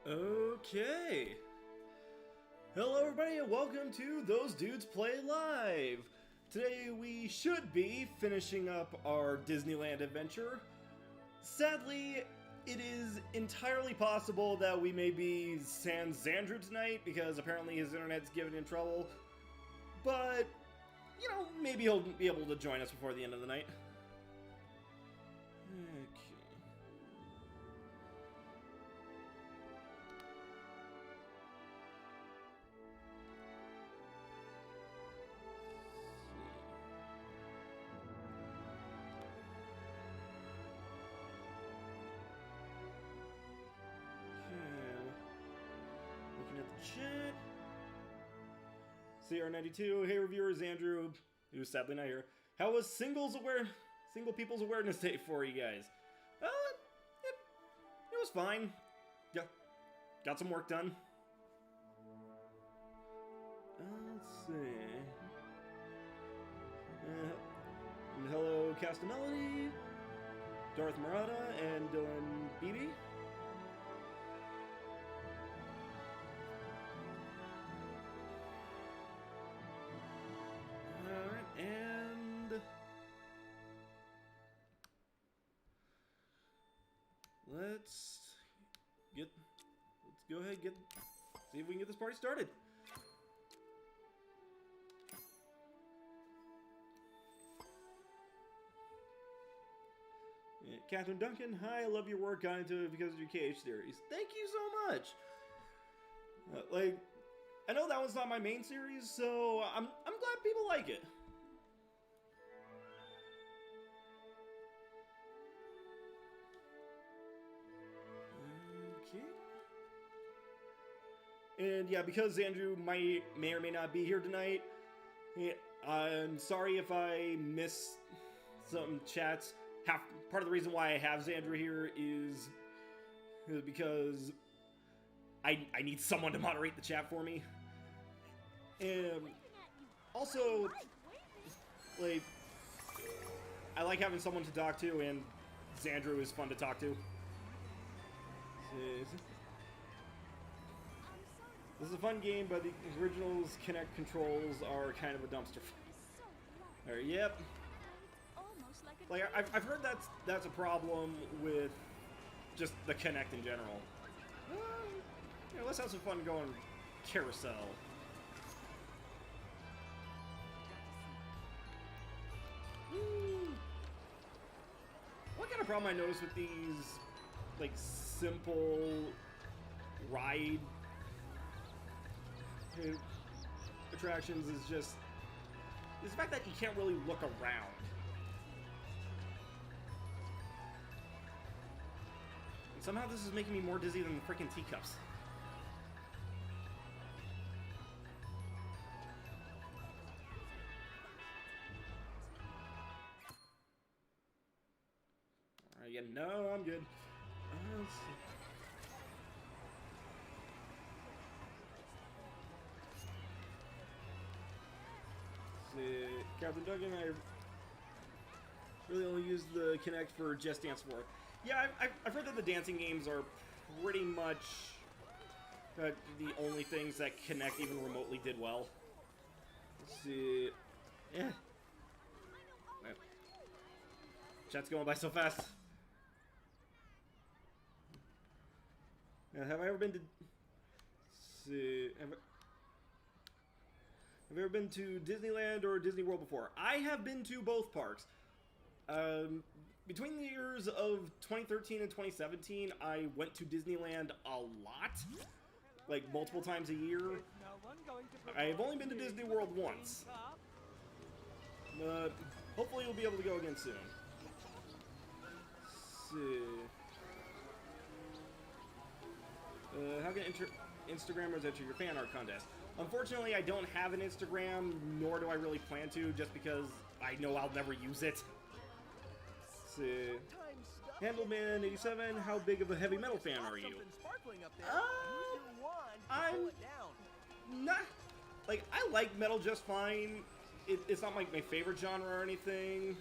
Okay. Hello everybody and welcome to Those Dudes Play Live! Today we should be finishing up our Disneyland adventure. Sadly, it is entirely possible that we may be sans Xandru tonight because apparently his internet's giving him trouble. But, you know, maybe he'll be able to join us before the end of the night. Okay. Looking at the chat. CR92, hey reviewers, Andrew, who's sadly not here. How was single people's awareness day for you guys? It was fine. Yeah, got some work done. Let's see. Hello, Castamelody, Darth Murata, and Dylan Beebe. Alright, and let's go ahead and see if we can get this party started. Yeah, Catherine Duncan, hi, I love your work, got into it because of your KH series. Thank you so much! I know that one's not my main series, so I'm glad people like it. Okay. And yeah, because Andrew may or may not be here tonight, I'm sorry if I missed some chats. Part of the reason why I have Xandru here is because I need someone to moderate the chat for me. And also, I like having someone to talk to, and Xandru is fun to talk to. This is a fun game, but the original's Kinect controls are kind of a dumpster. Alright, yep. I've heard that's a problem with just the Kinect in general. Yeah, let's have some fun going carousel. Woo. What kind of problem I notice with these, simple ride attractions is the fact that you can't really look around. And somehow this is making me more dizzy than the freaking teacups. Yeah, no, I'm good. Let's see. Captain Duggan, I really only use the Kinect for Just Dance 4. Yeah, I've heard that the dancing games are pretty much the only things that Kinect even remotely did well. Let's see. Yeah. Chat's going by so fast. Have I ever been to... Let's see... Have I ever been to Disneyland or Disney World before? I have been to both parks. Between the years of 2013 and 2017, I went to Disneyland a lot. Multiple times a year. I've only been to Disney World once. But hopefully we'll be able to go again soon. Let's see... how can Instagrammers enter your fan art contest? Unfortunately, I don't have an Instagram, nor do I really plan to, just because I know I'll never use it. Let's see. Handleman87, how big of a heavy metal fan are you? I'm not... I like metal just fine. It's not my favorite genre or anything.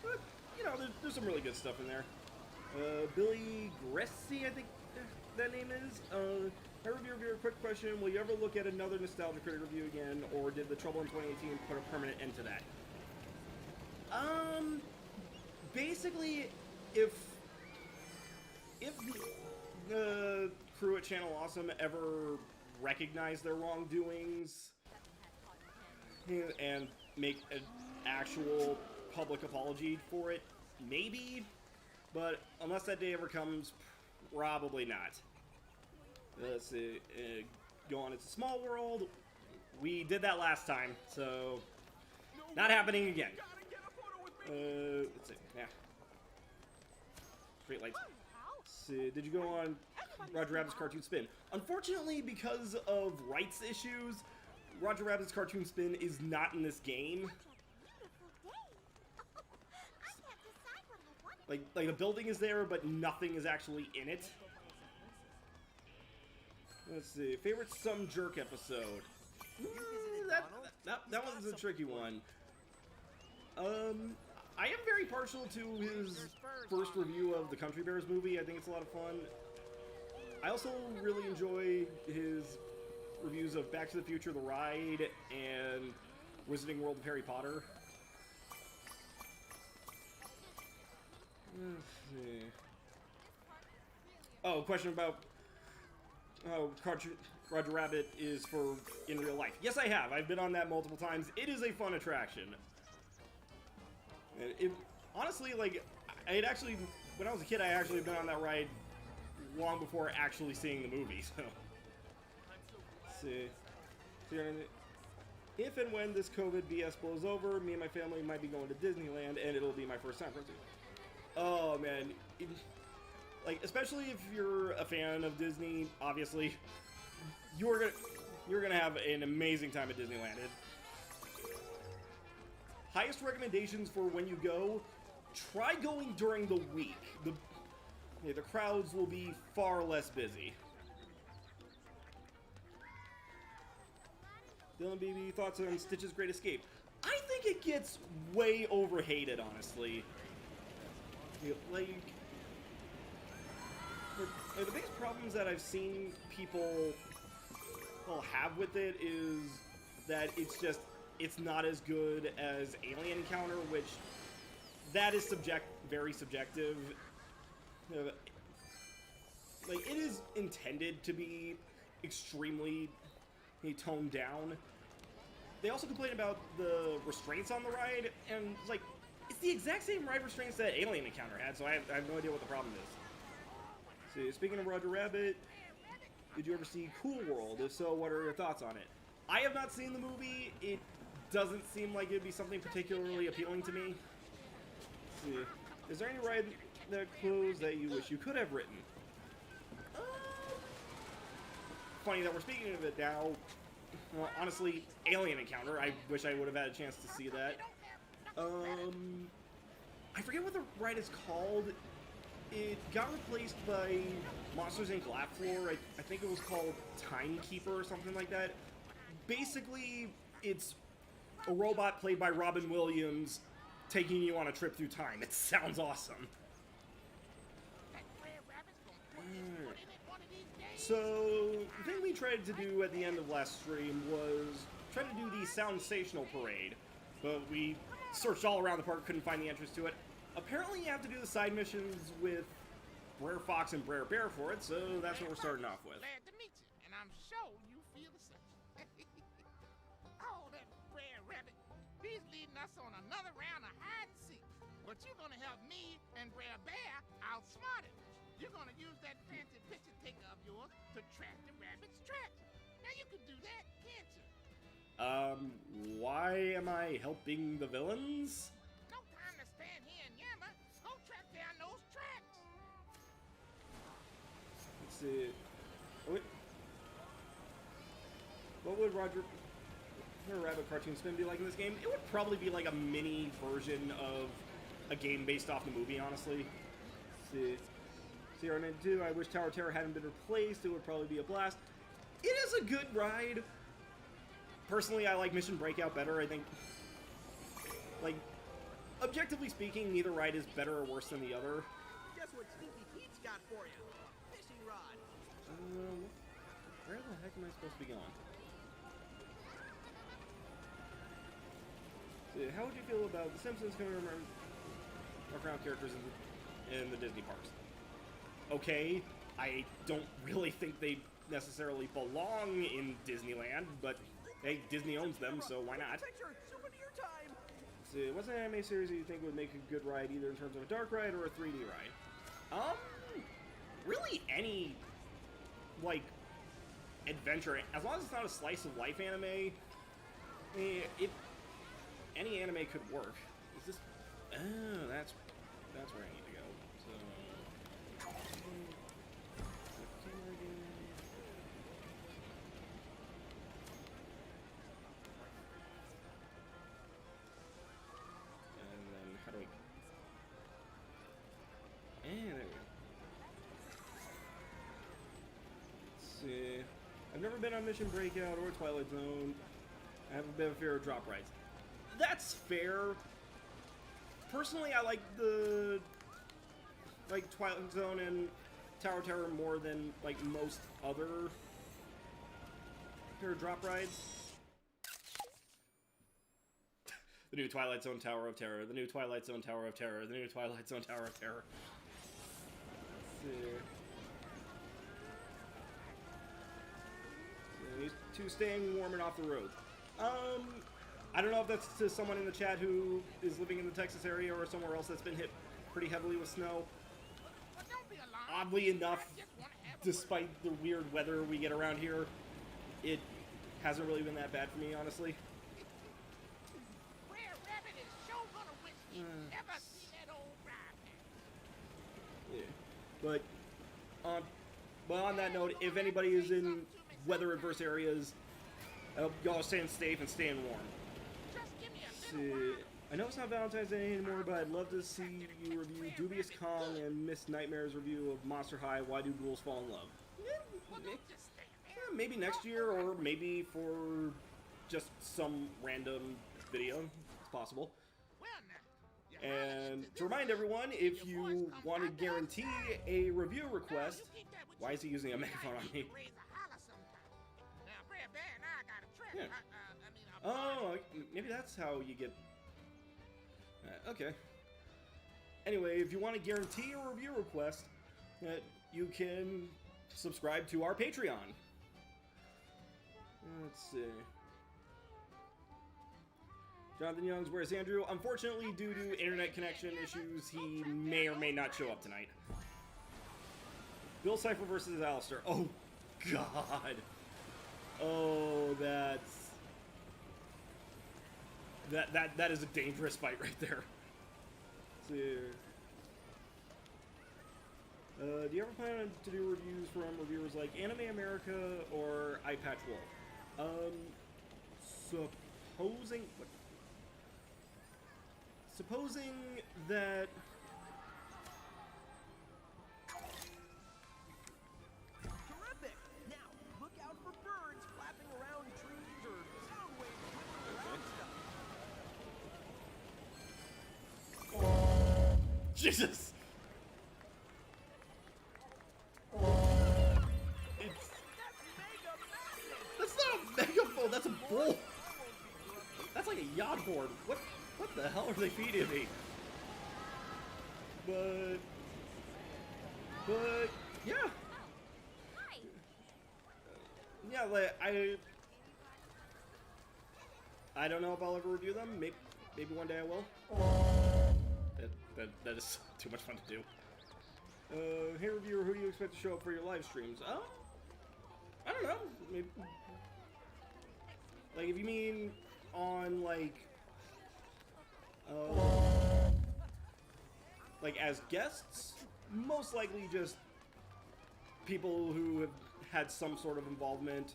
But, you know, no, there's some really good stuff in there. Billy Gressi, I think that name is. Hey, reviewer, quick question. Will you ever look at another Nostalgia Critic review again, or did the trouble in 2018 put a permanent end to that? Basically, if the crew at Channel Awesome ever recognize their wrongdoings and make an actual public apology for it, maybe, but unless that day ever comes, probably not. Let's see, go on, It's a Small World. We did that last time, so not happening again. Let's see, yeah. Great lights. So, did you go on Roger Rabbit's Cartoon Spin? Unfortunately, because of rights issues, Roger Rabbit's Cartoon Spin is not in this game. Like the building is there, but nothing is actually in it. Let's see. Favorite Some Jerk episode? That one's a tricky one. I am very partial to his first review of the Country Bears movie. I think it's a lot of fun. I also really enjoy his reviews of Back to the Future, The Ride, and Wizarding World of Harry Potter. Let's see. Oh, question about how Roger Rabbit is for in real life. Yes, I have. I've been on that multiple times. It is a fun attraction. And honestly, like, I had actually, when I was a kid, I actually been on that ride long before actually seeing the movie, so. Let's see. If and when this COVID BS blows over, me and my family might be going to Disneyland, and it'll be my first time for it. Oh, man. Like, especially if you're a fan of Disney, obviously, you're gonna have an amazing time at Disneyland. Highest recommendations for when you go, try going during the week. The crowds will be far less busy. Dylan BB, thoughts on Stitch's Great Escape? I think it gets way overhated, honestly. Like, the biggest problems that I've seen people have with it is that it's not as good as Alien Encounter, which that is very subjective. Like, it is intended to be extremely toned down. They also complain about the restraints on the ride, and like, it's the exact same ride restraints that Alien Encounter had, so I have no idea what the problem is. So, speaking of Roger Rabbit, did you ever see Cool World? If so, what are your thoughts on it? I have not seen the movie. It doesn't seem like it'd be something particularly appealing to me. Let's see. Is there any ride that closed that you wish you could have written? Funny that we're speaking of it now. Well, honestly, Alien Encounter. I wish I would have had a chance to see that. I forget what the ride is called. It got replaced by Monsters Inc. Laugh Floor. I think it was called Timekeeper or something like that. Basically, it's a robot played by Robin Williams taking you on a trip through time. It sounds awesome. So, the thing we tried to do at the end of last stream was try to do the Soundsational Parade, but we searched all around the park, couldn't find the entrance to it. Apparently you have to do the side missions with Brer Fox and Brer Bear for it, so that's what we're starting off with. Glad to meet you, and I'm sure you feel the same. Oh, that Brer Rabbit, he's leading us on another round of hide and seek. But you're gonna help me and Brer Bear outsmart him. You're gonna use that fancy picture taker of yours to track the rabbit's tracks. Now you can do that, can't you? Why am I helping the villains? No time to stand here and yammer. Go track down those tracks. Let's see. What would Roger Rabbit Cartoon Spin be like in this game? It would probably be like a mini version of a game based off the movie, honestly. Let's see. CR92, I wish Tower Terror hadn't been replaced. It would probably be a blast. It is a good ride. Personally, I like Mission Breakout better. I think, like, objectively speaking, neither ride is better or worse than the other. Guess what Stinky Pete's got for you? Fishing rod. Where the heck am I supposed to be going? So, how would you feel about The Simpsons coming around characters in the Disney parks? Okay, I don't really think they necessarily belong in Disneyland, but hey, Disney owns them, so why not? Picture, souvenir time. So, what's an anime series that you think would make a good ride, either in terms of a dark ride or a 3D ride? Really any, like, adventure, as long as it's not a slice of life anime, any anime could work. Is this? Oh, that's where I need to go. So, and then how do we? And there we go. Let's see. I've never been on Mission Breakout or Twilight Zone. I have a bit of a fear of drop rides. That's fair. Personally, I like Twilight Zone and Tower of Terror more than like most other drop rides. The new Twilight Zone Tower of Terror. The new Twilight Zone Tower of Terror. The new Twilight Zone Tower of Terror. Let's see. These two staying warm and off the road. I don't know if that's to someone in the chat who is living in the Texas area or somewhere else that's been hit pretty heavily with snow. Oddly enough, despite the weird weather we get around here, it hasn't really been that bad for me, honestly. Yeah. But on that note, if anybody is in weather-adverse areas, y'all staying safe and staying warm. I know it's not Valentine's Day anymore, but I'd love to see you review Dubious Kong and Miss Nightmare's review of Monster High, Why Do Ghouls Fall in Love? Maybe next year, or maybe for just some random video. It's possible. And to remind everyone, if you want to guarantee a review request... Why is he using a megaphone on me? Yeah. Oh, maybe that's how you get... okay. Anyway, if you want to guarantee a review request, you can subscribe to our Patreon. Let's see. Jonathan Youngs, where's Andrew? Unfortunately, due to internet connection issues, he may or may not show up tonight. Bill Cipher versus Alistair. Oh, God. Oh, that is a dangerous fight right there. Let's see. Do you ever plan to do reviews from reviewers like Anime America or Eyepatch Wolf? Supposing that... Terrific! Now, look out for birds flapping around trees or sound waves whipping around stuff. Jesus! That's not a megaphone, that's a bull! That's like a yacht board. What the hell are they feeding me? But yeah. Hi. Yeah, like I don't know if I'll ever review them. Maybe one day I will. That is too much fun to do. Hey reviewer, who do you expect to show up for your live streams? I don't know. Maybe, like if you mean on like as guests, most likely just people who have had some sort of involvement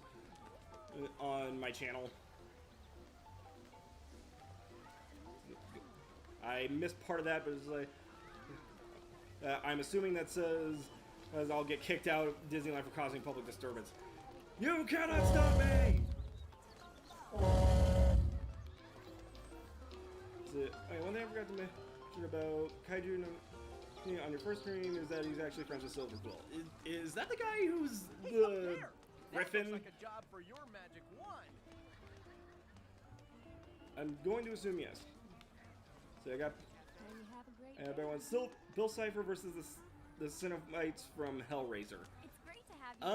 on my channel. I missed part of that, but it's like I'm assuming that says as I'll get kicked out of Disneyland for causing public disturbance. You cannot stop me! Okay, one thing I forgot to mention about Kaiju on your first stream is that he's actually friends with Silver Quill. Is that the guy who's the Griffin? That looks like a job for your magic wand. I'm going to assume yes. So I got. Well, you have a great I better one. Still, Bill Cipher versus the Cenobites from Hellraiser. It's great to have you.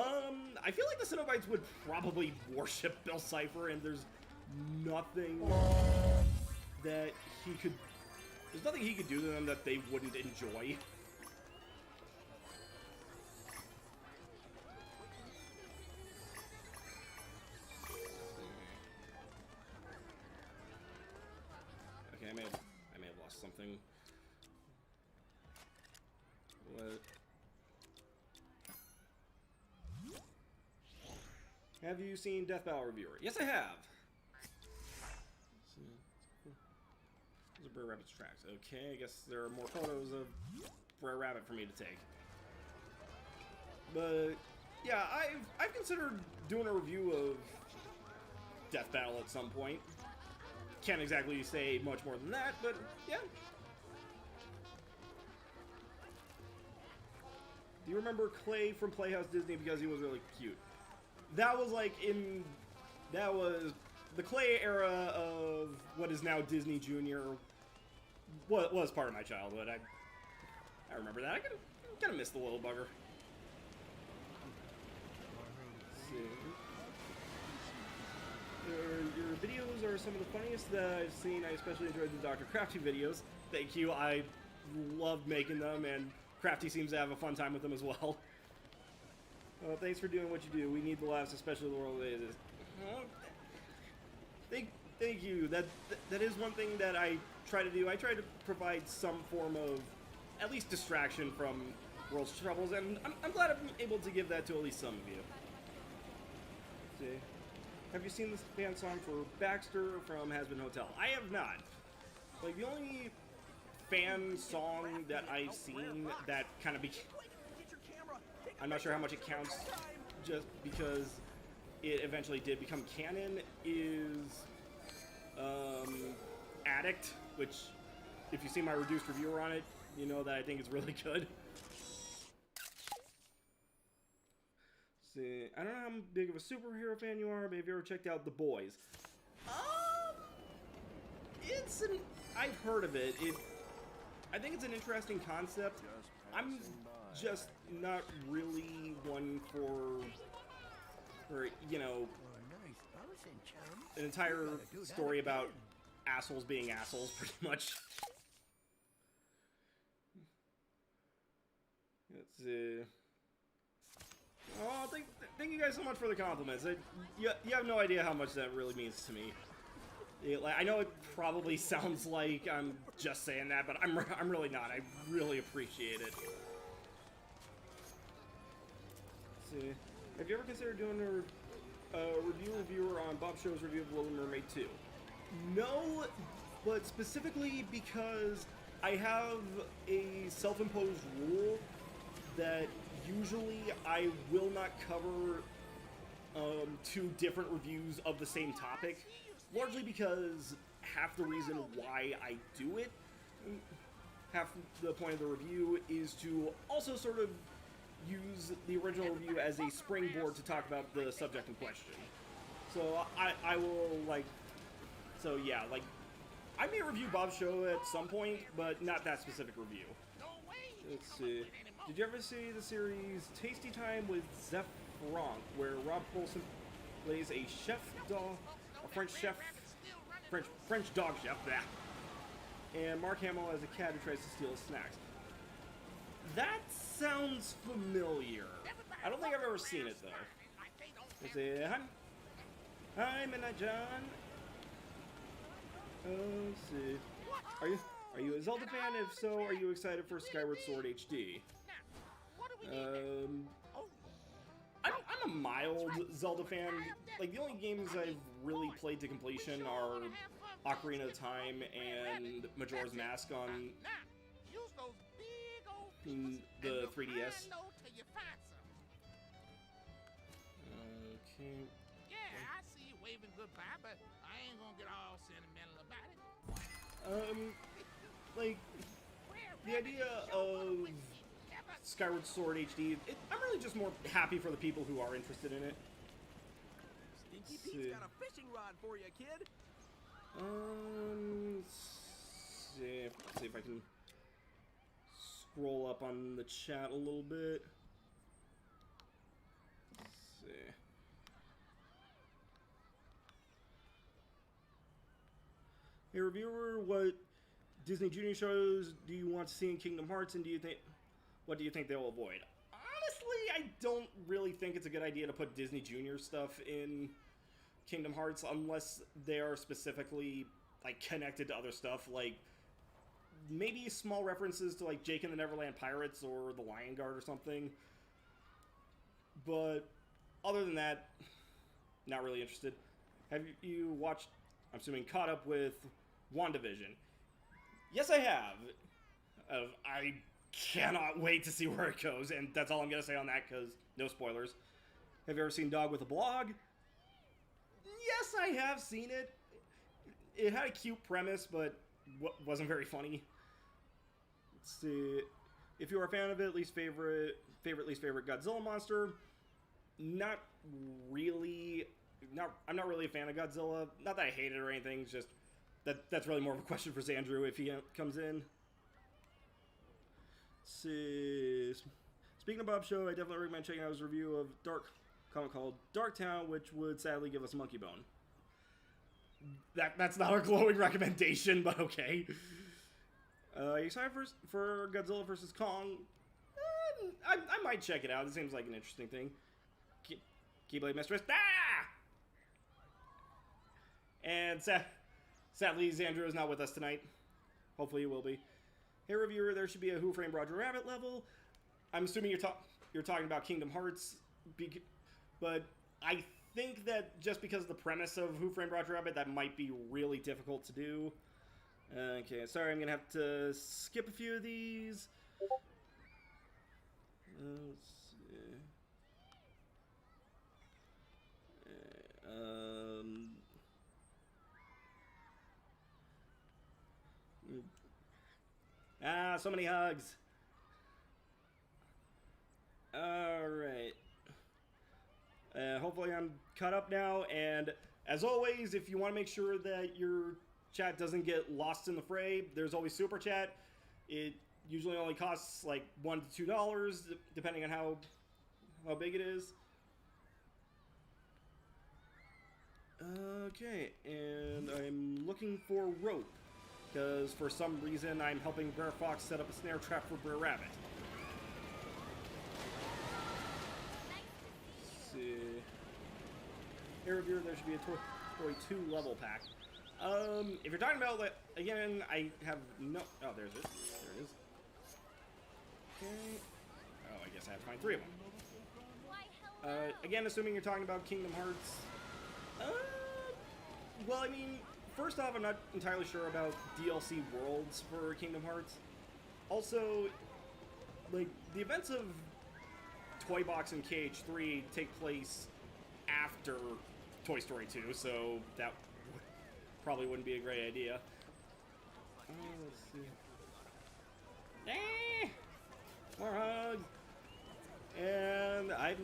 I feel like the Cenobites would probably worship Bill Cipher, and there's nothing that he could. There's nothing he could do to them that they wouldn't enjoy. Okay, I may have lost something. What? Have you seen Death Battle Reviewer? Yes, I have. Those are Brer Rabbit's tracks. Okay, I guess there are more photos of Brer Rabbit for me to take. But yeah, I've considered doing a review of Death Battle at some point. Can't exactly say much more than that, but yeah. Do you remember Clay from Playhouse Disney because he was really cute? That was like that was the Clay era of what is now Disney Junior. What was part of my childhood. I remember that. I kind of missed the little bugger. Let's see. Your videos are some of the funniest that I've seen. I especially enjoyed the Dr. Crafty videos. Thank you. I loved making them, and Crafty seems to have a fun time with them as well. Thanks for doing what you do. We need the laughs, especially the world it is. Thank you. That is one thing that I try to do. I try to provide some form of, at least, distraction from world's troubles, and I'm glad I'm able to give that to at least some of you. Let's see. Have you seen this fan song for Baxter from Hazbin Hotel? I have not. Like, the only fan song that I've seen that kind of I'm not sure how much it counts just because it eventually did become canon is Addict, which if you see my reduced review on it, you know that I think it's really good. See, I don't know how big of a superhero fan you are, but have you ever checked out The Boys? I've heard of it. I think it's an interesting concept. I'm just not really one for you know, an entire story about assholes being assholes, pretty much. Let's see. Oh, thank you guys so much for the compliments. You have no idea how much that really means to me. I know it probably sounds like I'm just saying that, but I'm really not. I really appreciate it. Let's see. Have you ever considered doing a reviewer on Bob Show's review of Little Mermaid 2? No, but specifically because I have a self-imposed rule that usually I will not cover two different reviews of the same topic, largely because half the reason why I do it, half the point of the review, is to also sort of use the original review as a springboard to talk about the subject in question. So I will, like, so yeah, like, I may review Bob's Show at some point, but not that specific review. Let's see. Did you ever see the series Tasty Time with Zeph Franck, where Rob Paulson plays a French dog chef, and Mark Hamill as a cat who tries to steal his snacks? That sounds familiar. I don't think I've ever seen it, though. Let's see. Hi, Midnight John. Let's see. Are you a Zelda fan? If so, are you excited for Skyward Sword HD? I'm a mild Zelda fan. Like, the only games I've really played to completion are Ocarina of Time and Majora's Mask on the 3DS. Okay. Yeah, I see you waving goodbye, but I ain't gonna get all sentimental about it. Like, the idea of Skyward Sword HD, I'm really just more happy for the people who are interested in it. Stinky Pete's got a fishing rod for you, kid. Let's see if I can scroll up on the chat a little bit. Let's see. Hey reviewer, what Disney Junior shows do you want to see in Kingdom Hearts, and what do you think they'll avoid? Honestly, I don't really think it's a good idea to put Disney Junior stuff in Kingdom Hearts unless they are specifically like connected to other stuff, like maybe small references to like Jake and the Neverland Pirates or the Lion Guard or something. But other than that, not really interested. Have you watched, I'm assuming, caught up with WandaVision? Yes, I have. I cannot wait to see where it goes, and that's all I'm going to say on that because no spoilers. Have you ever seen Dog with a Blog? Yes, I have seen it. It had a cute premise, but wasn't very funny. Let's see. If you are a fan of it, least favorite Godzilla monster. Not really. I'm not really a fan of Godzilla. Not that I hate it or anything. It's just that's really more of a question for Xandru if he comes in. Let's see. Speaking of Bob's show, I definitely recommend checking out his review of comic called Darktown, which would sadly give us Monkey Bone. That's not a glowing recommendation, but okay. Are you excited for Godzilla vs. Kong? I might check it out. It seems like an interesting thing. Keyblade Mistress. Ah! And sadly, Xandru is not with us tonight. Hopefully he will be. Hey reviewer, there should be a Who Framed Roger Rabbit level. I'm assuming you're talking about Kingdom Hearts, but I think that just because of the premise of Who Framed Roger Rabbit, that might be really difficult to do. Okay, sorry, I'm gonna have to skip a few of these. Let's see. So many hugs. Alright. Hopefully I'm caught up now, and as always, if you want to make sure that your chat doesn't get lost in the fray, there's always Super Chat. It usually only costs like $1 to $2, depending on how big it is. Okay, and I'm looking for rope, because for some reason I'm helping Brer Fox set up a snare trap for Brer Rabbit. Let's see. Here, reviewer, there should be a Toy 2 level pack. If you're talking about, again, I have no... Oh, there's it. There it is. Okay. Oh, I guess I have to find 3 of them. Again, assuming you're talking about Kingdom Hearts... well, I mean, first off, I'm not entirely sure about DLC worlds for Kingdom Hearts. Also, like, the events of Toy Box and KH3 take place after Toy Story 2, so that probably wouldn't be a great idea. Let's see. More hugs. And I've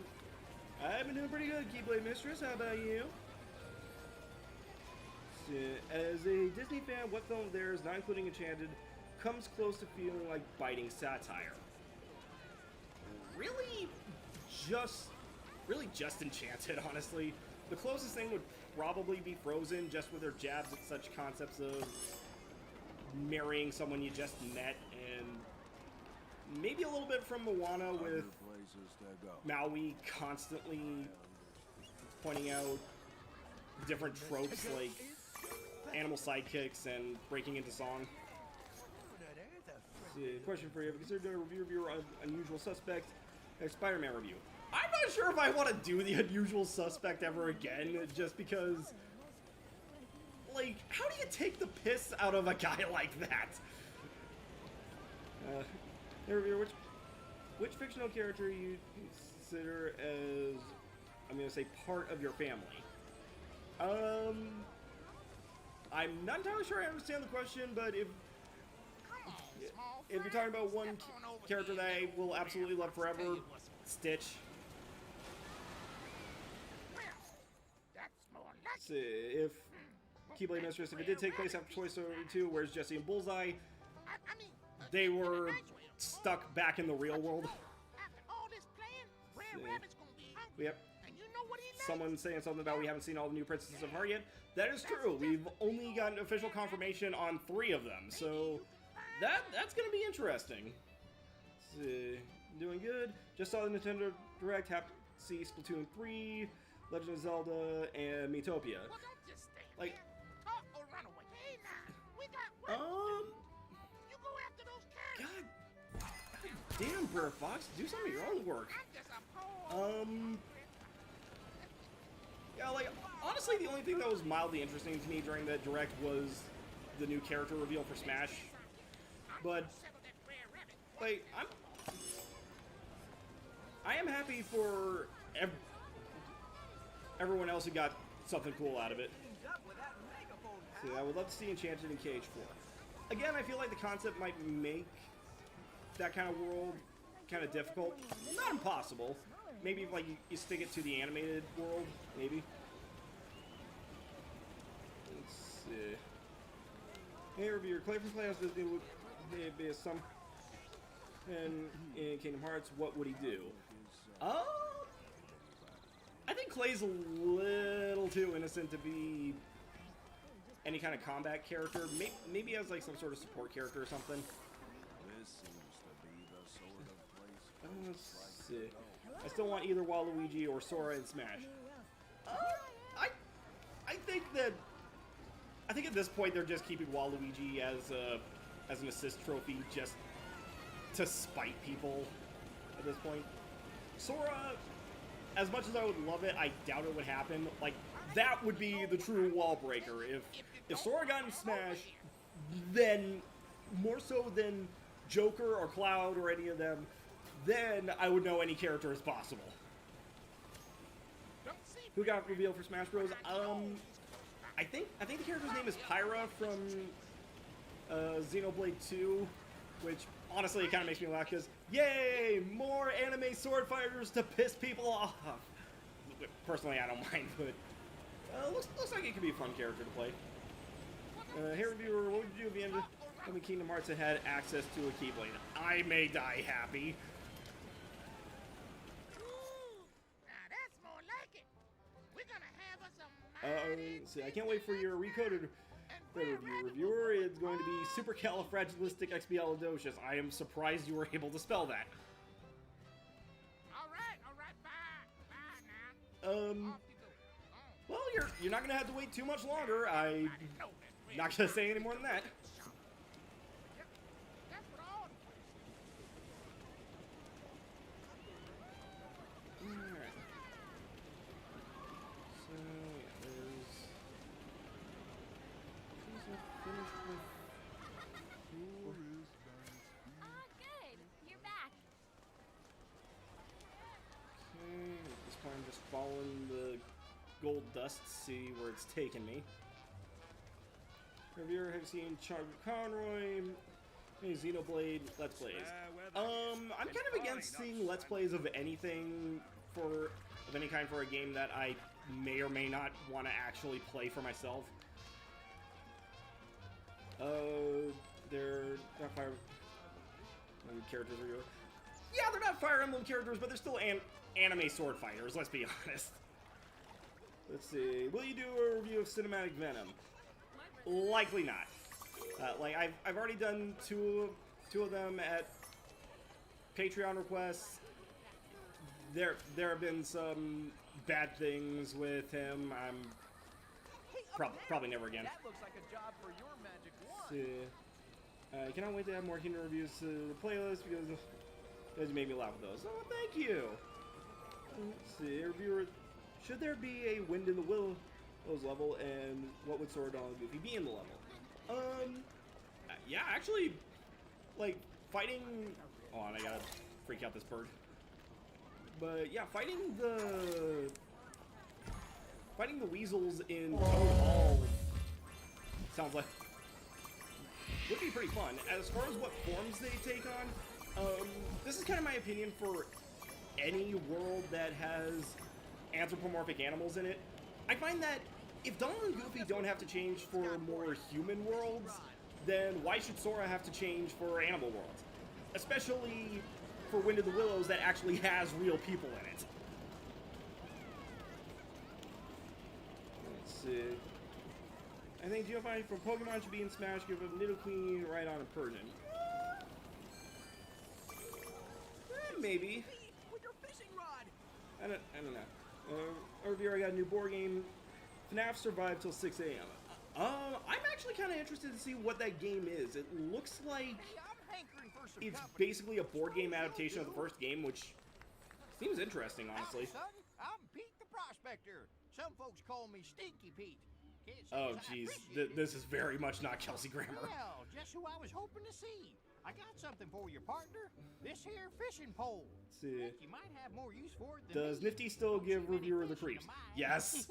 been doing pretty good, Keyblade Mistress. How about you? As a Disney fan, what film of theirs, not including Enchanted, comes close to feeling like biting satire? Really just Enchanted, honestly. The closest thing would probably be Frozen, just with their jabs at such concepts of marrying someone you just met, and maybe a little bit from Moana with Maui constantly pointing out different tropes like animal sidekicks and breaking into song. Question for you: have you considered doing a review of your Unusual Suspect Spider-Man review? I'm not sure if I want to do the Unusual Suspect ever again, just because, like, how do you take the piss out of a guy like that? Hey, reviewer, which fictional character you consider as, I'm gonna say, part of your family? I'm not entirely sure I understand the question, but if Come on, small you're fry. talking about one Step on over character here that I and will old absolutely love Grandpa's tell forever, you what's- Stitch. Well, that's more like So if Keyblade Mistress, if it did take place after Toy Story 2, where's Jessie and Bullseye? I mean, They in a were nice way, of stuck back in the real world. After all this playing, Brer See. Rabbit's gonna be hungry. Yep. And you know what he likes? Someone saying something about we haven't seen all the new Princesses of Heart yet. That is true. We've only gotten official confirmation on 3 of them, so that's gonna be interesting. So, doing good. Just saw the Nintendo Direct. Happy to see Splatoon 3, Legend of Zelda, and Miitopia. Well, don't just stay Like- there. Talk or run away. Hey, now, we got work. You go after those characters. God damn, Brer Fox, do some of your own work. I'm just a poor... Yeah, like, honestly, the only thing that was mildly interesting to me during the Direct was the new character reveal for Smash. But, like, I am happy for everyone else who got something cool out of it. So I would love to see Enchanted in KH4. Again, I feel like the concept might make that kind of world kind of difficult. Not impossible. Maybe if, like, you stick it to the animated world, maybe. Let's see. Hey, reviewer, Clay from Playhouse Disney would be some. And in Kingdom Hearts, what would he do? I think Clay's a little too innocent to be any kind of combat character. Maybe as like some sort of support character or something. This seems to be the sort of place. Let's see. I still want either Waluigi or Sora in Smash. I think that at this point they're just keeping Waluigi as an assist trophy just to spite people. At this point, Sora, as much as I would love it, I doubt it would happen. Like, that would be the true wall breaker. If Sora got in Smash, then more so than Joker or Cloud or any of them, then I would know any character is possible. Who got revealed for Smash Bros? I think the character's name is Pyra from Xenoblade 2, which honestly it kind of makes me laugh because yay, more anime sword fighters to piss people off. Personally, I don't mind, but looks like it could be a fun character to play. Hey reviewer, what would you do if the end of Kingdom Hearts had access to a Keyblade? I may die happy. Now that's more like it. We're gonna have us a mighty See, I can't wait for your recoded reviewer. It's going to be supercalifragilisticexpialidocious. I am surprised you were able to spell that. All right, bye. Bye now. Off you go. Well, you're not gonna have to wait too much longer. I'm not gonna say any more than that. Yep, that's what all the places. Alright. So, yeah, there's... She's finished with... Good. You're back. Okay, at this point I'm just following the gold dust to see where it's taken me. Reviewer, have you seen Charlie Conroy? Any Xenoblade Let's Plays? I'm kind of against seeing Let's Plays of anything of any kind for a game that I may or may not want to actually play for myself. They're not Fire Emblem characters, reviewer. Yeah, they're not Fire Emblem characters, but they're still anime sword fighters, let's be honest. Let's see. Will you do a review of Cinematic Venom? Likely not. Like I've already done two of them at Patreon requests. There have been some bad things with him. I'm probably never again. That looks like a job for your magic wand. I cannot wait to add more Kingdom reviews to the playlist because you made me laugh with those. Oh, thank you. Let's see, reviewer. Should there be a Wind in the Willows level, and what would Sora, Donald, and Goofy be in the level? Yeah, actually, like, fighting... Oh, and I gotta freak out this bird. But, yeah, fighting the weasels in Toad Hall sounds like would be pretty fun. As far as what forms they take on, this is kind of my opinion for any world that has anthropomorphic animals in it. I find that if Donald and Goofy don't have to change for more human worlds, then why should Sora have to change for animal worlds? Especially for Wind of the Willows that actually has real people in it. Let's see. I think Geoffrey from Pokemon should be in Smash, give a Nidoqueen right on a Persian. Maybe. With your fishing rod. I don't know. Over here I got a new board game. FNAF survived till 6 a.m. I'm actually kind of interested to see what that game is. It looks like Hey, I'm hankering for some it's company. basically a board game adaptation of the first game, which seems interesting, honestly. Howdy, son. I'm Pete the Prospector. Some folks call me Stinky Pete. Can't say Oh, as I jeez. appreciate it. This is very much not Kelsey Grammer. Well, just who I was hoping to see. I got something for you, partner. This here fishing pole. Let's see. Think you might have more use for it than Does me. Nifty still Don't give see many reviewer the fish in creeps? mine. Yes.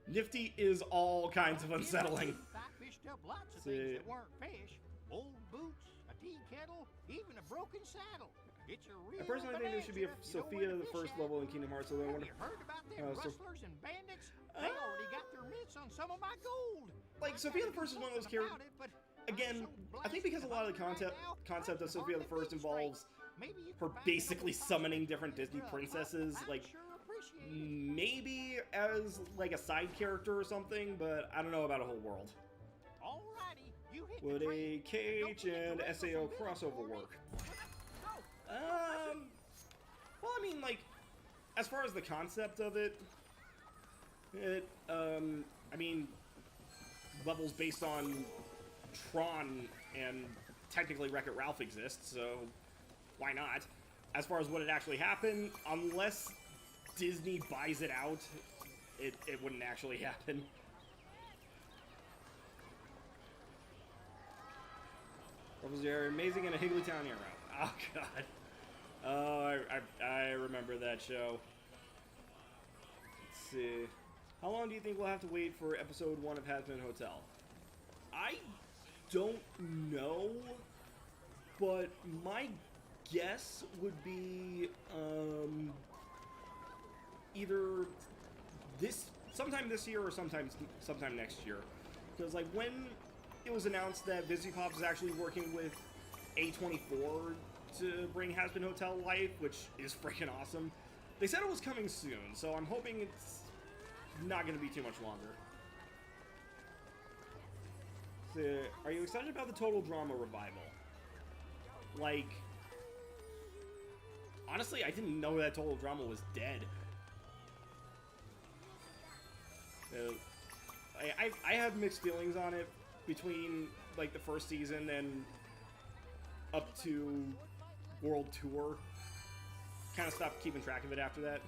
Nifty is all kinds of unsettling. I fished up lots of See. things that weren't fish. Old boots, a tea kettle, even a broken saddle. It's a real I personally think there should be a bonanza if you know Sophia where to the fish first at. level in Kingdom Hearts, so I Have wonder. you heard about them So- rustlers and bandits? They already got their mitts on some of my gold. Like, I Sophia the gotta do First is one of those something characters. about it, but Again, I'm so I think because a lot of the blasted concept of right now, Sophia the I can First hardly think involves straight. Maybe you her could find basically another summoning prospect different for Disney I'd princesses, sure like, appreciate it. maybe as like a side character or something, but I don't know about a whole world. Alrighty, you hit Would the a train. Don't Cage forget to and wrestle SAO some bills crossover for me. work? Go. Well, I mean, like, as far as the concept of it, I mean, levels based on Tron and technically Wreck-It Ralph exist, so why not? As far as what had actually happened, unless Disney buys it out, it wouldn't actually happen. Levels are amazing in a Higglytown era. Oh, God. Oh, I remember that show. Let's see. How long do you think we'll have to wait for episode 1 of Hazbin Hotel? I don't know, but my guess would be either sometime this year or sometime next year. Because like when it was announced that VisiPop is actually working with A24 to bring Hazbin Hotel to life, which is freaking awesome. They said it was coming soon, so I'm hoping it's not going to be too much longer. So, are you excited about the Total Drama revival? Like, honestly, I didn't know that Total Drama was dead. I have mixed feelings on it between like the first season and up to World Tour. Kind of stopped keeping track of it after that.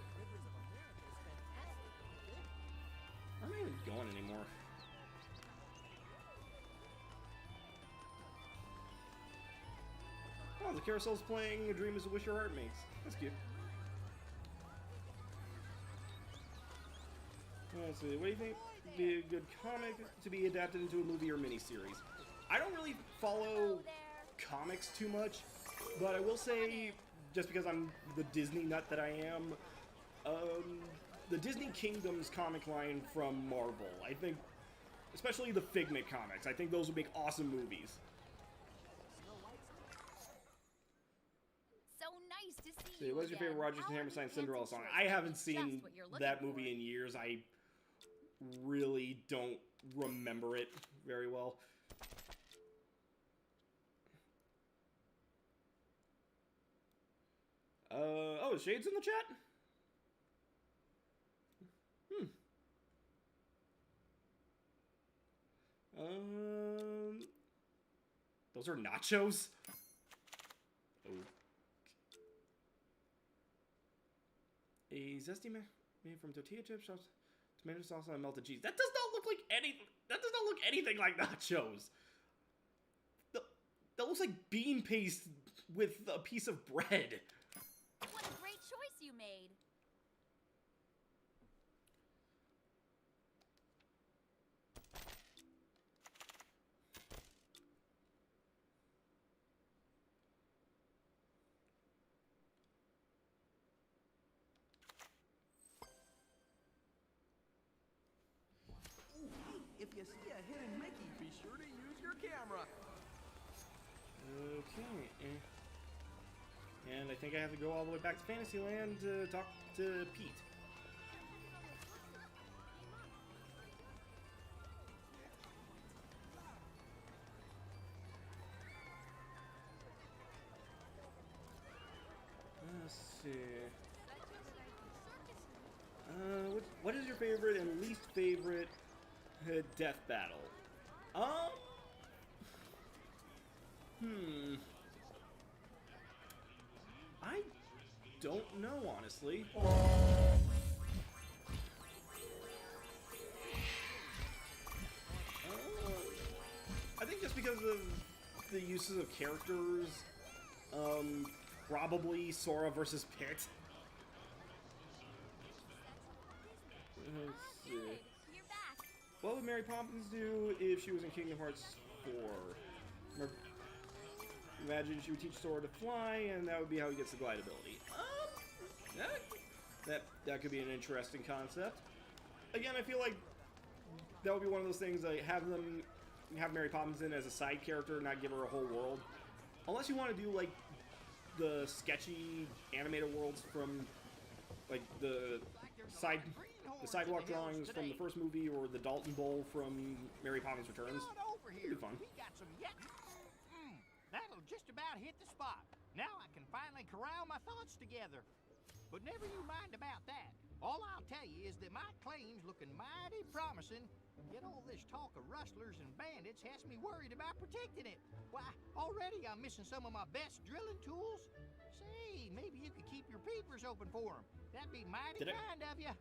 Where am I even going anymore? Oh, the carousel's playing A Dream Is a Wish Your Heart Makes. That's cute. Let's see, what do you think would be a good comic to be adapted into a movie or miniseries? I don't really follow comics too much, but I will say, just because I'm the Disney nut that I am, the Disney Kingdoms comic line from Marvel, I think, especially the Figment comics, I think those would make awesome movies. So nice to see See, you what's your favorite again. Rodgers and How are Hammerstein these Cinderella handsome song? shorts? I haven't Just seen what you're looking that movie for. in years. I really don't remember it very well. Oh, Shade's in the chat? Those are nachos? Oh. A zesty made from tortilla chips, sauce, tomato sauce, and melted cheese. That does not look like anything like nachos. That looks like bean paste with a piece of bread. What a great choice you made. If you see a hidden Mickey, be sure to use your camera. Okay. And I think I have to go all the way back to Fantasyland to talk to Pete. Let's see. What is your favorite and least favorite death battle? I don't know, honestly. I think just because of the uses of characters, probably Sora versus Pit. Let's see. Good. You're back. What would Mary Poppins do if she was in Kingdom Hearts 4? Imagine she would teach Sora to fly, and that would be how he gets the glide ability. That could be an interesting concept. Again, I feel like that would be one of those things, like have Mary Poppins in as a side character, not give her a whole world. Unless you want to do like the sketchy animated worlds from like the sidewalk drawings from the first movie, or the Dalton Bowl from Mary Poppins Returns. It'd be fun. We got some that'll just about hit the spot. Now I can finally corral my thoughts together. But never you mind about that. All I'll tell you is that my claim's looking mighty promising. Yet all this talk of rustlers and bandits has me worried about protecting it. Why, already I'm missing some of my best drilling tools. Say, maybe you could keep your peepers open for them. That'd be mighty kind of you.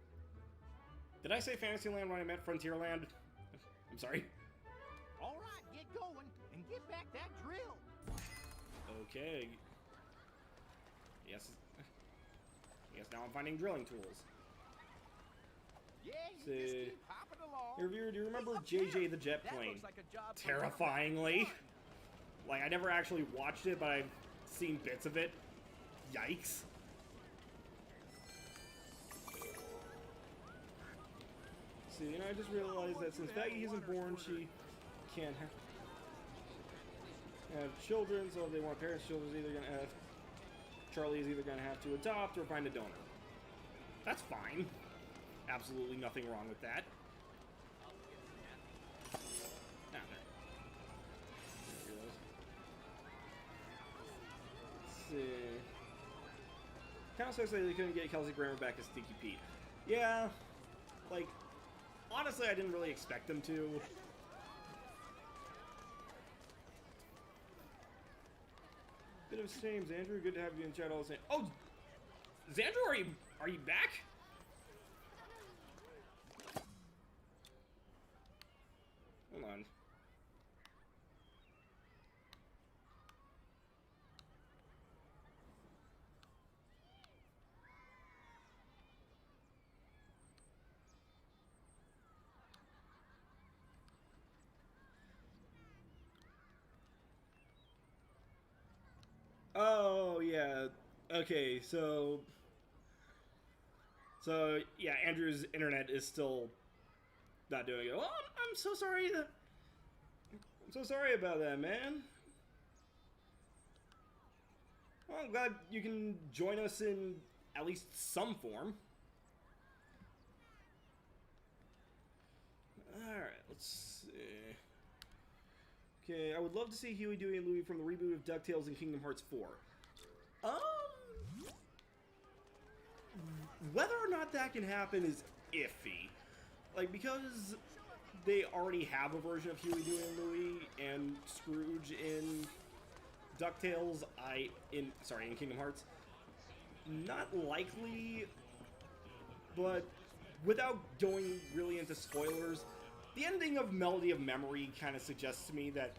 Did I say Fantasyland when I meant Frontierland? I'm sorry. All right, get going and get back that drill. Okay. Yes. Now I'm finding drilling tools. Yeah, you See. just keep hopping along. Hey, reviewer, do you remember Up JJ there. the Jet That Plane? looks like a job for Terrifyingly. Like, I never actually watched it, but I've seen bits of it. Yikes. See, I just realized that since Baggy isn't born, she can't have children, so if they want parents, children's either gonna have... Charlie is either gonna have to adopt or find a donor. That's fine. Absolutely nothing wrong with that. Ah, there. Let's see. Kind of sucks that they couldn't get Kelsey Grammer back as Stinky Pete. Yeah, like, honestly, I didn't really expect them to. Bit of shame, Xandru. Good to have you in chat all the same. Oh, Xandru, are you back? Hold on. Oh, yeah. Okay, so yeah, Andrew's internet is still not doing it. Well, I'm so sorry. I'm so sorry about that, man. Well, I'm glad you can join us in at least some form. Alright, let's see. Okay, I would love to see Huey, Dewey, and Louie from the reboot of DuckTales in Kingdom Hearts 4. Whether or not that can happen is iffy. Like, because they already have a version of Huey, Dewey, and Louie and Scrooge in DuckTales, in Kingdom Hearts. Not likely, but without going really into spoilers, the ending of Melody of Memory kind of suggests to me that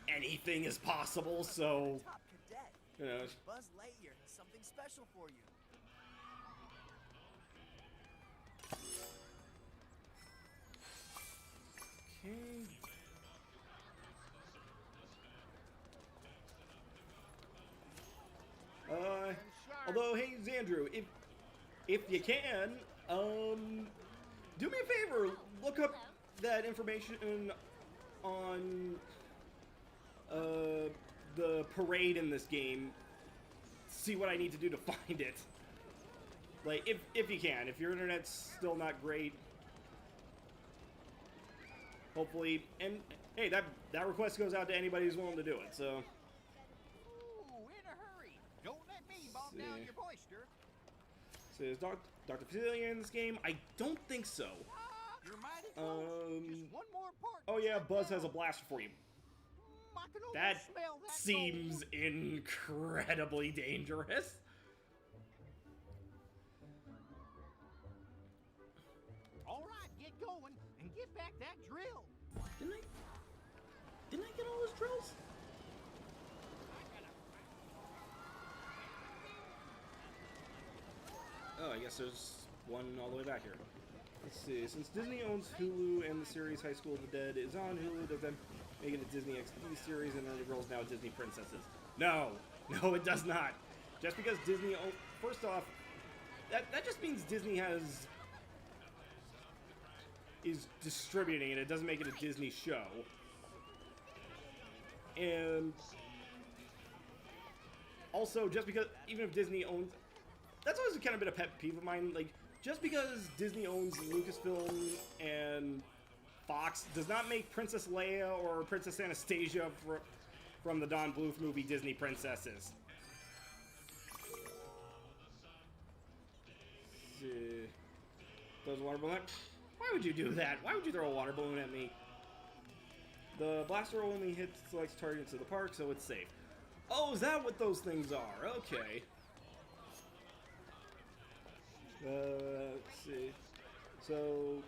anything is possible, so... Top Cadet. You know. Buzz Lightyear has something special for you. Okay. Although, hey, Xandru, if you can, do me a favor, look up that information on the parade in this game, see what I need to do to find it. Like, if you can. If your internet's still not great, hopefully. And hey, that request goes out to anybody who's willing to do it. So. Ooh, in a hurry. Don't let me bog down your boister. So is Dr. Facilier in this game? I don't think so. You're mighty close. Just one more part. Oh yeah, Buzz has a blaster for you. I can almost That smell that seems gold. incredibly dangerous. All right, get going and get back that drill. Didn't I get all those drills? Oh, I guess there's one all the way back here. Let's see. Since Disney owns Hulu and the series High School of the Dead is on Hulu, does that make it a Disney XD series and then the girls now Disney princesses? No, it does not. Just because Disney first off, that just means Disney is distributing it. It doesn't make it a Disney show. And also, just because even if Disney owns, that's always kind of been a pet peeve of mine. Like, just because Disney owns Lucasfilm and Fox does not make Princess Leia or Princess Anastasia from the Don Bluth movie Disney princesses. Throws a water balloon. Why would you do that? Why would you throw a water balloon at me? The blaster only hits selects targets in the park, so it's safe. Oh, is that what those things are? Okay. Let's see. So,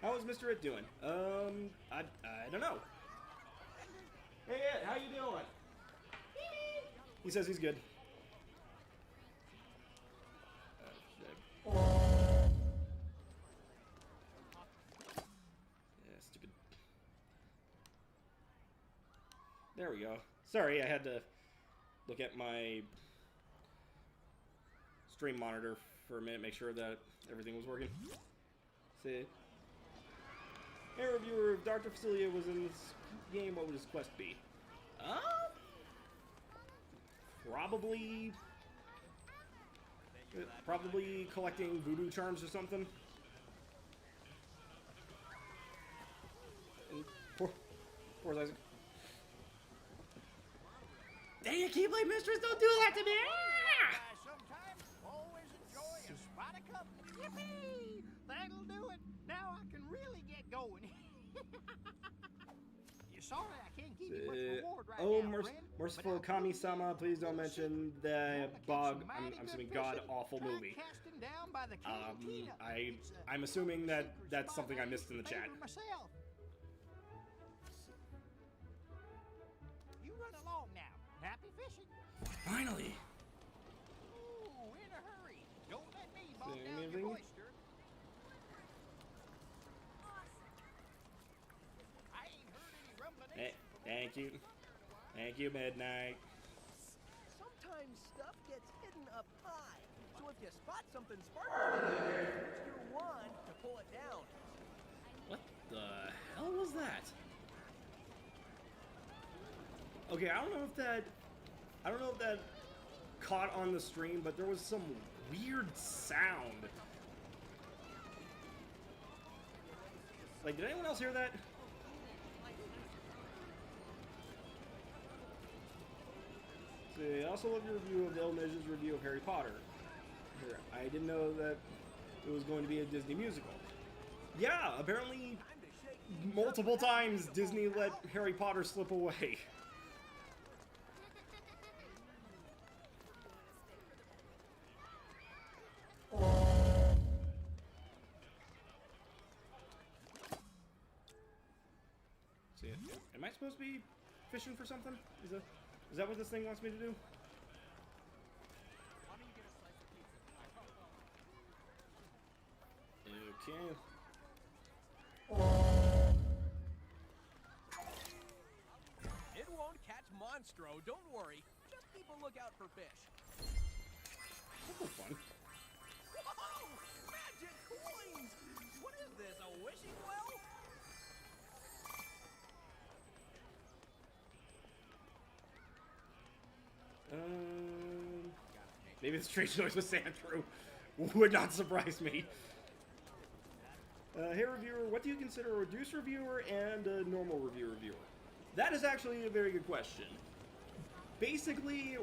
how is Mr. It doing? I don't know. Hey Ed, how you doing? He says he's good. Yeah, stupid. There we go. Sorry, I had to look at my stream monitor for a minute, make sure that everything was working. See. Hey reviewer, if Dr. Facilier was in this game, what would his quest be? Probably collecting voodoo charms or something. And poor Isaac. Dang it, Keyblade Mistress, don't do that to me! Ah! Sometimes always enjoy a spot of company. Yippee! That'll do it. Now I can really get going. You're sorry I can't give you much reward right now, friend, merciful but Kami-sama, please don't mention the bug. I'm assuming god-awful Try movie. casting down by the cantina. I'm assuming that that's something I missed in the chat. Favor myself. You run along now. Happy fishing. Finally! Ooh, in a hurry. Don't let me bog See down anything? your oyster. I ain't heard any rumbling. Hey, thank you. Thank you, Midnight. Sometimes stuff gets hidden up high. So if you spot something sparkling, use your wand to pull it down. What the hell was that? Okay, I don't know if that caught on the stream, but there was some weird sound. Like, did anyone else hear that? See, I also love your review of El Mej's review of Harry Potter. Here, I didn't know that it was going to be a Disney musical. Yeah, apparently multiple times Disney let Harry Potter slip away. See, am I supposed to be fishing for something? Is that what this thing wants me to do? Okay. It won't catch Monstro, don't worry. Just keep a lookout for fish. That was fun. Whoa! Magic! Magic coins! What is this, a wishing well? Maybe the strange noise was Andrew. Would not surprise me. Hey reviewer, what do you consider a reduced reviewer and a normal reviewer? That is actually a very good question. Basically,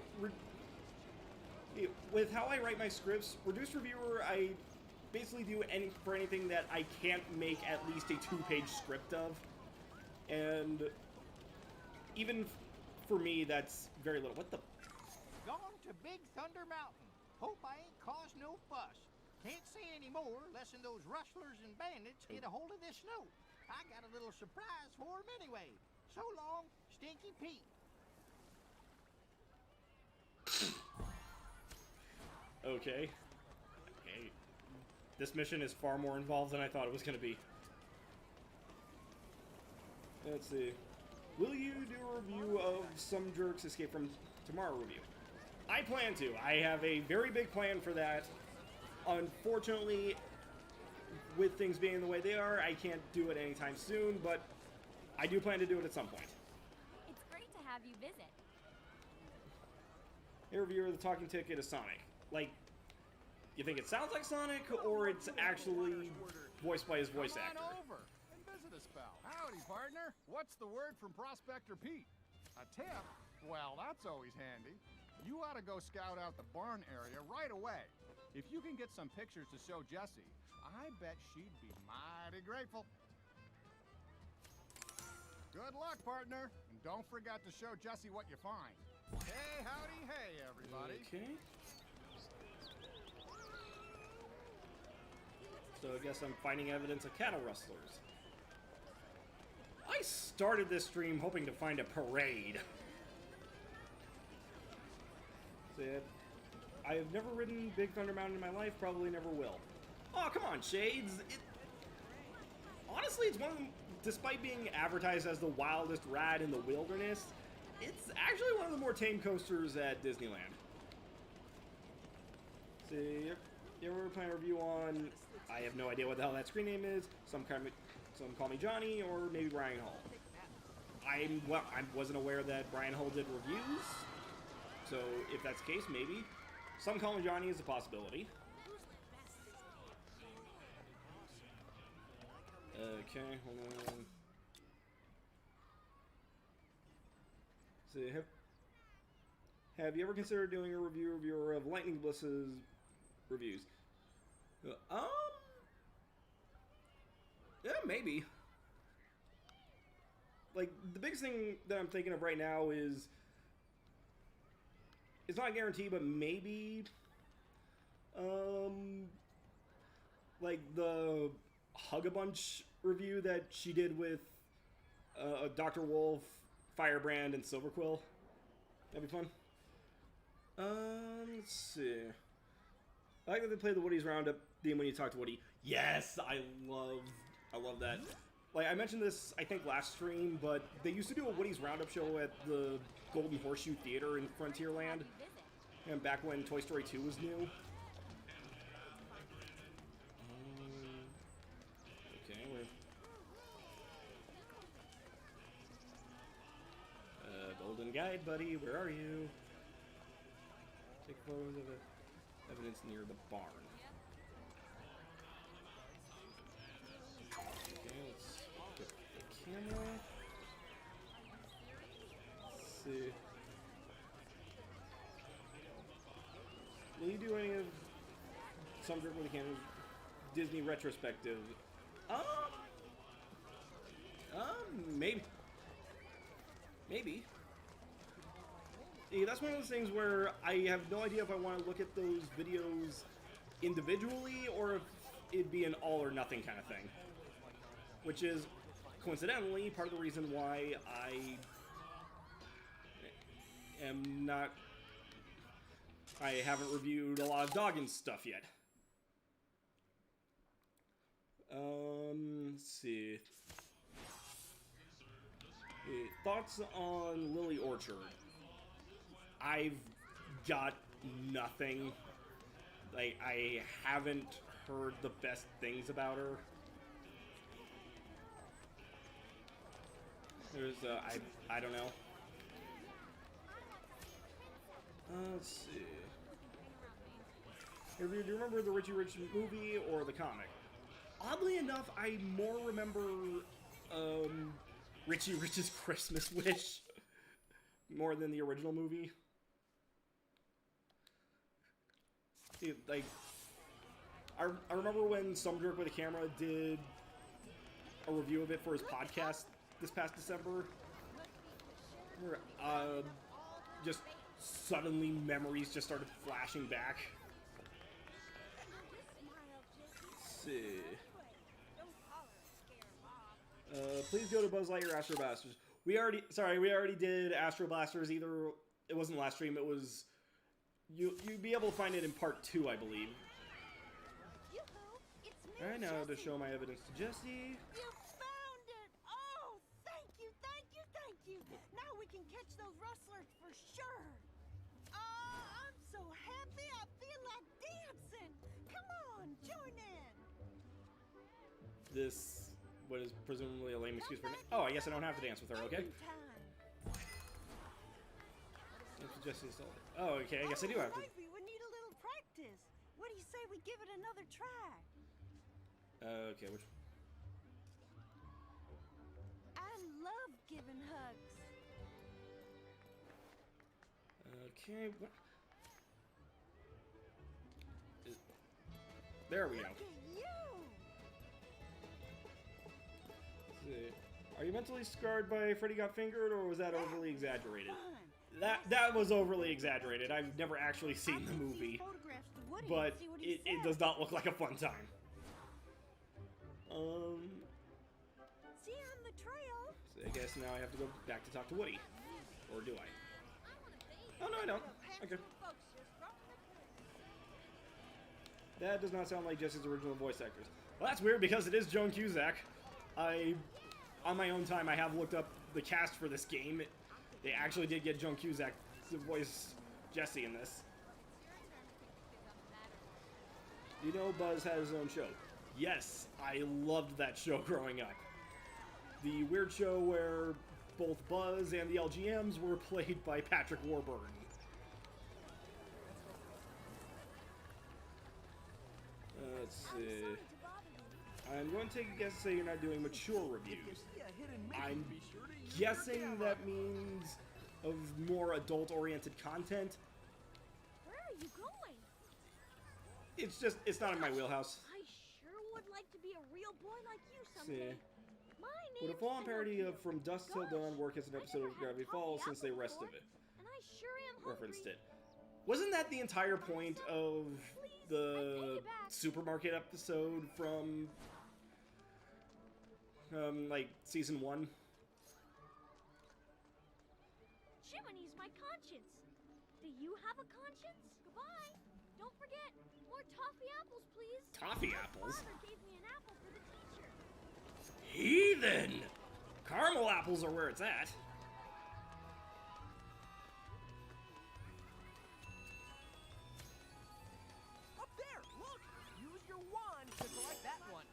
with how I write my scripts, reduced reviewer, I basically do for anything that I can't make at least a 2-page script of. And even for me, that's very little. What the? Gone to Big Thunder Mountain. Hope I ain't caused no fuss. Can't say any more, lest those rustlers and bandits get a hold of this note. I got a little surprise for 'em anyway. So long, Stinky Pete. Okay. Hey, this mission is far more involved than I thought it was going to be. Let's see. Will you do a review of Some Jerks Escape from Tomorrow review? I plan to. I have a very big plan for that. Unfortunately, with things being the way they are, I can't do it anytime soon, but I do plan to do it at some point. It's great to have you visit. Hey reviewer, the talking ticket is Sonic. Like, you think it sounds like Sonic, or it's actually voiced by his voice actor? Come on over and visit a spell. Howdy, partner. What's the word from Prospector Pete? A tip? Well, that's always handy. You ought to go scout out the barn area right away. If you can get some pictures to show Jessie, I bet she'd be mighty grateful. Good luck, partner. And don't forget to show Jessie what you find. Hey, howdy, hey, everybody. Okay. So I guess I'm finding evidence of cattle rustlers. I started this stream hoping to find a parade. So I have never ridden Big Thunder Mountain in my life, probably never will. Oh, come on, Shades. Honestly, it's one of them, despite being advertised as the wildest ride in the wilderness, it's actually one of the more tame coasters at Disneyland. See, yeah, we're playing a review on, I have no idea what the hell that screen name is. Some call me Johnny, or maybe Brian Hull. I wasn't aware that Brian Hull did reviews, so if that's the case, maybe. Some call me Johnny is a possibility. Okay, hold on. So, have you ever considered doing a reviewer of Lightning Bliss's reviews? Yeah, maybe. Like, the biggest thing that I'm thinking of right now is, it's not a guarantee, but maybe, like the Hug-a-Bunch review that she did with Dr. Wolf, Firebrand, and Silverquill. That'd be fun. Let's see. I like that they play the Woody's Roundup theme when you talk to Woody. Yes, I love that. Like, I mentioned this, I think, last stream, but they used to do a Woody's Roundup show at the Golden Horseshoe Theater in Frontierland. And back when Toy Story 2 was new. Okay, we're... Golden Guide, buddy, where are you? Take photos of evidence near the barn. Okay, let's get the camera. Let's see. Will you do any of Some Jerk with the Camera Disney retrospective? Maybe. Maybe. Yeah, that's one of those things where I have no idea if I want to look at those videos individually or if it'd be an all or nothing kind of thing. Which is, coincidentally, part of the reason why I am not... I haven't reviewed a lot of Doggins stuff yet. Let's see. Thoughts on Lily Orchard? I've got nothing. Like, I haven't heard the best things about her. There's, I don't know. Let's see. Do you remember the Richie Rich movie or the comic? Oddly enough, I more remember Richie Rich's Christmas Wish more than the original movie. Like, I remember when Some Jerk with a Camera did a review of it for his podcast this past December. Just suddenly memories just started flashing back. Let's see. Please go to Buzz Lightyear Astro Blasters. We already did Astro Blasters. Either it wasn't last stream. It was you'd be able to find it in part 2, I believe. All right, now to show my evidence to Jesse. You found it! Oh, thank you, thank you, thank you! Now we can catch those rustlers for sure! Oh, I'm so happy I feel like dancing! Come on, join in! This what is presumably a lame excuse for me. Oh, I guess I don't have to dance with her, okay? Jesse installed it. Oh, okay, I guess I do have to. Right, we would need a little practice. What do you say we give it another try? Okay, which... I love giving hugs. Okay, what? There we go. Look at you! Let's see. Are you mentally scarred by Freddy Got Fingered, or was that overly exaggerated? That was overly exaggerated. I've never actually seen the movie, but it does not look like a fun time. See you on the trail. So I guess now I have to go back to talk to Woody. Or do I? Oh, no, I don't. Okay. That does not sound like Jesse's original voice actors. Well, that's weird because it is Joan Cusack. On my own time, I have looked up the cast for this game. They actually did get Joan Cusack to voice Jesse in this. You know Buzz has his own show. Yes, I loved that show growing up. The weird show where both Buzz and the LGMs were played by Patrick Warburton. Let's see. I'm going to take a guess and say you're not doing mature reviews. I'm guessing that means of more adult-oriented content. Where are you going? It's not in my wheelhouse. I sure would like to be a real boy like you someday. My Would a name's full-on parody Pinocchio. of From Dusk Till Dawn work as an episode of Gravity Falls since they rested it? And I sure am Referenced hungry. it. Wasn't that the entire point of the supermarket episode from like season 1? Jiminy's my conscience. Do you have a conscience? Goodbye. Don't forget, more toffee apples, please. Toffee My apples? father gave me an apple for the teacher. Heathen! Caramel apples are where it's at. Up there, look! Use your wand to collect that one.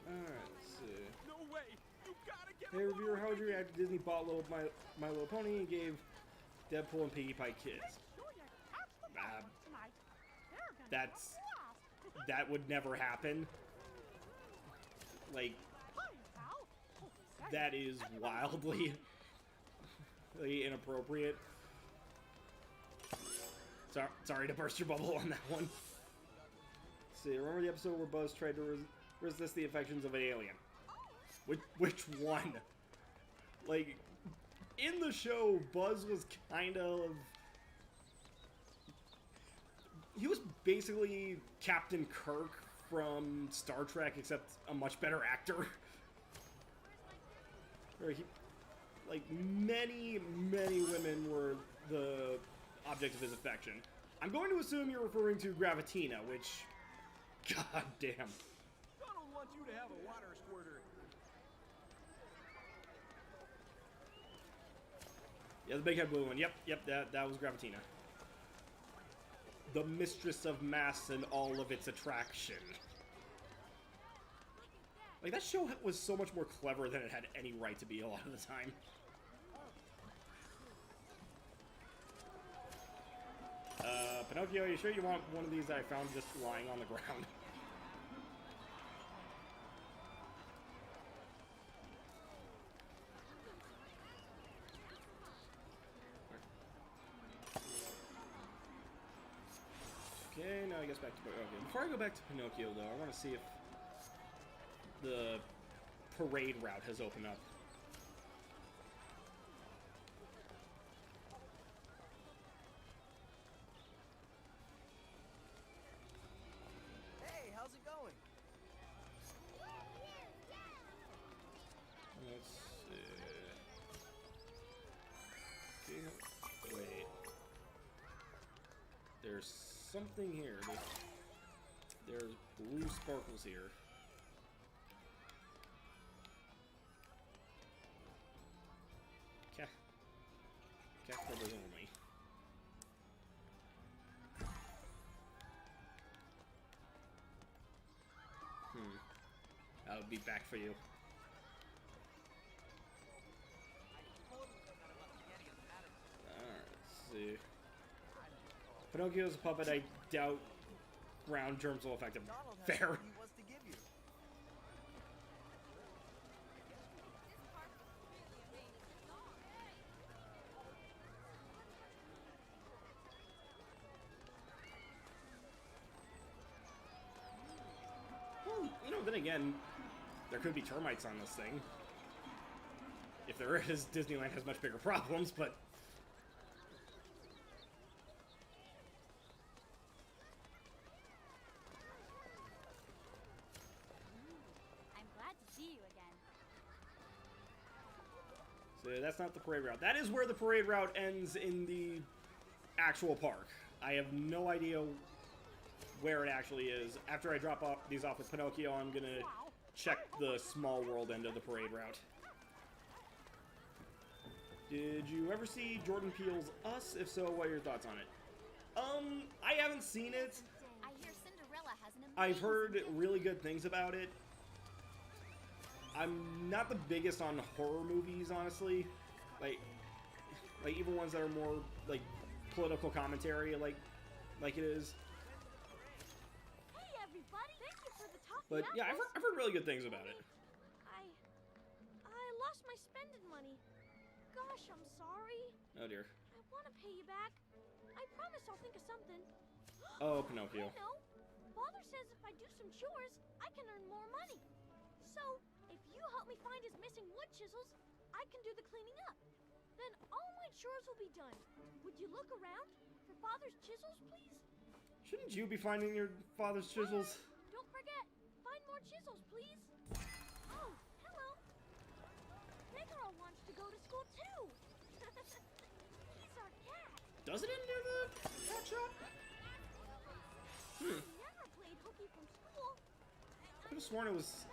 Alright, let's see. No way! You gotta get Hey reviewer, how would you react if Disney bought My Little Pony and gave Deadpool and Piggy Pie kids? That would never happen. Like, that is wildly inappropriate. Sorry to burst your bubble on that one. Let's see, remember the episode where Buzz tried to resist the affections of an alien? Which one? Like, in the show, Buzz was kind of... He was basically Captain Kirk from Star Trek, except a much better actor. Like, many women were the object of his affection. I'm going to assume you're referring to Gravitina, which... God damn. Donald wants you to have a water squirter. Yeah, the big head blue one. Yep, that was Gravatina. The mistress of mass and all of its attraction. Like, that show was so much more clever than it had any right to be a lot of the time. Pinocchio, are you sure you want one of these that I found just lying on the ground? Okay, now I guess back to... Okay, before I go back to Pinocchio, though, I want to see if the parade route has opened up. Hey, how's it going? Let's see. Okay, wait. There's something here. There's blue sparkles here. Cat covers only. I'll be back for you. Alright, let's see. Pinocchio's a puppet. I doubt ground germs will affect him. Donald has Fair. something he wants to give you. Well, you know, then again, there could be termites on this thing. If there is, Disneyland has much bigger problems, but... I'm glad to see you again. So that's not the parade route. That is where the parade route ends in the actual park. I have no idea where it actually is. After I drop off these off with Pinocchio, I'm gonna check the small world end of the parade route. Did you ever see Jordan Peele's Us? If so, what are your thoughts on it? I haven't seen it. I hear Cinderella has an amazing I've heard gift. really good things about it. I'm not the biggest on horror movies, honestly. Like even ones that are more like political commentary, like it is. Hey everybody! Thank you for the toffee But yeah, I've apples. heard really good things about it. I lost my spending money. Gosh, I'm sorry. Oh dear. I want to pay you back. I promise I'll think of something. Oh, Pinocchio. I know. Father says if I do some chores, I can earn more money. So, if you help me find his missing wood chisels, I can do the cleaning up. Then all my chores will be done. Would you look around for Father's chisels, please? Shouldn't you be finding your father's chisels? Don't forget, find more chisels, please. Oh, hello. Figaro wants to go to school too. He's our cat. Does it end near the cat shop? He never played hooky from school. I could have sworn it was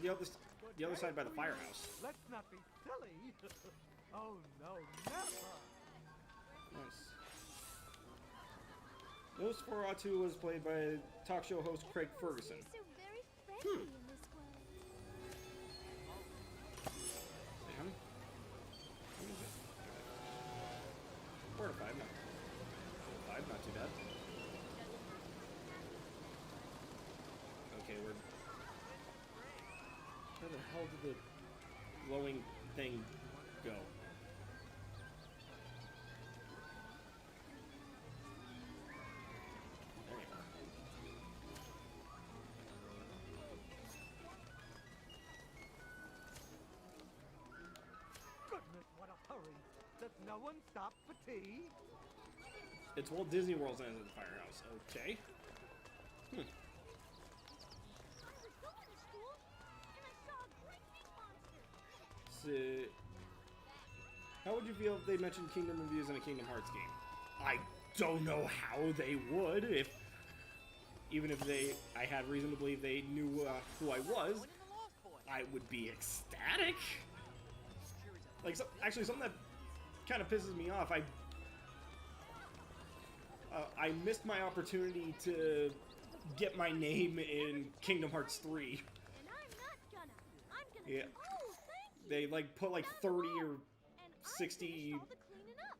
the other side by the firehouse. Let's not be silly. Oh no, never. Nice. Nosferatu was played by talk show host Craig Ferguson. You're so very friendly in this way. Sam? 4 to 5, not 5, not too bad. Okay, where the hell did the glowing thing go? There you are. Goodness, what a hurry. Does no one stop for tea? It's Walt Disney World's end of the firehouse. Okay. I was going to school, and I saw a great big monster. So, how would you feel if they mentioned Kingdom reviews in a Kingdom Hearts game? I don't know how they would, even if I had reason to believe they knew who I was. I would be ecstatic. Like, actually, something that kind of pisses me off. I missed my opportunity to get my name in Kingdom Hearts 3. And I'm not gonna. I'm gonna. Yeah. Oh, thank you. They like put like Not 30 or long. And I 60 finished all the cleaning up.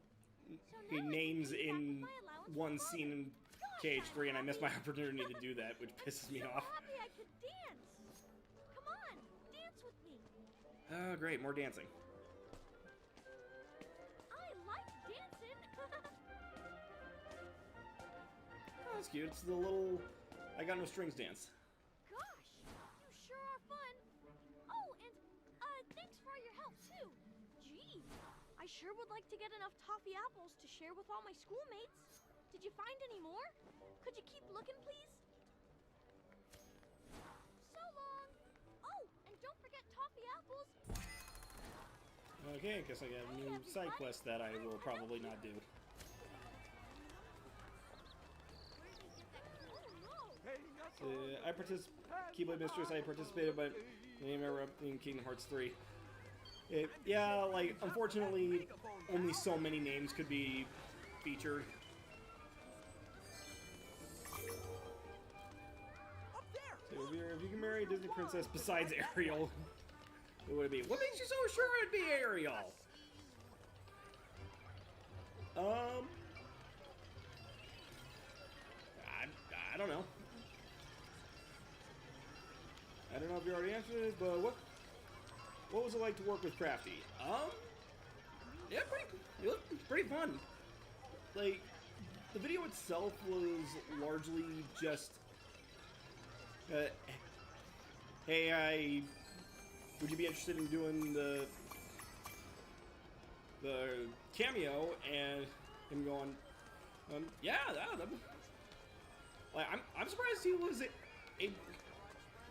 So now I can names pay back in my allowance one for scene in Gosh, KH3, and I missed my happy. opportunity to do that, which pisses me So off. happy I could dance. Come on, dance with me. Oh, great, more dancing. I like dancing. Oh, that's cute. It's the little I got no strings dance. Gosh, you sure are fun. Oh, and thanks for all your help too. Gee, I sure would like to get enough toffee apples to share with all my schoolmates. Did you find any more? Could you keep looking, please? So long. Oh, and don't forget toffee apples. Okay, I guess I got a new side quest that I will probably not do. Oh no. Keyblade Mistress, I participated, but I never up in Kingdom Hearts 3. Yeah, like, unfortunately, only so many names could be featured. So if you can marry a Disney princess besides Ariel, who would it be? What makes you so sure it'd be Ariel? I don't know. I don't know if you already answered this, but what was it like to work with Crafty? Yeah, pretty fun. Like, the video itself was largely just, hey, would you be interested in doing the cameo? And him going, yeah, that'd be... Like, I'm surprised he was the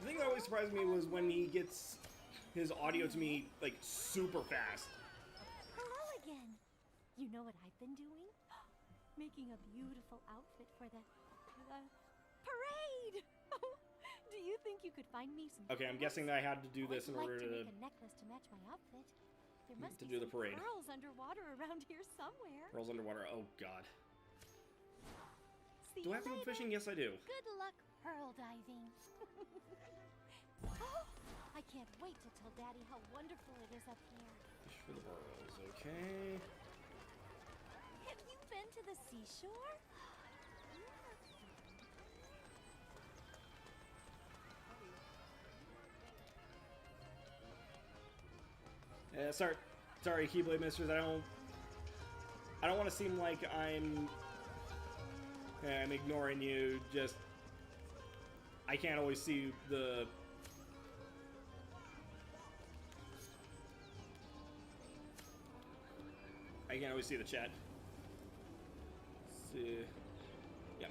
thing that always surprised me was when he gets his audio to me, like, super fast. Hello again. You know what I've been doing? Making a beautiful outfit for the parade. Do you think you could find me some Okay, I'm guessing that I had to do this in order to to make a necklace to match my outfit. There must to be do the some parade. pearls underwater around here somewhere. Pearls underwater. Oh God. See Do you I have to go later. fishing? Yes, I do. Good luck pearl diving. Oh, I can't wait to tell Daddy how wonderful it is up here. Fish for the pearls. Okay. Have you been to the seashore? Sorry, Keyblade Mistress. I don't want to seem like I'm ignoring you. Just I can't always see the. I can't always see the chat. Let's see. Yeah,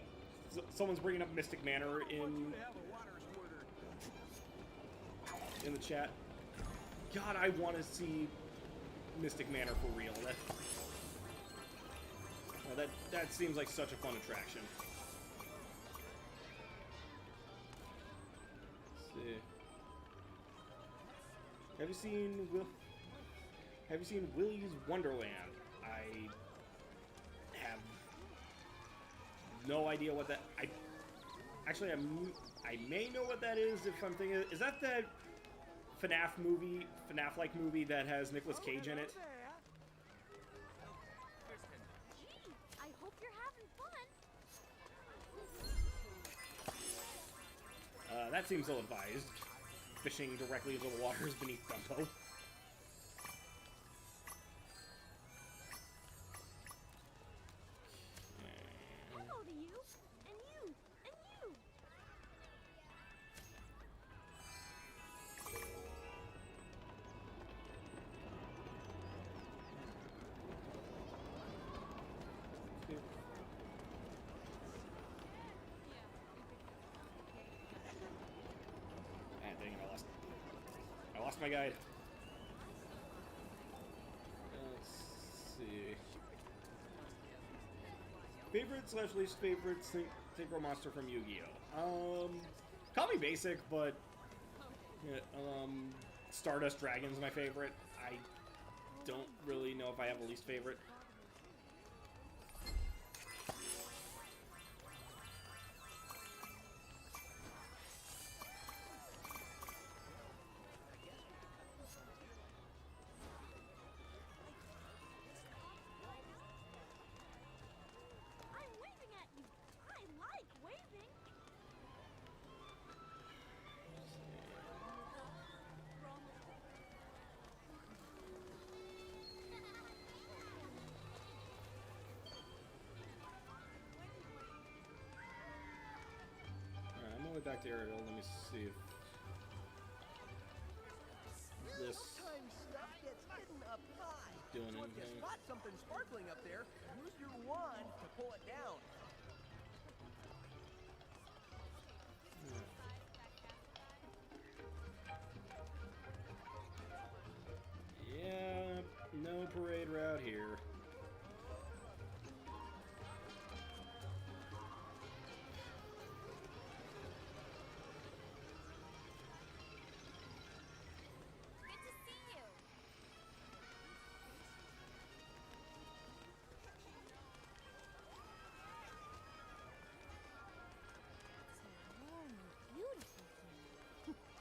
someone's bringing up Mystic Manor in the chat. God, I want to see Mystic Manor for real. That seems like such a fun attraction. Let's see. Have you seen Willy's Wonderland? I have no idea what that. I may know what that is if I'm thinking. Is that FNAF-like movie that has Nicolas Cage in it? Gee, I hope you're having fun. That seems ill-advised. Fishing directly into the waters beneath Dumbo. Hello to you, and you, and you. Ah, dang it, I lost my guide. Let's see. Favorite / least favorite synchro monster from Yu-Gi-Oh? Call me basic, but Stardust Dragon's my favorite. don't really know if I have a least favorite. I'm waving at you. I like waving. Alright, I'm only back to Ariel. Let me see if this Sometimes stuff gets hidden up high. doing So if you anything. spot something sparkling up there, use your wand to pull it down. Yeah, no parade route here. Good to see you.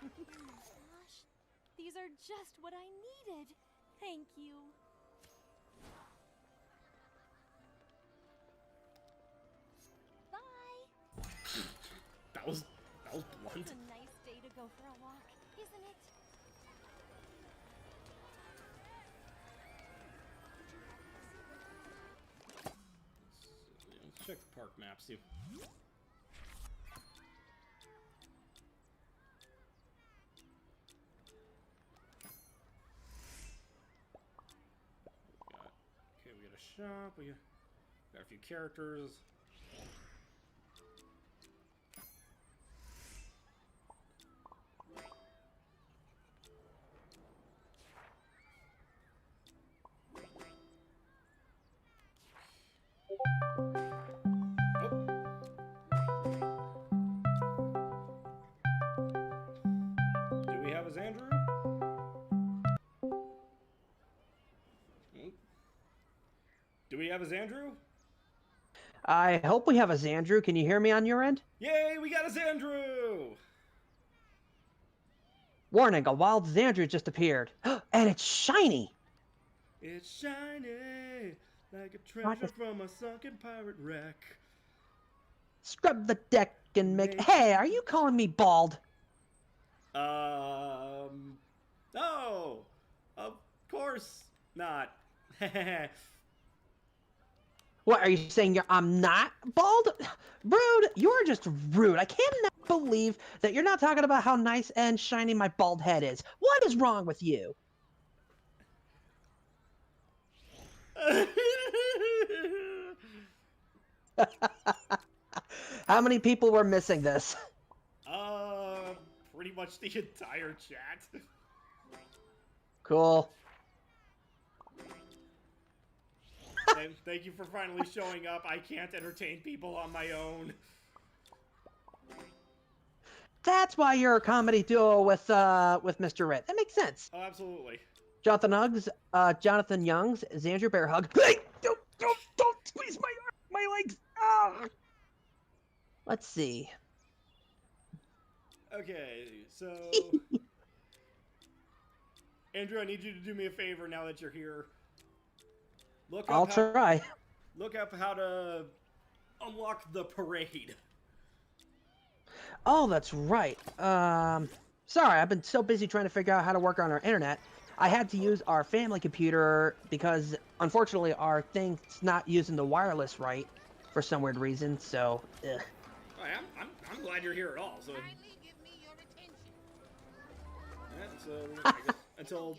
Gosh, these are just what I needed. Thank you. Bye. That was blunt. It's a nice day to go for a walk, isn't it? Let's check the park map, see. Okay, we got a shop, we got a few characters. Do we have a Xandru? Do we have a Xandru? I hope we have a Xandru. Can you hear me on your end? Yay, we got a Xandru! Warning, a wild Xandru just appeared. And it's shiny! It's shiny like a Like treasure a- from a sunken pirate wreck. Scrub the deck and make... Hey, are you calling me bald? No! Of course not. What, are you saying I'm not bald? Rude, you're just rude. I cannot believe that you're not talking about how nice and shiny my bald head is. What is wrong with you? How many people were missing this? Pretty much the entire chat. Cool. Thank you for finally showing up. I can't entertain people on my own. That's why you're a comedy duo with Mr. Rit. That makes sense. Oh, absolutely. Jonathan Young's Xandru Bear Hug. Hey, don't squeeze my legs. Ah. Let's see. Okay, so Andrew, I need you to do me a favor now that you're here. I'll try. Look up how to unlock the parade. Oh, that's right. Sorry, I've been so busy trying to figure out how to work on our internet. I had to use our family computer because, unfortunately, our thing's not using the wireless right for some weird reason. So, ugh. I'm glad you're here at all. So, Kindly give me your attention. yeah, so I guess until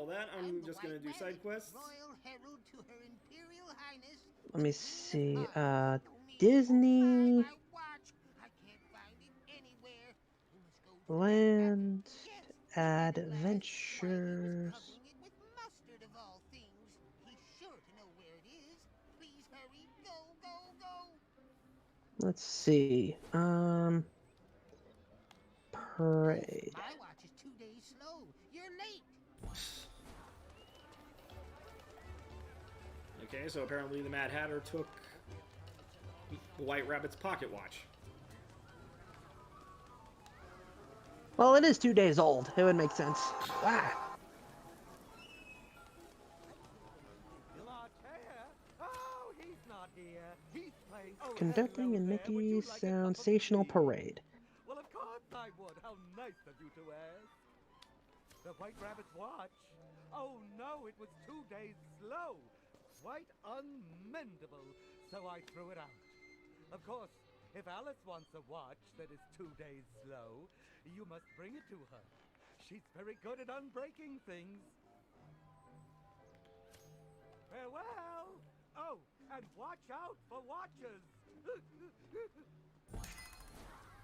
that, I'm just gonna do side quests. Royal herald to Her Imperial Highness. Let me see. Disney My watch. I can't find it anywhere. We must go to Land Yes, Adventures. covering it with mustard of all things. He's sure to know where it is. Please hurry. Go, go, go. Let's see. Parade. My watch is 2 days slow. You're late. Okay, so apparently the Mad Hatter took the White Rabbit's pocket watch. Well, it is 2 days old. It would make sense. Wow. Oh, he's not here. He's playing. Oh, Conducting a hello there. Would you Mickey's like a cup of sensational tea? parade. Well, of course I would. How nice of you to ask. The White Rabbit's watch. Oh no, it was 2 days slow. Quite unmendable. So I threw it out. Of course, if Alice wants a watch that is 2 days slow, you must bring it to her. She's very good at unbreaking things. Farewell. Oh, and watch out for watches.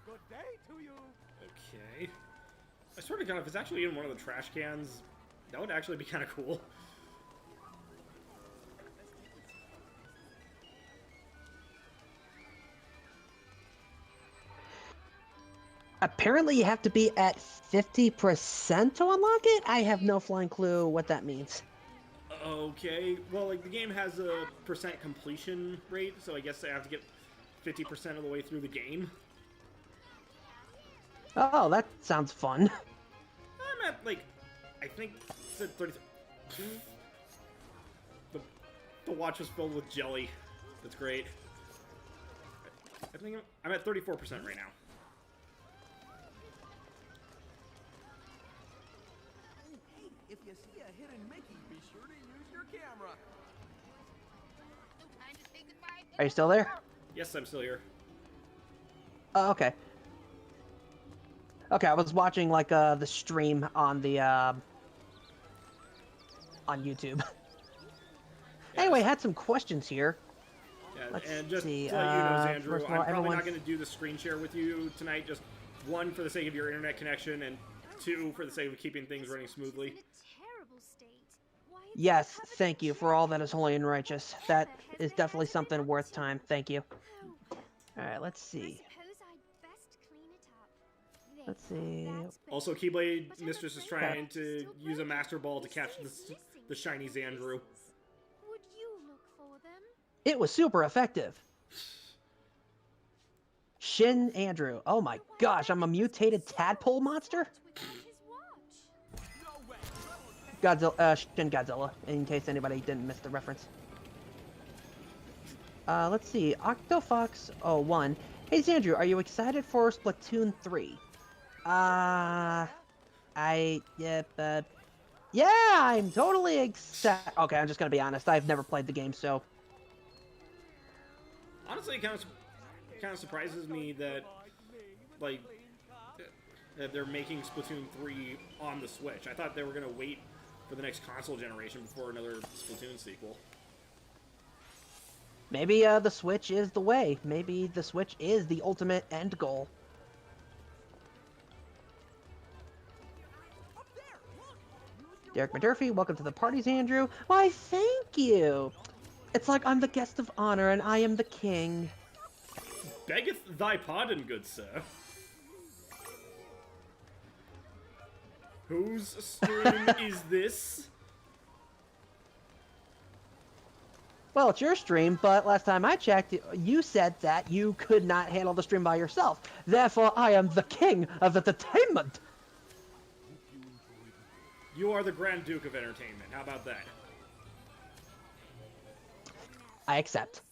Good day to you. Okay. I swear to God, if it's actually in one of the trash cans, that would actually be kind of cool. Apparently, you have to be at 50% to unlock it? I have no flying clue what that means. Okay, well, like, the game has a percent completion rate, so I guess I have to get 50% of the way through the game. Oh, that sounds fun. I'm at, like, I think it said 30... The watch was filled with jelly. That's great. I think I'm at 34% right now. Hey, if you see a hidden Mickey, be sure to use your camera. Time to say goodbye. Are you still there? Yes, I'm still here. Oh, okay. Okay, I was watching, like, the stream on the, on YouTube. Anyway, had some questions here. Yeah, Let's and just see, to let you know, Xandru, first of I'm all, probably not everyone's- going to do the screen share with you tonight. Just one, for the sake of your internet connection, and two, for the sake of keeping things running smoothly. In a terrible state. Why is it Yes, covered in thank you for all that is holy and righteous. That is definitely something worth to? time. Thank you. Oh, well, Alright, let's I see. suppose I'd best clean it up. There, Let's see. that's better. Also, Keyblade But I'm Mistress is afraid trying it's to still use a broken. Master Ball to You catch say it's the missing shiny some Xandru. pieces. Would you look for them? It was super effective. Shin Andrew. Oh my gosh, I'm a mutated tadpole monster? Godzilla, Shin Godzilla, in case anybody didn't miss the reference. Let's see. Octofox 01. Hey, Xandru, are you excited for Splatoon 3? Yeah, I'm totally excited. Okay, I'm just gonna be honest. I've never played the game, so... Honestly, it kind of surprises me that, like, that they're making Splatoon 3 on the Switch. I thought they were going to wait for the next console generation before another Splatoon sequel. Maybe the Switch is the way. Maybe the Switch is the ultimate end goal. Derek McDurphy, welcome to the parties, Andrew. Why, thank you. It's like I'm the guest of honor and I am the king. Beggeth thy pardon, good sir. Whose stream is this? Well, it's your stream, but last time I checked, you said that you could not handle the stream by yourself. Therefore, I am the king of entertainment. You are the Grand Duke of Entertainment. How about that? I accept.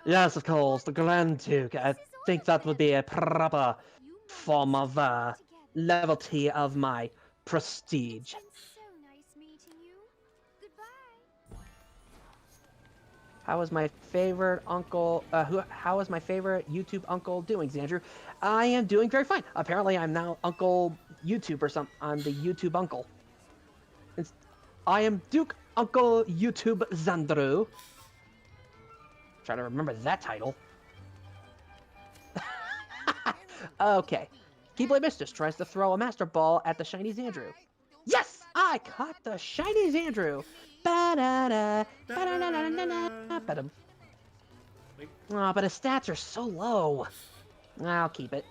Yes, of course, the Grand Duke. I think that would be a proper form of levity of my prestige. So nice meeting you. Goodbye. How is my favorite uncle? How is my favorite YouTube uncle doing, Xandru? I am doing very fine. Apparently, I'm now Uncle YouTube or something. I'm the YouTube uncle. I am Duke Uncle YouTube Xandru. Try to remember that title. Okay. Keyblade Mistress tries to throw a Master Ball at the shiny Xandru. Yes! I caught the shiny Xandru! Ba-da-da, ba-da-da-da-da-da, ba-dum. Aw, but his stats are so low. I'll keep it.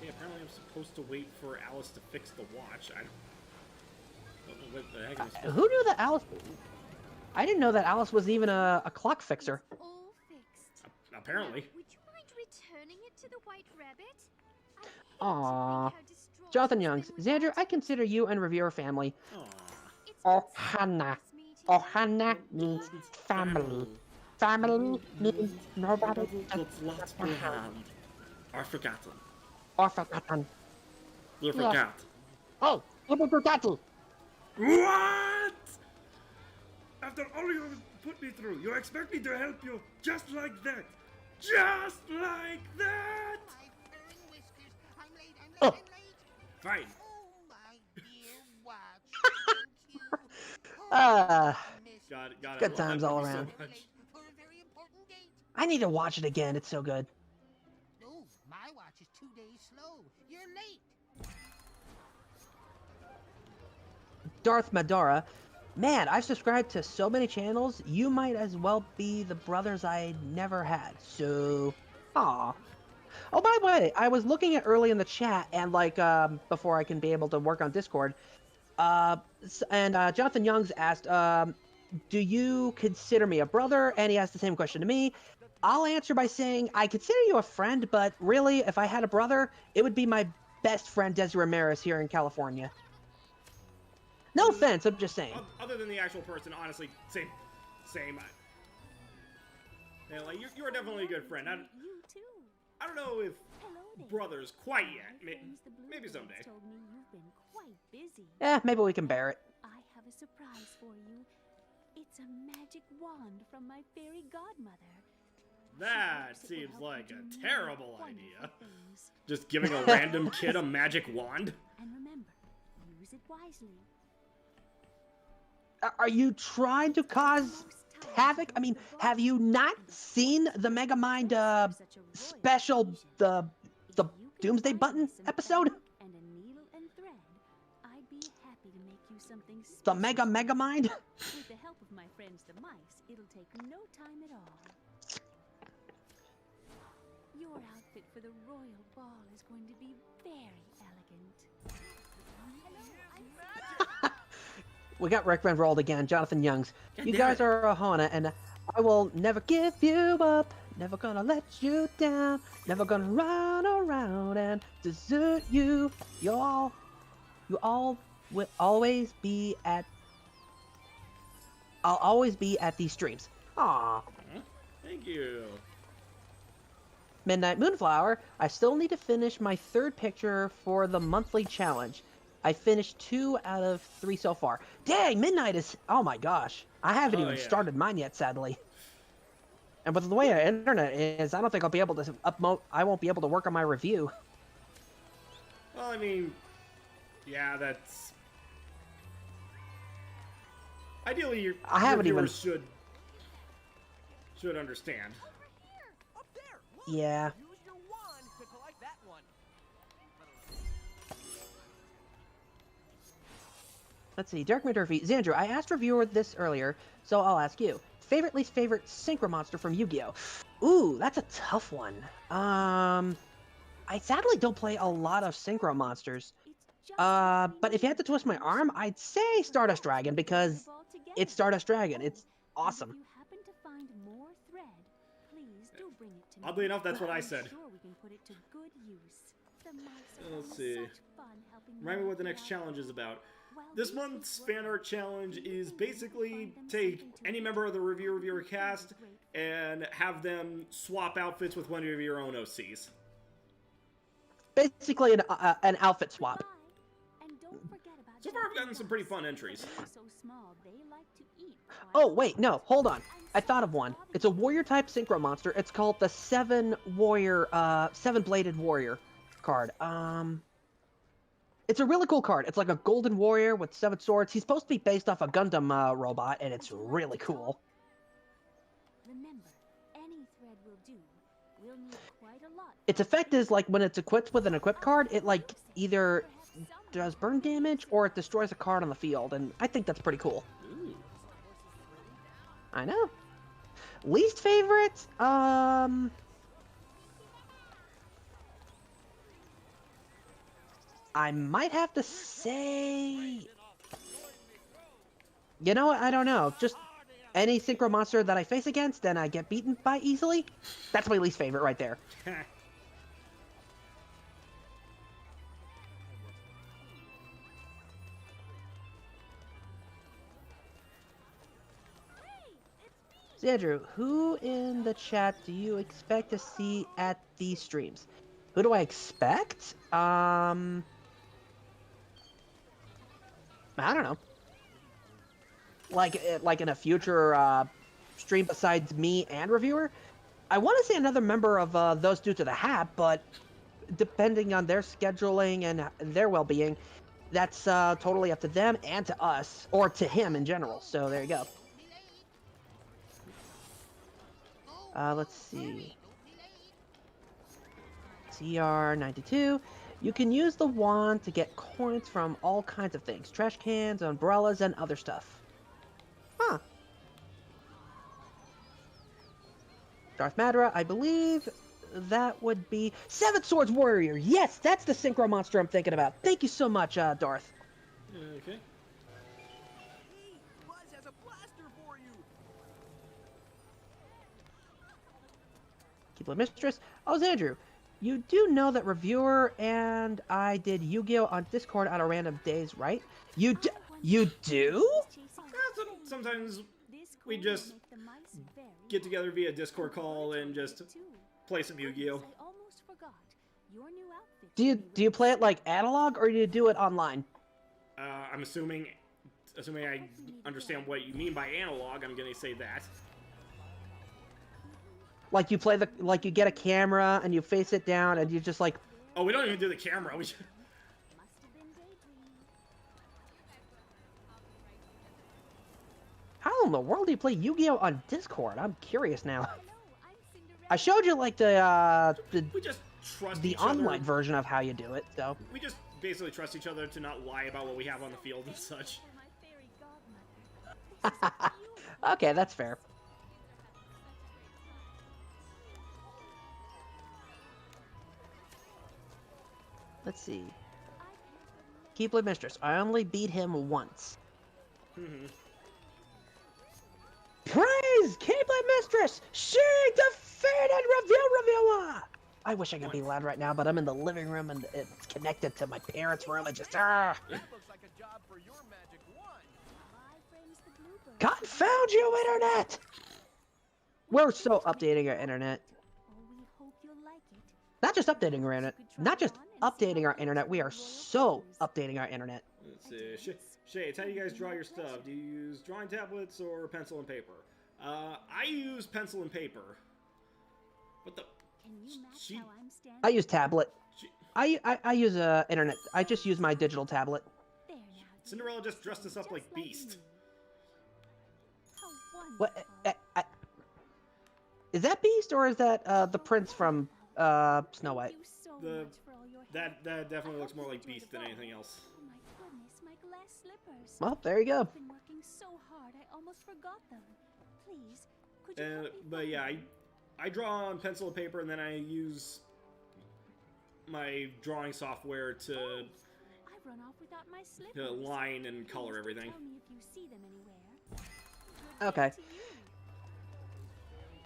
Hey, apparently I'm supposed to wait for Alice to fix the watch. I don't know what the heck I'm supposed Who knew that Alice... I didn't know that Alice was even a clock fixer. It's all fixed. Apparently. Now, would you mind returning it to the White Rabbit? I hate to think Aww. how distraught Jonathan he's Youngs. been Xander, without I it. consider you and Reviewer family. Aww. It's been so Ohana. nice meeting you. Ohana means family. Family means nobody What's lost behind are forgotten. or forgotten. They're Yeah. forgot. Hey, you forgotten. What? After all you have put me through, you expect me to help you just like that? Just like that? My purring whiskers. I'm late, I'm late, Oh. I'm late. Fine. Oh, my dear watch. Thank you. Oh, Ah, I miss Got it. Got it. Good Love that times all movie so around. Very much. late for a very important date. I need to watch it again. It's so good. Oh, my watch is 2 days slow. You're late. Darth Madara. Man, I've subscribed to so many channels, you might as well be the brothers I never had. So, aw. Oh, by the way, I was looking at early in the chat, and like, before I can be able to work on Discord, Jonathan Youngs asked, do you consider me a brother? And he asked the same question to me. I'll answer by saying, I consider you a friend, but really, if I had a brother, it would be my best friend, Desi Ramirez, here in California. No offense, I'm just saying. Other than the actual person, honestly, same. Yeah, like you are definitely a good friend. You too. I don't know if Hello there. brothers quite yet. My friends, the Maybe Bluebirds, someday. told me you've been quite busy. Maybe we can bear it. I have a surprise for you. It's a magic wand from my fairy godmother. That She hopes it will seems help you like do a many terrible wonderful idea. things. Just giving a random kid a magic wand? And remember, use it wisely. Are you trying to cause havoc? I mean, have you not seen the Megamind special, the Doomsday Button episode? And a needle and thread, I'd be happy to make you something The special. Megamind? With the help of my friends the mice, it'll take no time at all. Your outfit for the royal ball is going to be very elegant. We got Rick Van rolled again, Jonathan Youngs. God You damn guys it. are a Hana, and I will never give you up. Never gonna let you down. Never gonna run around and desert you. You all will always be at. I'll always be at these streams. Aww. Thank you. Midnight Moonflower, I still need to finish my third picture for the monthly challenge. I finished 2 out of 3 so far. Dang, Midnight is... Oh my gosh. I haven't even yeah. started mine yet, sadly. And with the way our internet is, I don't think I'll be able to I won't be able to work on my review. Well, I mean, yeah, that's... Ideally, your viewers should understand. Up there! Look! Yeah. Use your wand to collect that one. Let's see, Dark McDurphy. Xandru, I asked reviewer this earlier, so I'll ask you. Least favorite synchro monster from Yu-Gi-Oh! Ooh, that's a tough one. I sadly don't play a lot of synchro monsters. But if you had to twist my arm, I'd say Stardust Dragon, because it's Stardust Dragon. It's awesome. If you happen to find more thread, please do bring it to me. Oddly enough, that's what I I'm said. sure we can put it to good use. The mice are Let's having see. such fun helping Remind me you what the out next there. challenge is about. While This these month's kids work fan art challenge is basically take any member of the reviewer cast and have them swap outfits with one of your own OCs. Basically an outfit swap. Goodbye. And don't forget about So far, I've gotten some pretty fun entries. They're so small, they like to eat quite Oh, a wait, no, lot. hold on. I'm I thought of sorry one. to bother It's a you. warrior-type synchro monster. It's called the Seven-Bladed Warrior card. It's a really cool card. It's like a golden warrior with 7 swords. He's supposed to be based off a Gundam robot, and it's Would you like really to cool. talk? Remember, any thread will do. We'll need quite a lot. Its effect is, like, when it's equipped with an equipped card, it, like, either does burn damage or it destroys a card on the field, and I think that's pretty cool. Ooh. I know. Least favorite? I might have to say... You know what? I don't know. Just any synchro monster that I face against and I get beaten by easily, that's my least favorite right there. Andrew, who in the chat do you expect to see at these streams? Who do I expect? I don't know. Like in a future stream besides me and reviewer, I want to say another member of those due to the hat, but depending on their scheduling and their well-being, that's totally up to them and to us, or to him in general. So there you go. Let's see. CR92. You can use the wand to get coins from all kinds of things. Trash cans, umbrellas, and other stuff. Huh. Darth Madra, I believe that would be... Seven Swords Warrior! Yes, that's the synchro monster I'm thinking about. Thank you so much, Darth. Okay. Hey, Buzz has a blaster for you. Keep Mistress. Oh, Andrew, you do know that reviewer and I did Yu-Gi-Oh on Discord on a random days, right? You do? Sometimes we just get together via Discord call and just play some Yu-Gi-Oh. Do you play it like analog or do you do it online? I'm assuming I understand what you mean by analog, I'm gonna say that. Like you play you get a camera and you face it down and you just like... Oh, we don't even do the camera. We How in the world do you play Yu-Gi-Oh on Discord? I'm curious now. I showed you like we just trust the each online other. version of how you do it, so... We just basically trust each other to not lie about what we have on the field and such. Okay, that's fair. Let's see. Keyblade Mistress. I only beat him once. Praise Keyblade Mistress! She defeated Reviewer! I wish I could be loud right now, but I'm in the living room and it's connected to my parents' room. I just That looks like a job for your magic wand. Confound you, internet! We're so updating our internet. Not just updating our internet. Not just updating our internet. We are so updating our internet. Let's see. Shades, how do you guys draw your stuff? Do you use drawing tablets or pencil and paper? I use pencil and paper. What the? I use tablet. I use internet. I just use my digital tablet. Cinderella just dressed us up like Beast. What? Is that Beast or is that the prince from Snow White? That definitely looks more like Beast than anything else. Well, there you go. Been working so hard, I almost forgot them. Please, could you help me But find yeah, them? I draw on pencil and paper, and then I use my drawing software to I've run off without my slippers. line and color Please everything. tell me if you see them anywhere. Okay. To you.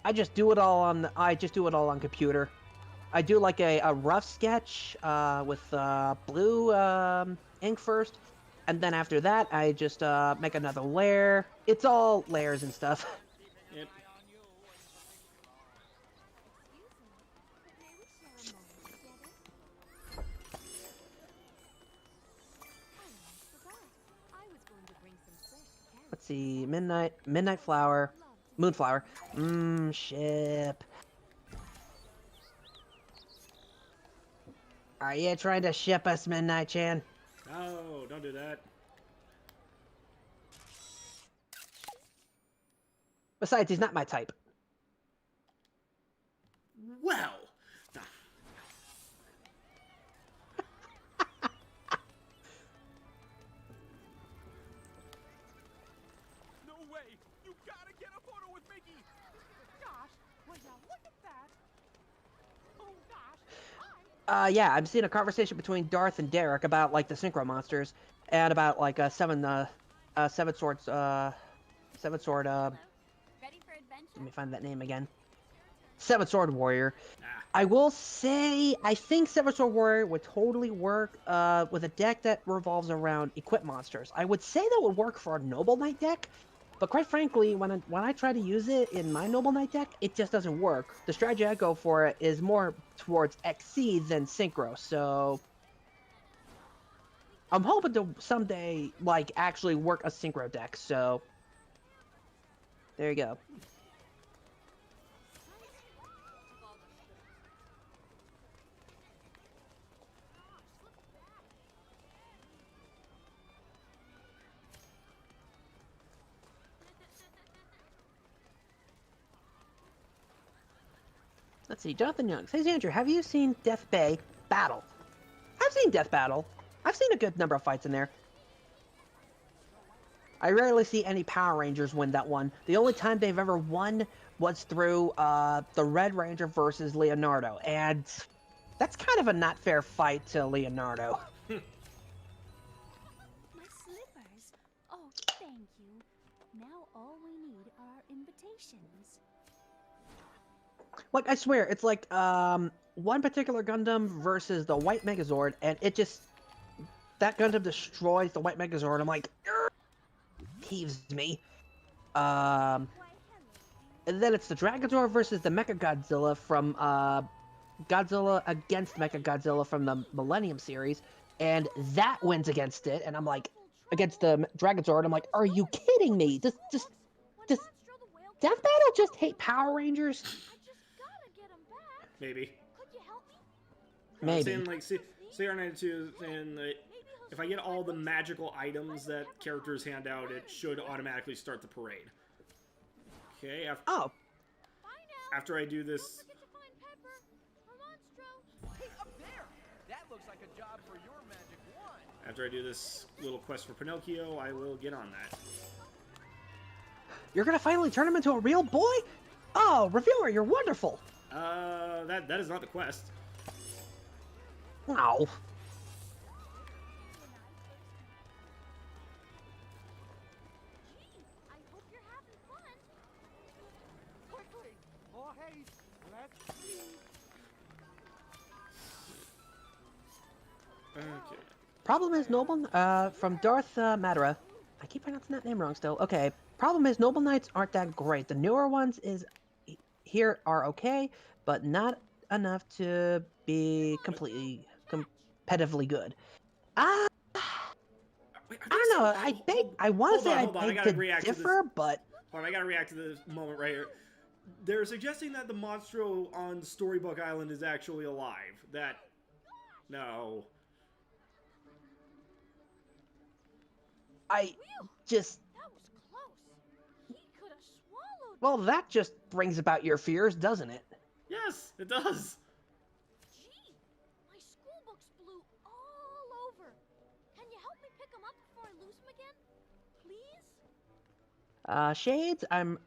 I just do it all on computer. I do like a rough sketch with blue ink first, and then after that I just make another layer. It's all layers and stuff. Yep. Let's see, midnight flower, moonflower. Ship. Are you trying to ship us, Midnight Chan? No, don't do that. Besides, he's not my type. Well. No way! You gotta get a photo with Mickey! Gosh, will you look at that? Oh gosh, Yeah, I'm seeing a conversation between Darth and Derek about like the synchro monsters and about like seven swords seven sword Ready for adventure? let me find that name again. Seven Sword Warrior. Ah. I will say, I think Seven Sword Warrior would totally work with a deck that revolves around equip monsters. I would say that would work for a Noble Knight deck, but quite frankly, when I try to use it in my Noble Knight deck, it just doesn't work. The strategy I go for it is more towards XC than Synchro, so I'm hoping to someday like actually work a Synchro deck. So there you go. Let's see, Jonathan Young says, Andrew, have you seen Death Bay Battle? I've seen Death Battle. I've seen a good number of fights in there. I rarely see any Power Rangers win that one. The only time they've ever won was through the Red Ranger versus Leonardo, and that's kind of a not fair fight to Leonardo. My slippers. Oh, thank you. Now all we need are invitations. Like, I swear, it's like one particular Gundam versus the White Megazord, and it just... that Gundam destroys the White Megazord. I'm like, heaves me. And then it's the Dragonzord versus the Mechagodzilla from Godzilla against Mechagodzilla from the Millennium series, and that wins against it. And I'm like, against the Dragonzord, I'm like, are you kidding me? Does Death Battle just hate Power Rangers? Maybe. Could you help me? Maybe. I'm saying, like, CR92 is saying that if I get all the magical items that characters hand out, it should automatically start the parade. Okay, after I do this... Hey, up there! That looks like a job for your magic wand. After I do this little quest for Pinocchio, I will get on that. You're gonna finally turn him into a real boy? Oh, reviewer, you're wonderful! That is not the quest. Wow. I hope you're having fun. Quickly! More haste! Let's leave! Okay. Problem is, Noble, from Darth Madara. I keep pronouncing that name wrong still. Okay. Problem is, Noble Knights aren't that great. The newer ones here are okay, but not enough to be completely competitively good. I don't know. I want to say I beg to differ, but hold on, I gotta react to this moment right here. They're suggesting that the Monstro on Storybook Island is actually alive. No. I just... That was close. He could have swallowed. Well, that just brings about your fears, doesn't it? Yes, it does. Gee, my school books blew all over. Can you help me pick them up before I lose them again? Please? Shades, I'm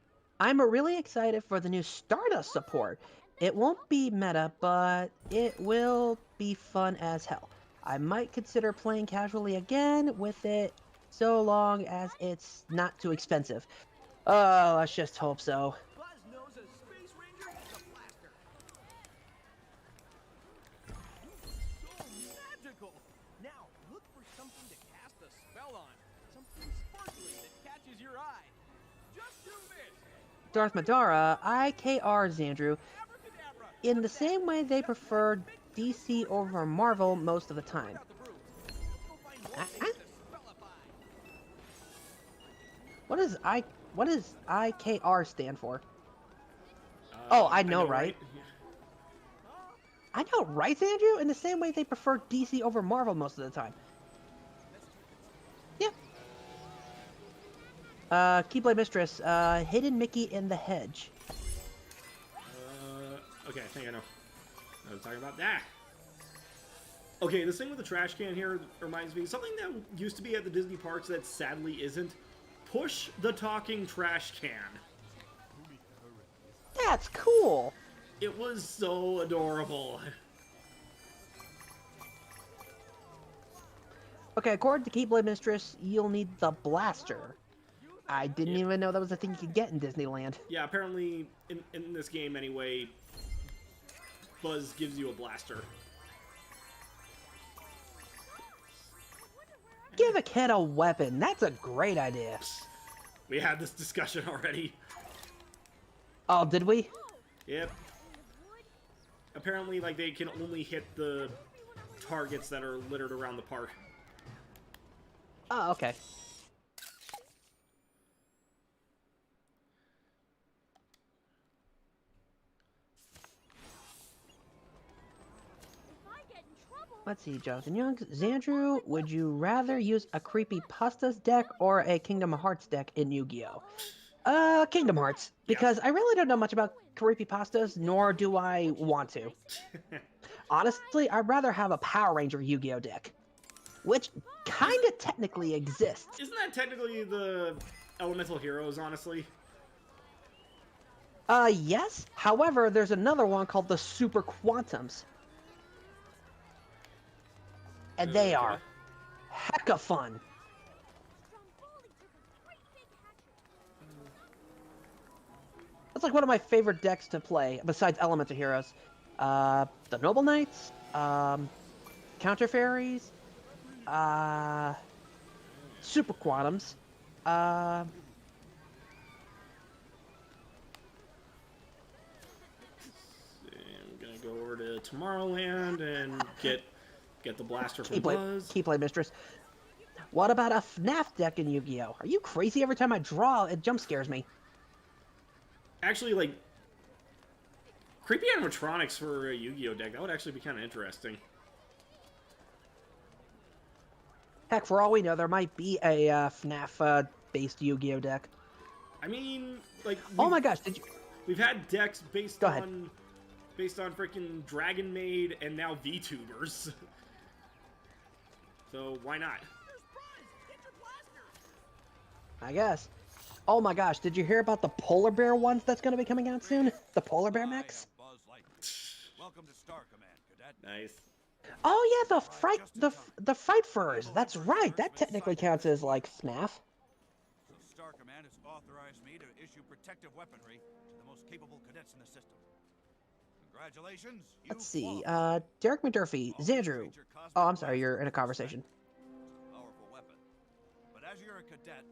really excited for the new Stardust support. It won't be meta, but it will be fun as hell. I might consider playing casually again with it, so long as it's not too expensive. Oh, let's just hope so. Buzz knows a space ranger is a blaster. So magical! Now, look for something to cast a spell on. Something sparkly that catches your eye. Just do this! Darth Madara, IKR Xandru, Abracadabra! in the same way they prefer DC over Marvel most of the time. Out the brew. Go find more things to spellify. What does IKR stand for? Oh, I know, right? I know, right, Andrew? In the same way they prefer DC over Marvel most of the time. Yeah. Keyblade Mistress, Hidden Mickey in the Hedge. Okay, I think I know. I was talking about that. Okay, this thing with the trash can here reminds me something that used to be at the Disney parks that sadly isn't. Push the talking trash can. That's cool. It was so adorable. Okay, according to Keyblade Mistress, you'll need the blaster. I didn't even know that was a thing you could get in Disneyland. Yeah, apparently in this game anyway, Buzz gives you a blaster. Give a kid a weapon. That's a great idea. We had this discussion already. Oh, did we? Yep. Apparently, like, they can only hit the targets that are littered around the park. Oh, okay. Let's see, Jonathan Young. Xandru, would you rather use a Creepy Pastas deck or a Kingdom Hearts deck in Yu-Gi-Oh? Kingdom Hearts. Because I really don't know much about Creepy Pastas, nor do I want to. Honestly, I'd rather have a Power Ranger Yu-Gi-Oh deck. Which kinda technically exists. Isn't that technically the Elemental Heroes, honestly? Yes. However, there's another one called the Super Quantums. And they are hecka fun. That's like one of my favorite decks to play, besides Elemental Heroes. The Noble Knights, Counter Fairies, Super Quantums, I'm gonna go over to Tomorrowland and get the blaster from Buzz. Keyblade Mistress. What about a FNAF deck in Yu-Gi-Oh? Are you crazy? Every time I draw, it jump scares me. Actually, like, creepy animatronics for a Yu-Gi-Oh deck, that would actually be kind of interesting. Heck, for all we know, there might be a FNAF-based Yu-Gi-Oh deck. I mean, like... Oh my gosh, did you... We've had decks based Go on... ahead. Based on freaking Dragon Maid and now VTubers. So, why not? I guess. Oh my gosh, did you hear about the Polar Bear ones that's going to be coming out soon? The Polar Bear mechs? Welcome to Star Command, Cadet. Nice. Oh yeah, the Fright Furs. That's right. That technically counts as like FNAF. So Star Command has authorized me to issue protective weaponry to the most capable cadets in the system. Congratulations. Let's see. Derek McDurphy, Xandru. Oh, I'm sorry, you're in a conversation. It's a powerful weapon. But as you're a cadet,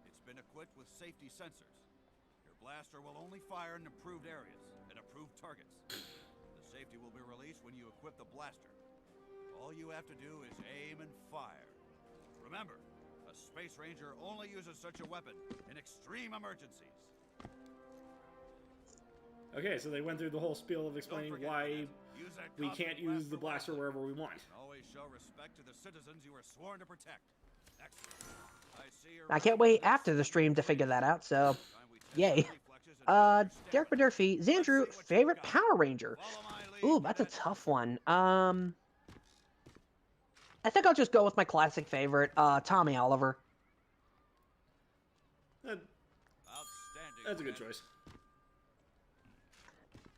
it's been equipped with safety sensors. Your blaster will only fire in approved areas and approved targets. The safety will be released when you equip the blaster. All you have to do is aim and fire. Remember, a Space Ranger only uses such a weapon in extreme emergencies. Okay, so they went through the whole spiel of explaining why we can't use the blaster wherever we want. Always show respect to the citizens you are sworn to protect. Excellent. I can't wait after the stream to figure that out, so yay. Derek McDurphy, Xandru, favorite Power Ranger. Ooh, that's a tough one. I think I'll just go with my classic favorite, Tommy Oliver. That's a good choice.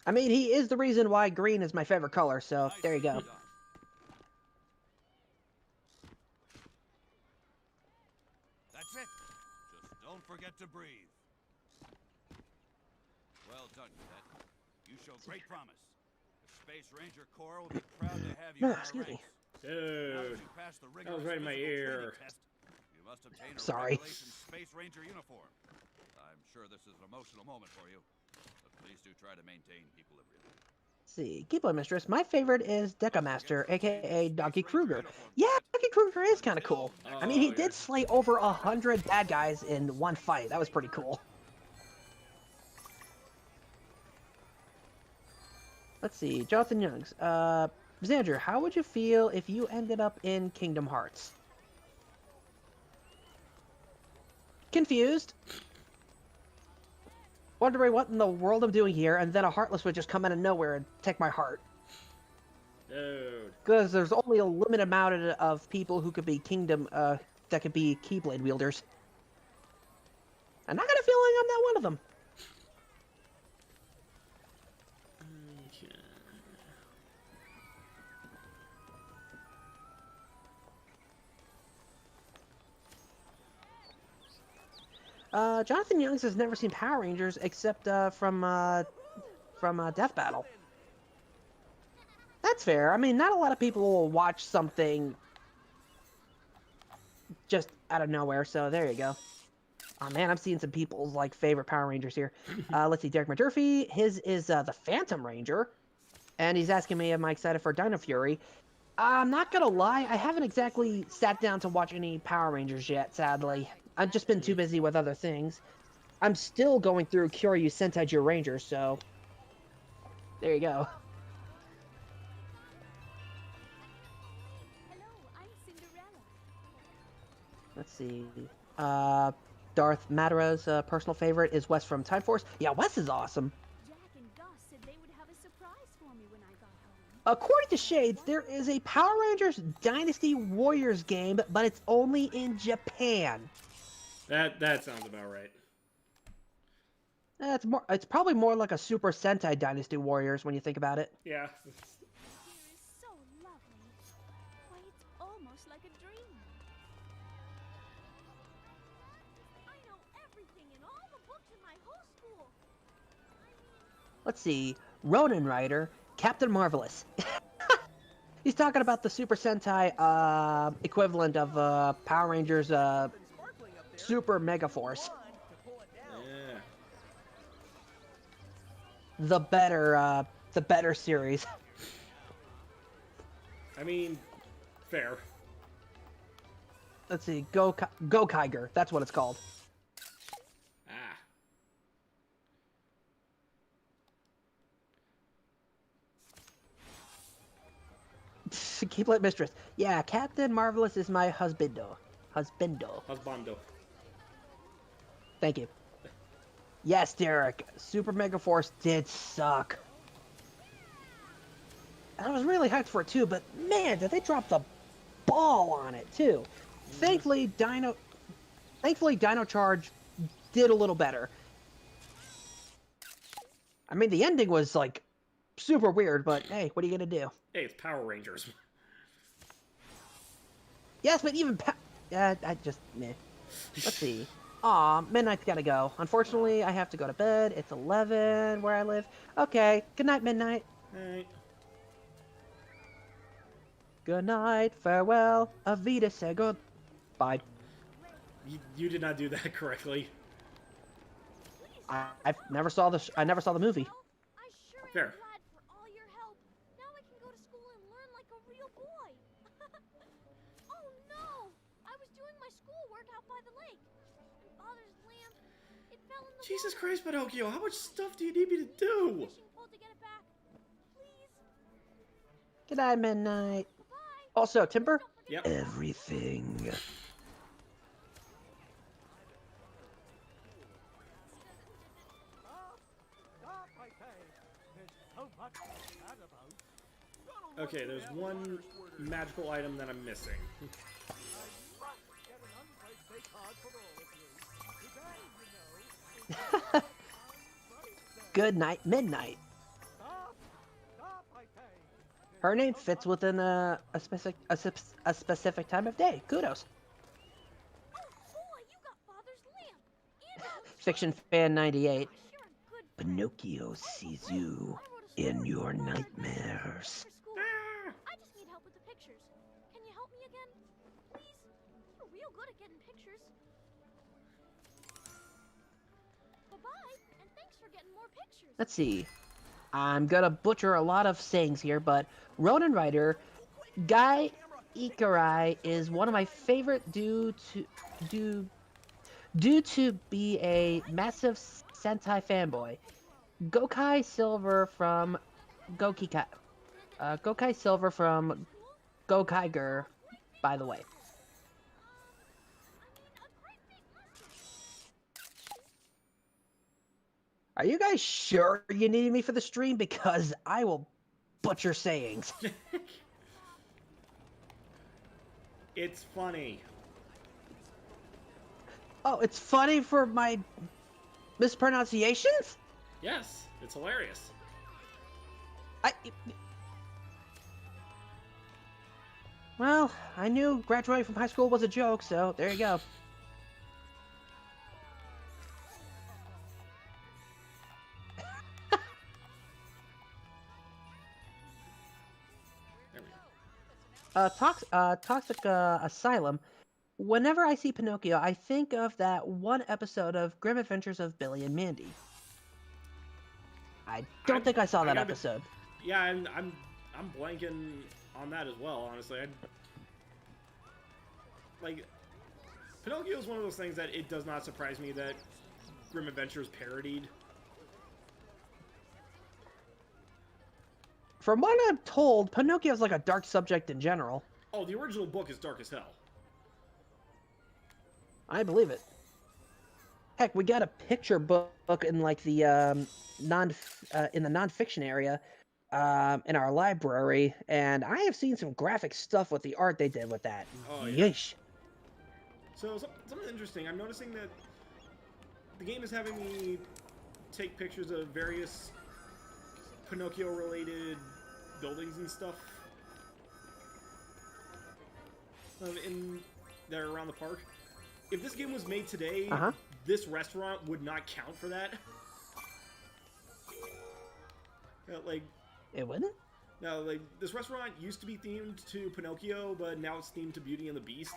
I mean, he is the reason why green is my favorite color, so there you go. That's it. Just don't forget to breathe. Well done, Cadet. You show great promise. The Space Ranger Corps will be proud to have you in our Excuse me. ranks. Dude, that was right in my ear. You must obtain a Sorry. regulation Space Ranger uniform. I'm sure this is an emotional moment for you, but please do try to maintain equilibrium. Let's see, Keyblade Mistress. My favorite is Deca Master, aka Donkey Kruger. Yeah, Donkey Kruger is kind of cool. I mean, he did slay over 100 bad guys in one fight. That was pretty cool. Let's see, Jonathan Youngs. Xander, how would you feel if you ended up in Kingdom Hearts? Confused. Wondering what in the world I'm doing here, and then a Heartless would just come out of nowhere and take my heart. Dude. Because there's only a limited amount of people who could be that could be Keyblade wielders. And I got a feeling I'm not one of them. Jonathan Youngs has never seen Power Rangers except from Death Battle. That's fair. I mean, not a lot of people will watch something just out of nowhere, so there you go. Oh man, I'm seeing some people's like favorite Power Rangers here. Let's see, Derek McDurphy. His is the Phantom Ranger, and he's asking me, am I excited for Dino Fury? I'm not gonna lie, I haven't exactly sat down to watch any Power Rangers yet, sadly. I've just been too busy with other things. I'm still going through Kyoryu Sentai Ranger, so there you go. Hello, I'm Cinderella. Let's see. Darth Mataro's personal favorite is Wes from Time Force. Yeah, Wes is awesome. Jack and Gus said they would have a surprise for me when I got home. According to Shades, there is a Power Rangers Dynasty Warriors game, but it's only in Japan. That sounds about right. It's probably more like a Super Sentai Dynasty Warriors when you think about it. Yeah. Here is so lovely. Why, it's almost like a dream. I know everything in all the books in my whole school. Let's see. Ronin Rider, Captain Marvelous. He's talking about the Super Sentai equivalent of Power Rangers Super Mega Force. Yeah. The better series. I mean, fair. Let's see. Go Kiger. That's what it's called. Ah. Keeplet Mistress. Yeah, Captain Marvelous is my husbando. Husbando. Thank you. Yes, Derek. Super Mega Force did suck. I was really hyped for it too, but man, did they drop the ball on it too. Thankfully, Dino Charge did a little better. I mean, the ending was like super weird, but hey, what are you gonna do? Hey, it's Power Rangers. Yes, but even I just meh. Let's see. Aw, Midnight's gotta go. Unfortunately, I have to go to bed. It's 11 where I live. Okay, good night, Midnight. Alright. Good night, farewell, Avita, say goodbye. You did not do that correctly. I never saw the movie. Well, I sure am Fair. glad for all your help. Now I can go to school and learn like a real boy. Oh no! I was doing my schoolwork out by the lake. And Father's lamp, it fell in the Jesus water. Christ, Pinocchio, how much stuff do you need me to do? Fishing pole to get it back. Please. Good night, Midnight. Bye. Also, Timber. Yep. Everything. Stop, I say. There's so much to chat about. Okay, there's one magical item that I'm missing. I must get an unbreak card for all of you. Today, you know. Good night, Midnight. Stop, I say. Her name fits within a specific time of day. Kudos. Oh boy, you got Father's lamp. And Fiction fan 98. sure a good Pinocchio sees you in your nightmares. for school. I just need help with the pictures. Can you help me again? Please? You're real good at getting pictures. Bye-bye, and thanks for getting more pictures. Let's see. I'm gonna butcher a lot of sayings here, but Ronin Rider, Guy Ikarai is one of my favorite due to be a massive Sentai fanboy. Gokai Silver from Gokai Silver from Gokaiger, by the way. Are you guys sure you need me for the stream? Because I will butcher sayings. It's funny. Oh, it's funny for my mispronunciations? Yes, it's hilarious. Well, I knew graduating from high school was a joke, so there you go. Toxic Asylum. Whenever I see Pinocchio, I think of that one episode of Grim Adventures of Billy and Mandy. I don't think I saw that episode. Yeah, I'm blanking on that as well. Honestly, like Pinocchio is one of those things that it does not surprise me that Grim Adventures parodied. From what I'm told, Pinocchio is like a dark subject in general. Oh, the original book is dark as hell. I believe it. Heck, we got a picture book in like the in the nonfiction area in our library, and I have seen some graphic stuff with the art they did with that. Oh, yeah. Yeesh. So something interesting. I'm noticing that the game is having me take pictures of various Pinocchio-related buildings and stuff that are around the park. If this game was made today, this restaurant would not count for that. Like, it wouldn't? No, like, this restaurant used to be themed to Pinocchio, but now it's themed to Beauty and the Beast.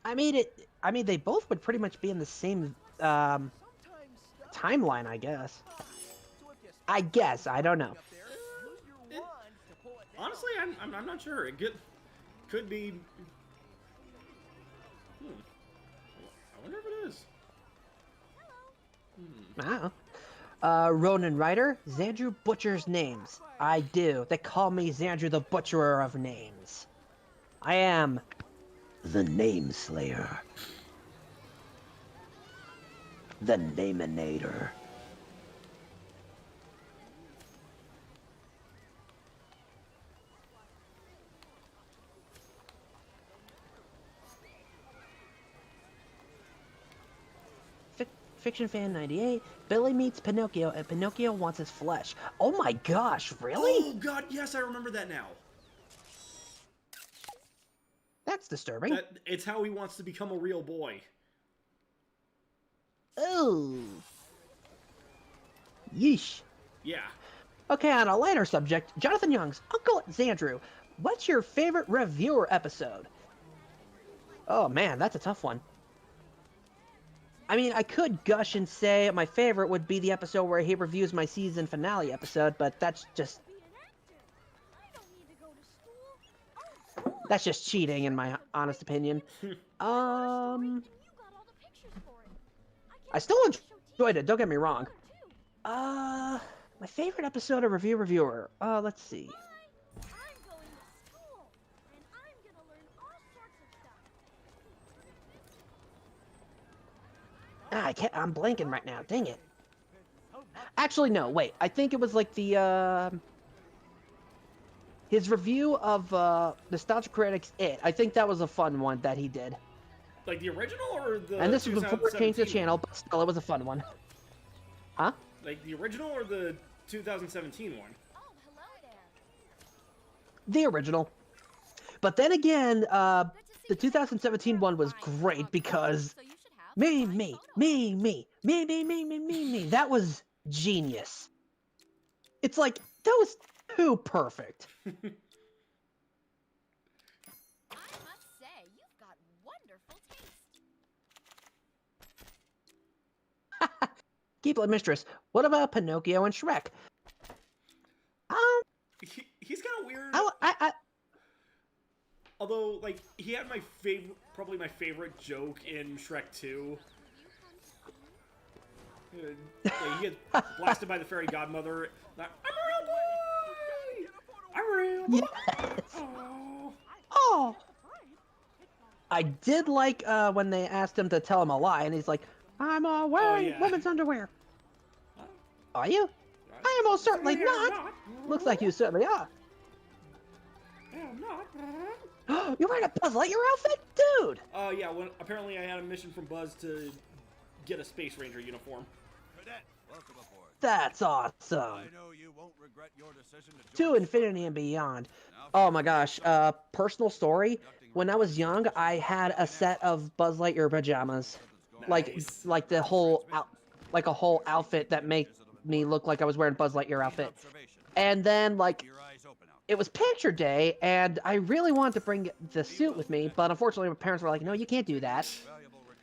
I mean, they both would pretty much be in the same timeline, I guess. I don't know. Honestly, I'm not sure. It could be. I wonder if it is. Ronan Ryder, Xandru butchers names. I do. They call me Xandru the Butcherer of Names. I am the Name Slayer. The Naminator. Fiction Fan 98, Billy meets Pinocchio and Pinocchio wants his flesh. Oh my gosh, really? Oh god, yes, I remember that now. That's disturbing. It's how he wants to become a real boy. Oh. Yeesh. Yeah. Okay, on a lighter subject, Jonathan Young's Uncle Xandru, what's your favorite reviewer episode? Oh man, that's a tough one. I mean, I could gush and say my favorite would be the episode where he reviews my season finale episode, but that's just cheating in my honest opinion. I still enjoyed it, don't get me wrong. My favorite episode of Reviewer. Let's see. I'm blanking right now. Dang it. Actually, no. Wait. I think it was like the his review of Nostalgia Critic's It. I think that was a fun one that he did. Like the original or the? And this was before it changed the channel, but still, it was a fun one. Huh? Like the original or the 2017 one? The original. But then again, the 2017 one was great because. Me. That was genius. It's like, that was too perfect. I must say, you've got wonderful taste. Keep it, mistress. What about Pinocchio and Shrek? He's kind of weird. Although, like, he had probably my favorite joke in Shrek 2. Like, he gets blasted by the fairy godmother. Like, I'm a real boy! I'm a real boy! Yes. Oh! I did like when they asked him to tell him a lie, and he's like, I'm wearing women's underwear. Are you? I am most certainly not. Looks like you certainly are. I am not. You're wearing a Buzz Lightyear outfit? Dude! Yeah, apparently I had a mission from Buzz to get a Space Ranger uniform. Cadet, welcome aboard. That's awesome. I know you won't regret your decision to infinity and beyond. Oh my gosh, personal story. When I was young, I had a set of Buzz Lightyear pajamas. Nice. Like the whole like a whole outfit that made me look like I was wearing Buzz Lightyear outfit. And then like it was picture day, and I really wanted to bring the suit with me, but unfortunately my parents were like, no, you can't do that.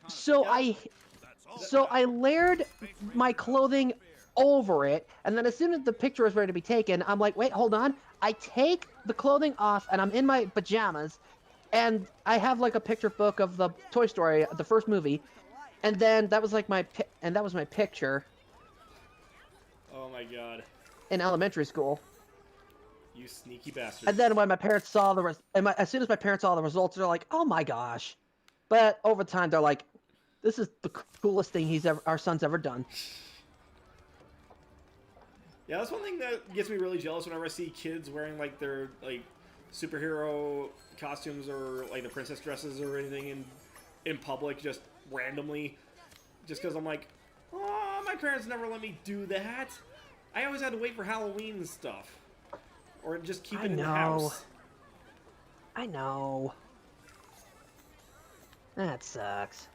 So I layered my clothing over it, and then as soon as the picture was ready to be taken, I'm like, wait, hold on. I take the clothing off, and I'm in my pajamas, and I have like a picture book of the Toy Story, the first movie, and then that was like my picture Oh my god. in elementary school. You sneaky bastard. And then when my parents saw as soon as my parents saw the results, they're like, "Oh my gosh!" But over time, they're like, "This is the coolest thing our son's ever done." Yeah, that's one thing that gets me really jealous whenever I see kids wearing like their like superhero costumes or like the princess dresses or anything in public just randomly. Just because I'm like, oh, my parents never let me do that. I always had to wait for Halloween and stuff. Or just keep it in the house. I know. That sucks.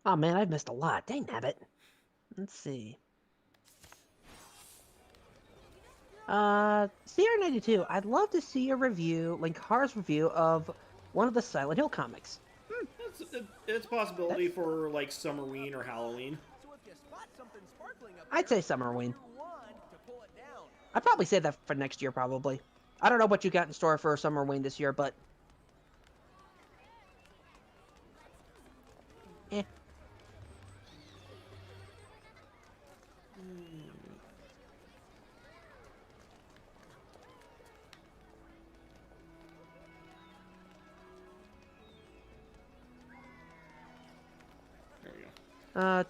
Oh man, I've missed a lot. Dang nabbit. Let's see. CR92, I'd love to see a review, Linkar's review of one of the Silent Hill comics. It's a possibility for like Summerween or Halloween. I'd say Summerween. I'd probably say that for next year, probably. I don't know what you got in store for Summerween this year, but... eh.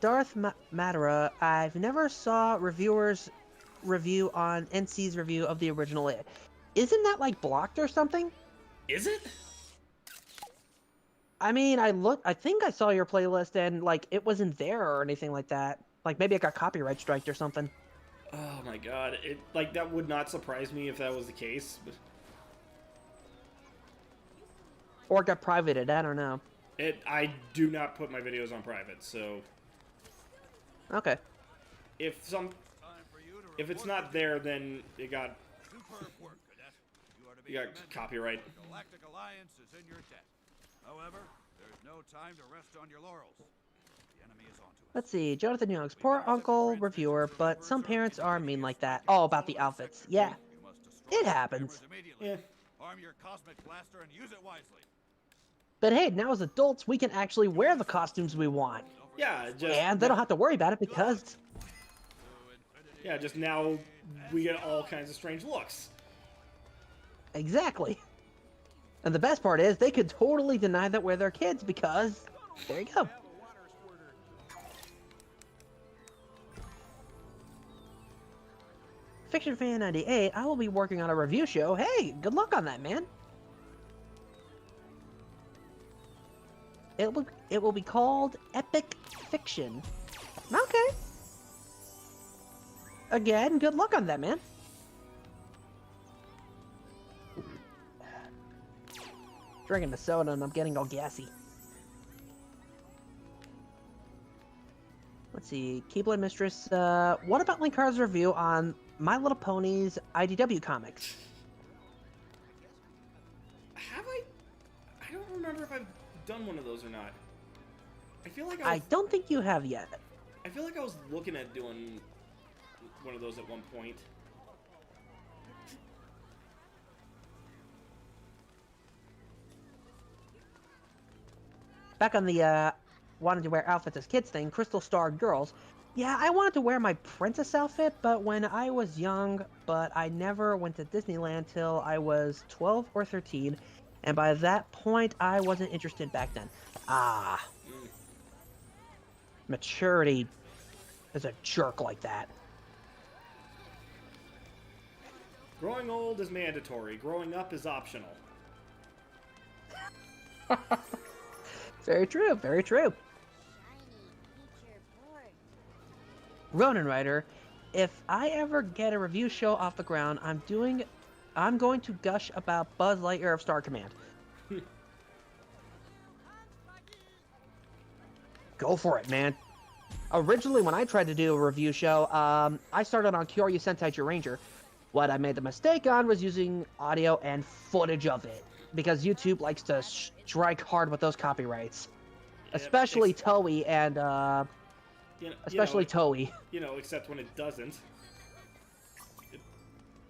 Darth Matera, I've never saw reviewers review on NC's review of the original It. Isn't that like blocked or something? Is it? I mean, I think I saw your playlist and like it wasn't there or anything like that. Like maybe it got copyright striked or something. Oh my god, that would not surprise me if that was the case. But... or it got privated, I don't know. I do not put my videos on private, so... Okay. If it's not there, then it got copyright. Galactic Alliance is in your debt. However, there's no time to rest on your laurels. The enemy is onto us. Let's see, Jonathan Young's poor uncle reviewer, but some parents are mean like that. Oh, about the outfits. Yeah. It happens. Yeah. Arm your cosmic blaster and use it wisely. But hey, now as adults, we can actually wear the costumes we want. Yeah, just... and they don't have to worry about it because... yeah, just now we get all kinds of strange looks. Exactly. And the best part is, they could totally deny that we're their kids because... there you go. Fiction Fan 98, I will be working on a review show. Hey, good luck on that, man. It will be called Epic Fiction. Okay. Again, good luck on that, man. Drinking the soda and I'm getting all gassy. Let's see, Keyblade Mistress, what about Linkar's review on My Little Pony's IDW comics? Have I? I don't remember if I've done one of those or not. I feel like I don't think you have yet. I feel like I was looking at doing one of those at one point. Back on the wanted to wear outfits as kids thing, Crystal Star Girls. Yeah, I wanted to wear my princess outfit, but when I was young, but I never went to Disneyland till I was 12 or 13, and by that point, I wasn't interested back then. Ah. Maturity is a jerk like that. Growing old is mandatory. Growing up is optional. Very true, very true. Ronin Rider, if I ever get a review show off the ground, I'm going to gush about Buzz Lightyear of Star Command. Go for it, man. Originally, when I tried to do a review show, I started on Kyoryu Sentai Ranger. What I made the mistake on was using audio and footage of it, because YouTube likes to strike hard with those copyrights. Especially Toei and, especially Toei. You know, except when it doesn't.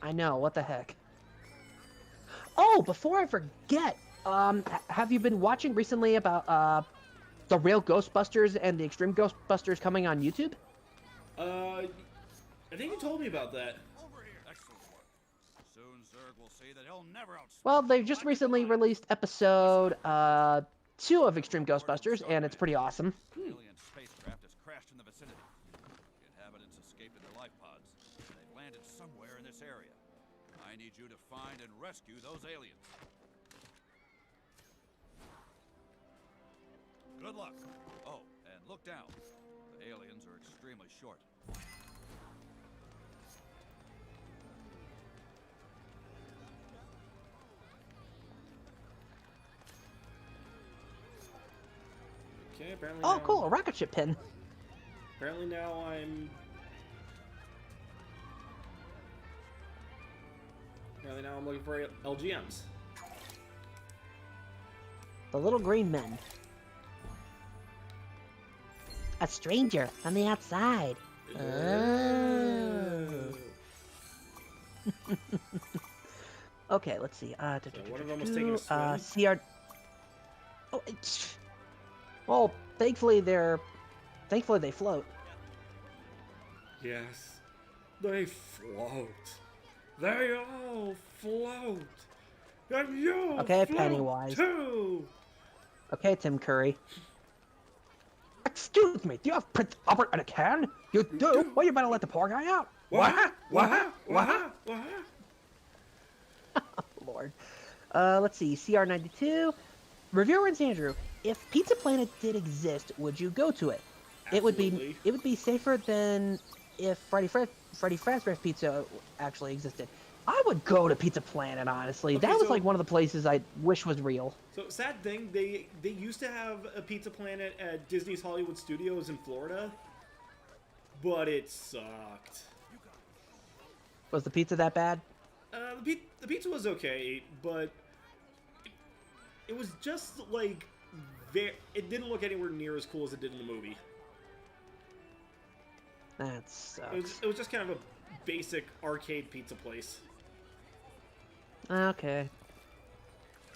I know, what the heck. Oh, before I forget, have you been watching recently about, the real Ghostbusters and the Extreme Ghostbusters coming on YouTube? I think you told me about that. Over here. Excellent work. Soon Zurg will see that he'll never outsmart. Well, they just recently released episode, 2 of Extreme Ghostbusters, and it's pretty awesome. Alien spacecraft has crashed in the vicinity. The inhabitants escaped in their life pods. They've landed somewhere in this area. I need you to find and rescue those aliens. Good luck. Oh, and look down. The aliens are extremely short. Okay, apparently. Oh, now, cool, a rocket ship pin. Apparently now I'm. Apparently now I'm looking for LGMs. The little green men. A stranger on the outside. Oh. Okay, let's see. One of them was taking a swim. CR. Oh, well, thankfully they float. Yes, they float. They all float. And you Okay, float Pennywise. too. Okay, Tim Curry. Excuse me, do you have Prince Albert in a can? You do? Well, you better let the poor guy out. What? Lord. Let's see. CR92. Reviewer and Andrew. If Pizza Planet did exist, would you go to it? Absolutely. It would be safer than if Freddy Fazbear's Pizza actually existed. I would go to Pizza Planet, honestly. Okay, that was so- like one of the places I wish was real. So sad thing, they used to have a Pizza Planet at Disney's Hollywood Studios in Florida, but it sucked. Was the pizza that bad? The pizza was okay, but it was just like it didn't look anywhere near as cool as it did in the movie. That sucks. It was just kind of a basic arcade pizza place. Okay.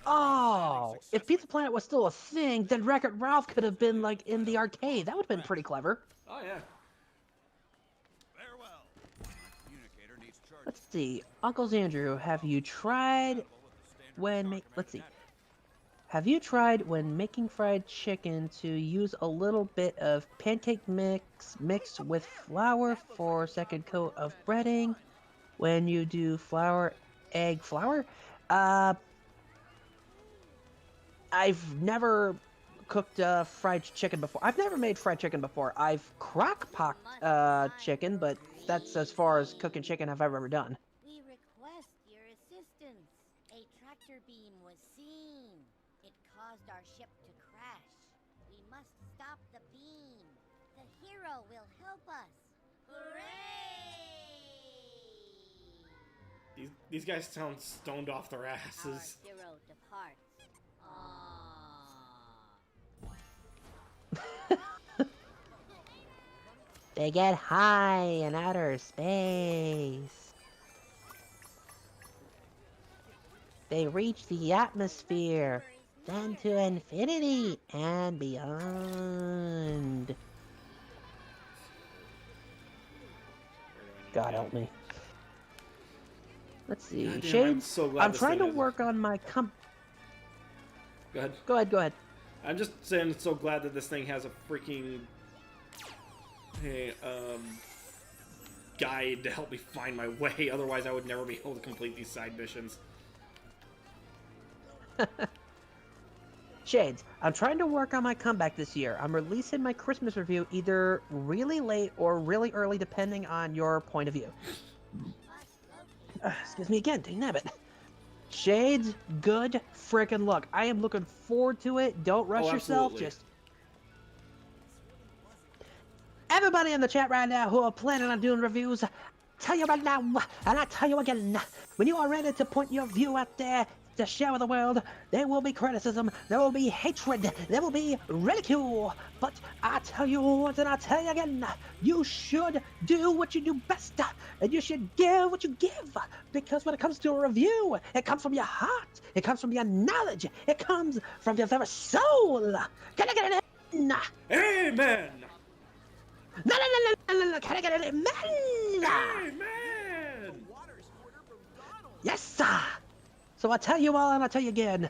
Oh, if Pizza Planet was still a thing, then Wreck-It Ralph could have been, like, in the arcade. That would have been pretty clever. Oh, yeah. Farewell. My communicator needs charging. Let's see. Uncle Andrew, have you tried when... Let's see. Have you tried when making fried chicken to use a little bit of pancake mix mixed with flour for second coat of breading? When you do egg flour? I've never cooked fried chicken before. I've never made fried chicken before. I've crock-pot chicken, but that's as far as cooking chicken I've ever done. We request your assistance. A tractor beam was seen. It caused our ship to crash. We must stop the beam. The hero will help us. Hooray! These guys sound stoned off their asses. Our hero departs. They get high in outer space. They reach the atmosphere, then to infinity and beyond. God help me. Let's see. Goddamn, Shades, so glad I'm this trying to thing has- work on my Go ahead. Go ahead. I'm just saying, I'm so glad that this thing has a freaking guide to help me find my way. Otherwise, I would never be able to complete these side missions. Shades, I'm trying to work on my comeback this year. I'm releasing my Christmas review either really late or really early, depending on your point of view. Excuse me again, dang nabbit. Shades, good frickin' luck. I am looking forward to it. Don't rush yourself. Absolutely. Just everybody in the chat right now who are planning on doing reviews, tell you right now, and I tell you again, when you are ready to point your view out there to share with the world, there will be criticism, there will be hatred, there will be ridicule. But I tell you once and I tell you again, you should do what you do best, and you should give what you give. Because when it comes to a review, it comes from your heart, it comes from your knowledge, it comes from your very soul. Can I get an amen? Amen! No, can I get an amen? Amen! Yes, sir. So I tell you all and I tell you again,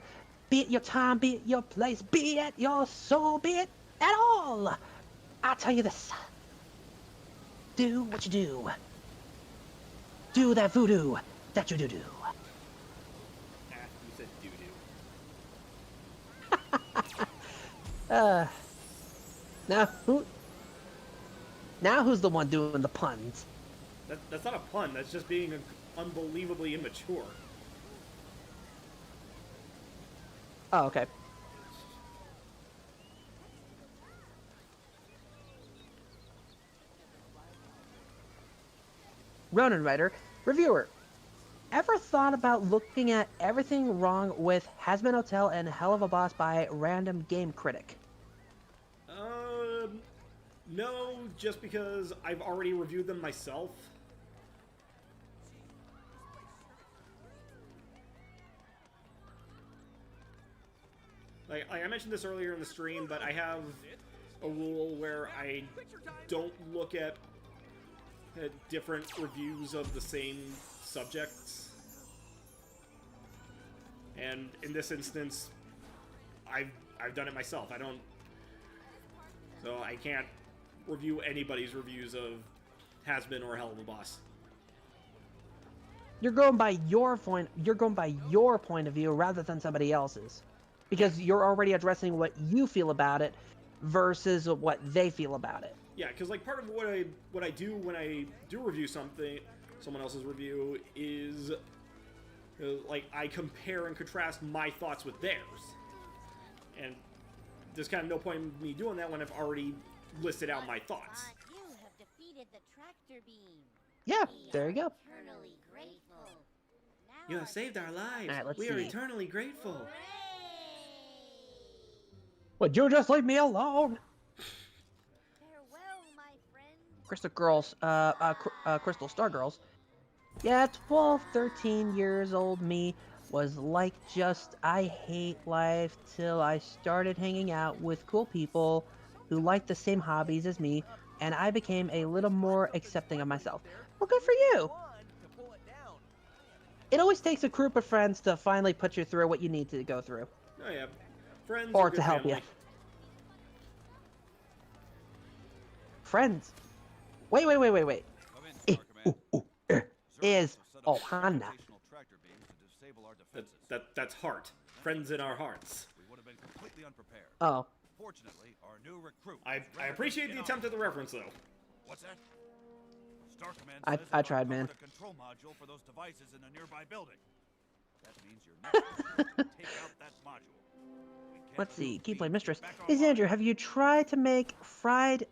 be it your time, be it your place, be it your soul, be it at all. I tell you this. Do what you do. Do that voodoo that you do. You said doo-doo. Now who's the one doing the puns? That's not a pun, that's just being unbelievably immature. Oh, okay. Ronan writer, reviewer. Ever thought about looking at everything wrong with Has Been Hotel and Hell of a Boss by Random Game Critic? No, just because I've already reviewed them myself. Like I mentioned this earlier in the stream, but I have a rule where I don't look at different reviews of the same subjects. And in this instance, I've done it myself. So I can't review anybody's reviews of Has Been or Hell of a Boss. You're going by your point of view rather than somebody else's. Because you're already addressing what you feel about it versus what they feel about it. Yeah, because like part of what I do when I do review someone else's review is like I compare and contrast my thoughts with theirs, and there's kind of no point in me doing that when I've already listed out my thoughts. You have defeated the tractor beam. Yeah, there you go. Eternally grateful. Now You have saved our lives. All right, let's We are see. eternally grateful. Would you just leave me alone? Farewell, my friend. Crystal Girls, Crystal Star Girls. Yeah, 12, 13 years old me was like just, I hate life till I started hanging out with cool people who liked the same hobbies as me, and I became a little more accepting of myself. Well, good for you. It always takes a group of friends to finally put you through what you need to go through. Oh yeah, friends Or are to good help family. you. Friends. Wait. Come in, Eh, Star Command. Is Zerg will set up Ohana. gravitational tractor beams to disable our defenses. That's heart. Friends in our hearts. We would have been completely unprepared. Oh. Fortunately, our new recruit. I was ready to appreciate get the on. attempt at the reference though. What's that? Star Command I says they've tried, man. uncovered a control module for those devices in a nearby building. That means your next mission is to take out that module. We can't Let's see. lose Keyblade these. Mistress. Back Hey, online. Xandru, have you tried to make fried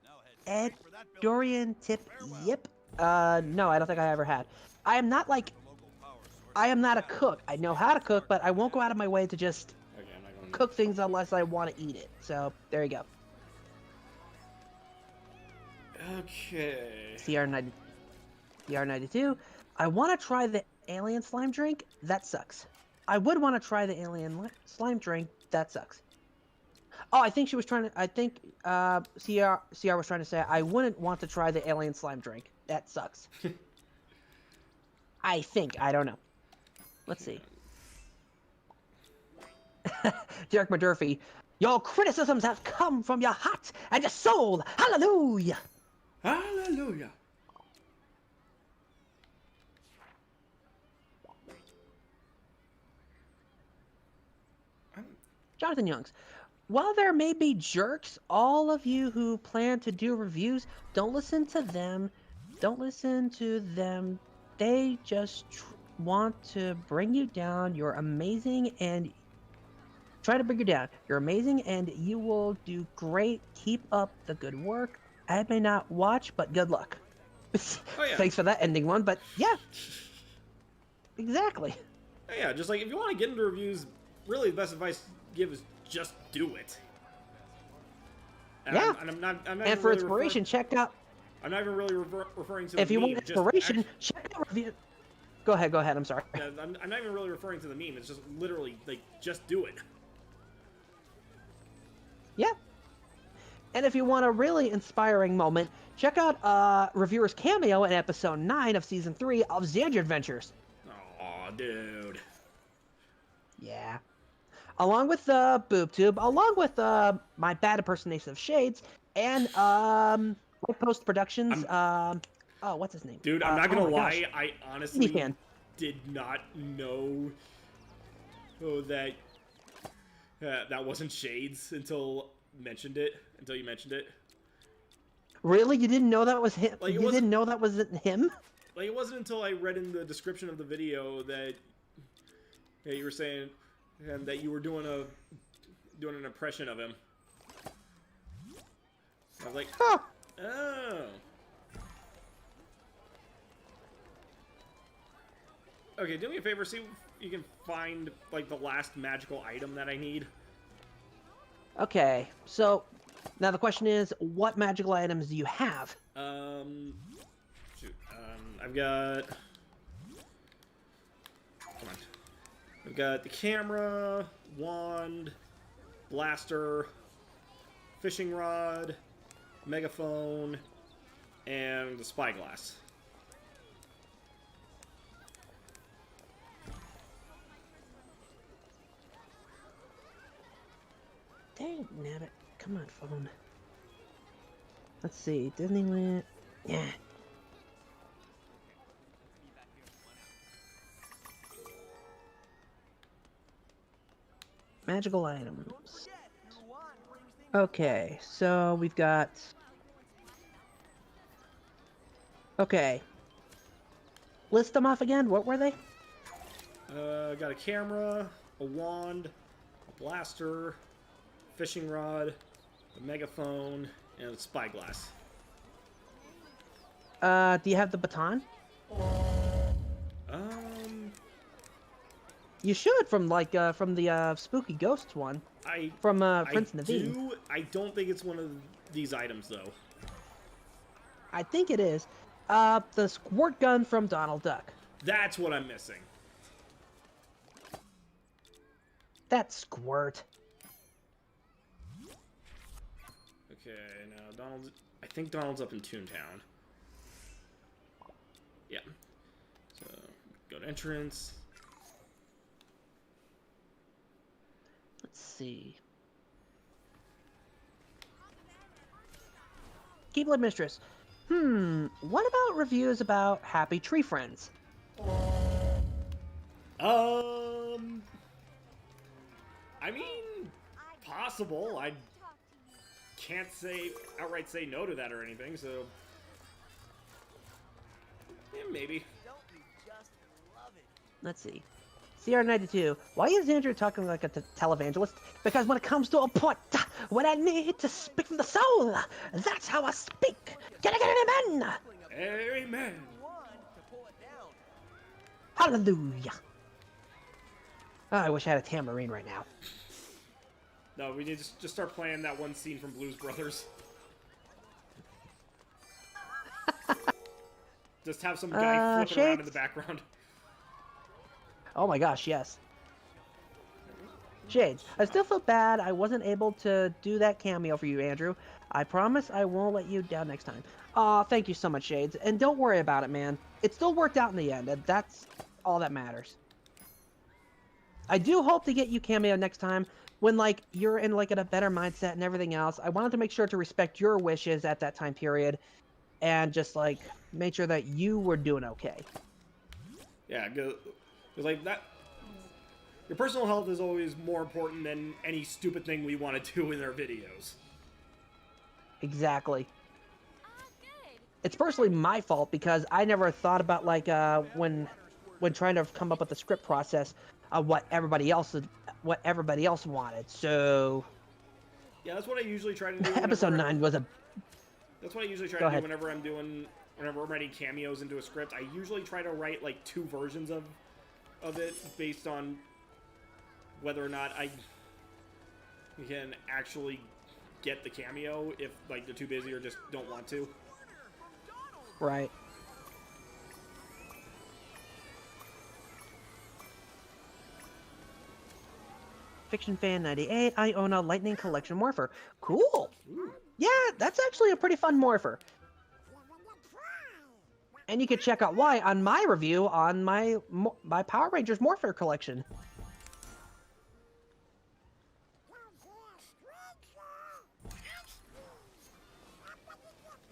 Now head Ed straight for that building. Dorian tip Farewell. yip? No, I don't think I ever had. I am not like, The local power source I am is not a down. cook. I know how to cook, but I won't go out of my way to just Okay, I'm not going cook things unless I want to eat it. So, there you go. Okay. CR92. I want to try the alien slime drink. That sucks. I would want to try the alien slime drink. That sucks. Oh, I think she was trying to. I think CR was trying to say I wouldn't want to try the alien slime drink. That sucks. I think. I don't know. Let's see. Derek McDurphy. Your criticisms have come from your heart and your soul. Hallelujah. Hallelujah. Jonathan Youngs. While there may be jerks, all of you who plan to do reviews, don't listen to them. Don't listen to them. They just want to bring you down. You're amazing and try to bring you down. You're amazing, and you will do great. Keep up the good work. I may not watch, but good luck. Oh, yeah. Thanks for that ending one, but yeah. Exactly. Yeah, just like if you want to get into reviews, really the best advice to give is just do it. And Yeah. I'm not And even for really inspiration, check out. I'm not even really referring to the If you meme. want just inspiration, check out review. Go ahead. I'm sorry. Yeah, I'm not even really referring to the meme. It's just literally like just do it. Yeah. And if you want a really inspiring moment, check out reviewer's cameo in episode 9 of season 3 of Xandria Adventures. Aw, dude. Yeah. Along with BoobTube, along with my bad impersonation of Shades, and Post Productions. Oh, what's his name? Dude, I'm not gonna gosh. lie. I honestly fan. did not know that that wasn't Shades until you mentioned it. Really? You didn't know that was him? Like, You didn't know that wasn't him? Like, it wasn't until I read in the description of the video that you were saying that you were doing an impression of him. I was like, Huh. oh. Okay, do me a favor, see if you can find, like, the last magical item that I need. Okay, so now the question is, what magical items do you have? Shoot, I've got... Come on. I've got the camera, wand, blaster, fishing rod, megaphone, and the spyglass. Dang nabbit. Come on, phone. Let's see. Disneyland. Yeah. Magical items. Okay, so we've got... Okay. List them off again. What were they? Got a camera, a wand, a blaster, fishing rod, a megaphone, and a spyglass. Do you have the baton? You should from the Spooky Ghosts one. From Prince Naveen. I don't think it's one of these items though. I think it is. The squirt gun from Donald Duck. That's what I'm missing. That squirt. Okay, now Donald. I think Donald's up in Toontown. Yeah. So go to entrance. Let's see. Keyblade Mistress. What about reviews about Happy Tree Friends? I mean, possible. I can't outright say no to that or anything, so... Yeah, maybe. Let's see. CR92. Why is Andrew talking like a televangelist? Because when it comes to a point, when I need to speak from the soul, that's how I speak. Can I get an amen? Amen. Hallelujah. Oh, I wish I had a tambourine right now. No, we need to just start playing that one scene from Blues Brothers. Just have some guy flipping around in the background. Oh my gosh, yes. Shades, I still feel bad I wasn't able to do that cameo for you, Andrew. I promise I won't let you down next time. Aw, thank you so much, Shades. And don't worry about it, man. It still worked out in the end, and that's all that matters. I do hope to get you cameo next time when, like, you're in, like, in a better mindset and everything else. I wanted to make sure to respect your wishes at that time period and just, like, make sure that you were doing okay. Yeah, because, like, that... Your personal health is always more important than any stupid thing we want to do in our videos. Exactly. It's personally my fault because I never thought about, like, when trying to come up with the script process of what everybody else what everybody else wanted. So Yeah, that's what I usually try to do. episode 9 was a. That's what I usually try Go to do ahead. whenever I'm writing cameos into a script. I usually try to write like 2 versions of it based on whether or not I can actually get the cameo if like they're too busy or just don't want to. Right. Fiction Fan 98, I own a Lightning Collection Morpher. Cool. Ooh. Yeah, that's actually a pretty fun morpher. And you can check out why on my review on my Power Rangers Morpher collection.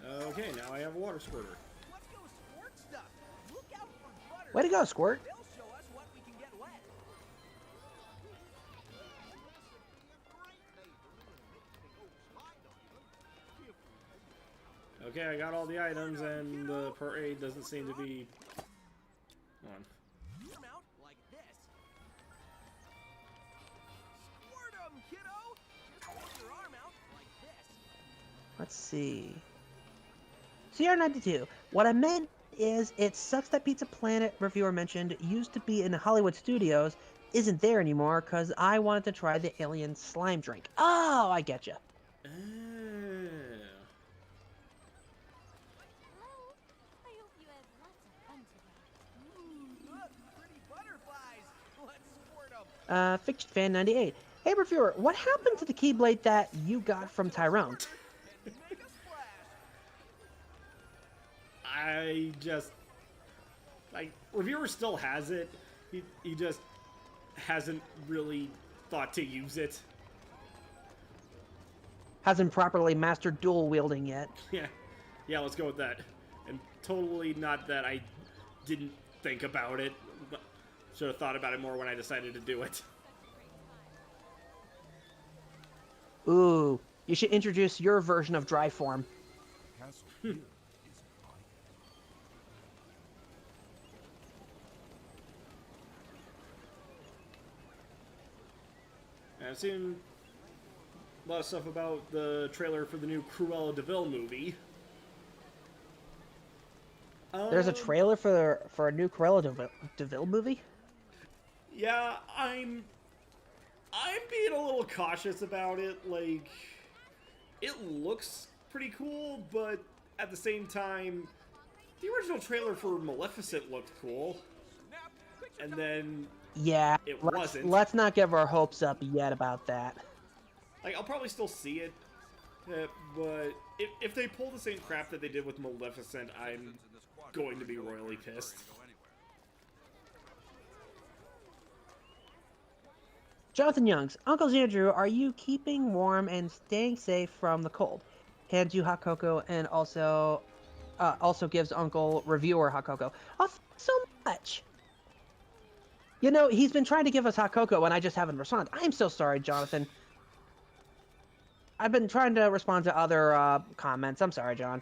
Okay, now I have a water squirter. Let's go squirt stuff. Look out for butter. Way to go, Squirt. They'll show us what we can get wet. Okay, I got all the items, and the parade doesn't seem to be on. Come out like this. Squirt 'em, kiddo. Just hold your arm out like this. Let's see. CR92. What I meant is, it sucks that Pizza Planet reviewer mentioned used to be in Hollywood studios isn't there anymore because I wanted to try the alien slime drink. Oh, I get you. Oh. Hello. I hope you have lots of fun today. Ooh, look, pretty butterflies. Let's squirt 'em. Fiction Fan 98. Hey, reviewer, what happened to the Keyblade that you got from Tyrone? And make a splash. I just like reviewer still has it. He just hasn't really thought to use it. Hasn't properly mastered dual wielding yet. Yeah, let's go with that. And totally not that I didn't think about it. But should have thought about it more when I decided to do it. Ooh, you should introduce your version of dry form. And I've seen a lot of stuff about the trailer for the new Cruella de Vil movie. There's a trailer for a new Cruella de Vil movie? Yeah, I'm being a little cautious about it. Like, it looks pretty cool, but at the same time, the original trailer for Maleficent looked cool. And then Yeah, it wasn't. let's not give our hopes up yet about that. Like, I'll probably still see it, but if they pull the same crap that they did with Maleficent, I'm going to be royally pissed. Jonathan Youngs, Uncle Andrew, are you keeping warm and staying safe from the cold? Hands you hot cocoa and also gives Uncle Reviewer hot cocoa. Oh, thanks so much. You know, he's been trying to give us hot cocoa and I just haven't responded. I'm so sorry, Jonathan. I've been trying to respond to other comments. I'm sorry, John.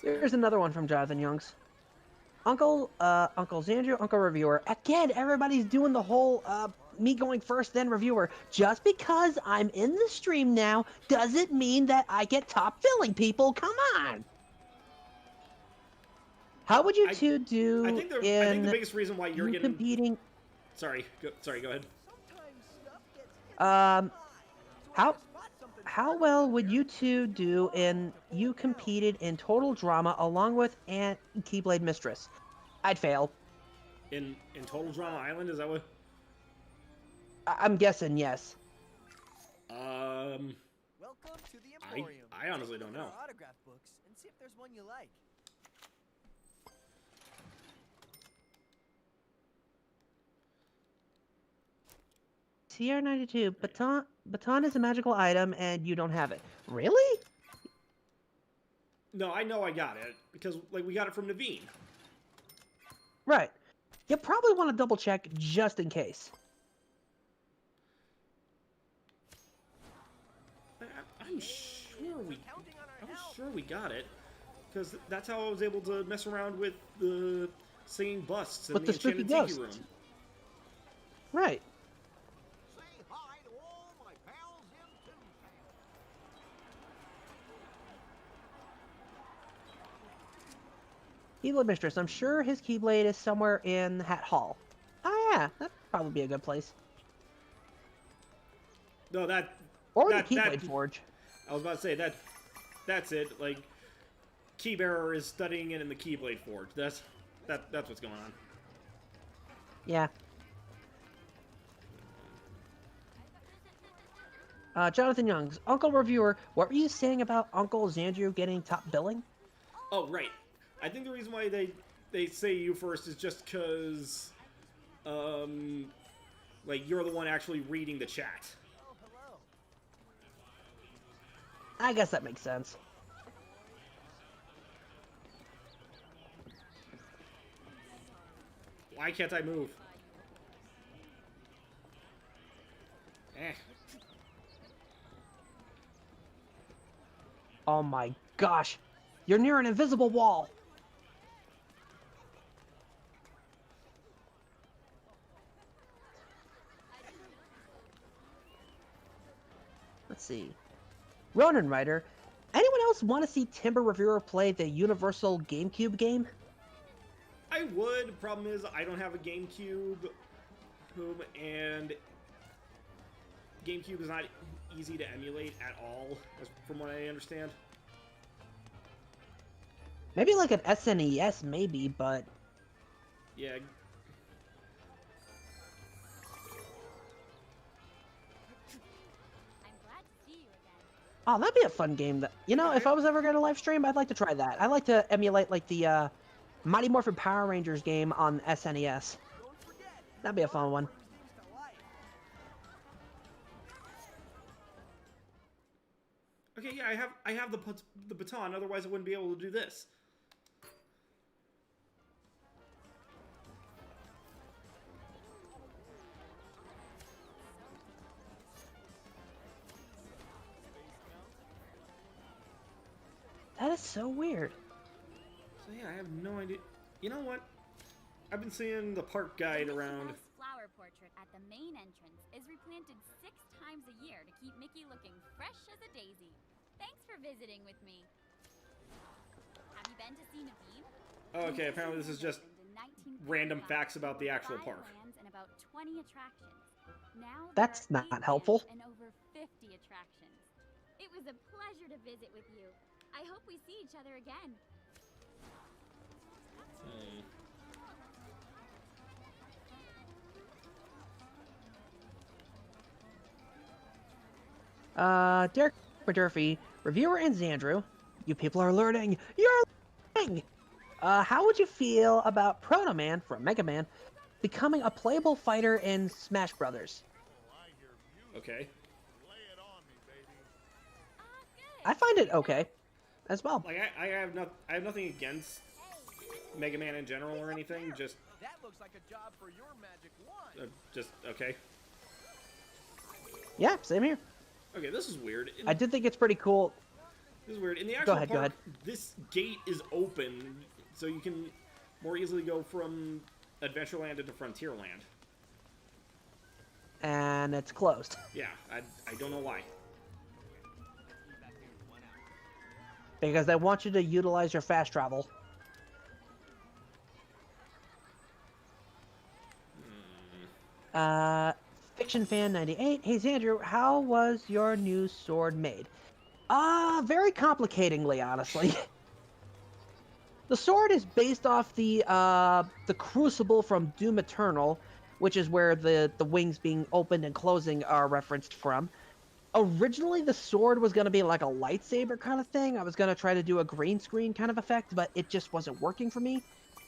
Here's another one from Jonathan Youngs. Uncle Xandru, Uncle Reviewer. Again, everybody's doing the whole me going first, then reviewer. Just because I'm in the stream now doesn't mean that I get top billing, people. Come on. How would you two do I think the biggest reason why you're getting competing? Sorry, go ahead. How well would you two do in you competed in Total Drama along with Aunt Keyblade Mistress? I'd fail. In Total Drama Island, is that what? I'm guessing yes. Welcome to the Emporium. I honestly don't know. Take a look at our autograph books and see if there's one you like. CR92, baton is a magical item and you don't have it. Really? No, I know I got it because like we got it from Naveen. Right. You probably want to double check just in case. I'm sure we got it, because that's how I was able to mess around with the singing busts in With the the spooky Enchanted Tiki ghosts. room. Right. Say hi to all my pals in Toontown. Keyblade Mistress. I'm sure his Keyblade is somewhere in that hall. Oh yeah, that'd probably be a good place. No, Or that, the Keyblade Forge. I was about to say that's it. Like, Keybearer is studying it in the Keyblade Forge. That's what's going on. Yeah. Jonathan Young's Uncle Reviewer. What were you saying about Uncle Xandru getting top billing? Oh, right. I think the reason why they say you first is just because, like, you're the one actually reading the chat. I guess that makes sense. Why can't I move? Eh. Oh my gosh. You're near an invisible wall. Let's see. Ronan Rider. Anyone else want to see Timber Reviewer play the Universal GameCube game? I would. Problem is, I don't have a GameCube, and GameCube is not easy to emulate at all, from what I understand. Maybe like an SNES, maybe, but... Yeah. Oh, that'd be a fun game. You know, if I was ever going to live stream, I'd like to try that. I'd like to emulate, like, the Mighty Morphin Power Rangers game on SNES. That'd be a fun one. Okay, yeah, I have the baton. Otherwise, I wouldn't be able to do this. That is so weird. So yeah, I have no idea. You know what? I've been seeing the park guide around. Mickey Mouse flower portrait at the main entrance is replanted 6 times a year to keep Mickey looking fresh as a daisy. Thanks for visiting with me. Have you been to see Naveen? Oh, okay, apparently this is just random facts about the actual park. And about 20 attractions. Now That's there are not 8 helpful. lands and over 50 attractions. It was a pleasure to visit with you. I hope we see each other again. Derek Murdurphy, Reviewer and Xandru, you people are learning. You're learning! How would you feel about Proto Man from Mega Man becoming a playable fighter in Smash Brothers? Okay. I find it okay, as well. Like I have nothing against Mega Man in general or anything. Just That looks like a job for your magic wand. just okay. Yeah, same here. Okay, this is weird. I did think it's pretty cool. This is weird. In the actual Go park, ahead. this gate is open, so you can more easily go from Adventureland into Frontierland. And it's closed. Yeah, I don't know why. Because they want you to utilize your fast travel. Fiction Fan 98. Hey Xandru, how was your new sword made? Very complicatingly, honestly. The sword is based off the crucible from Doom Eternal, which is where the wings being opened and closing are referenced from. Originally, the sword was going to be like a lightsaber kind of thing. I was going to try to do a green screen kind of effect, but it just wasn't working for me.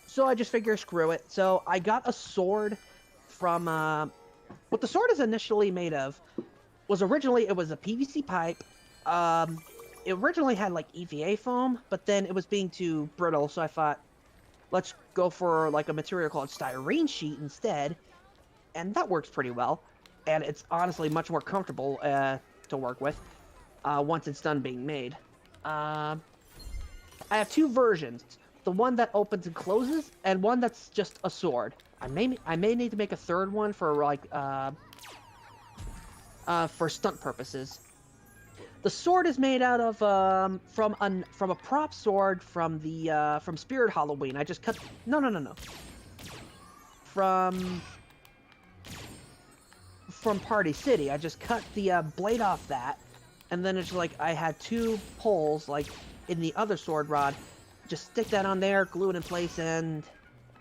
So I just figured, screw it. So I got a sword from... what the sword is initially made of was originally, it was a PVC pipe. It originally had like EVA foam, but then it was being too brittle, so I thought, let's go for like a material called styrene sheet instead. And that works pretty well. And it's honestly much more comfortable to work with. once it's done being made. I have two versions. The one that opens and closes, and one that's just a sword. I may need to make a third one for like for stunt purposes. The sword is made out of from a prop sword from the from Spirit Halloween. I just cut no. From Party City. I just cut the blade off that, and then it's like I had two poles like in the other sword rod. Just stick that on there, glue it in place, and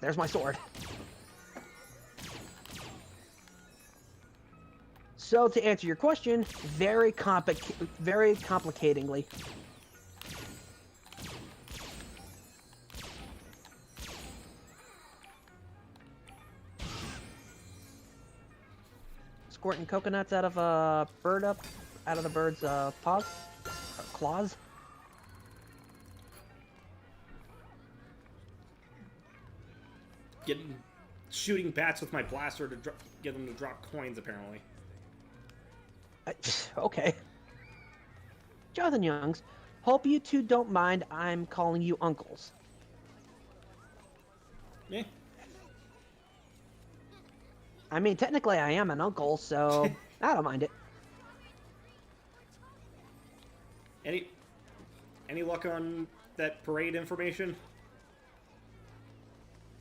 there's my sword. So to answer your question, very complicatingly. Squirting coconuts out of a bird out of the bird's paws, or claws. Shooting bats with my blaster to get them to drop coins, apparently. Okay. Jonathan Youngs, hope you two don't mind I'm calling you uncles. Yeah. I mean, technically I am an uncle, so I don't mind it. Any luck on that parade information?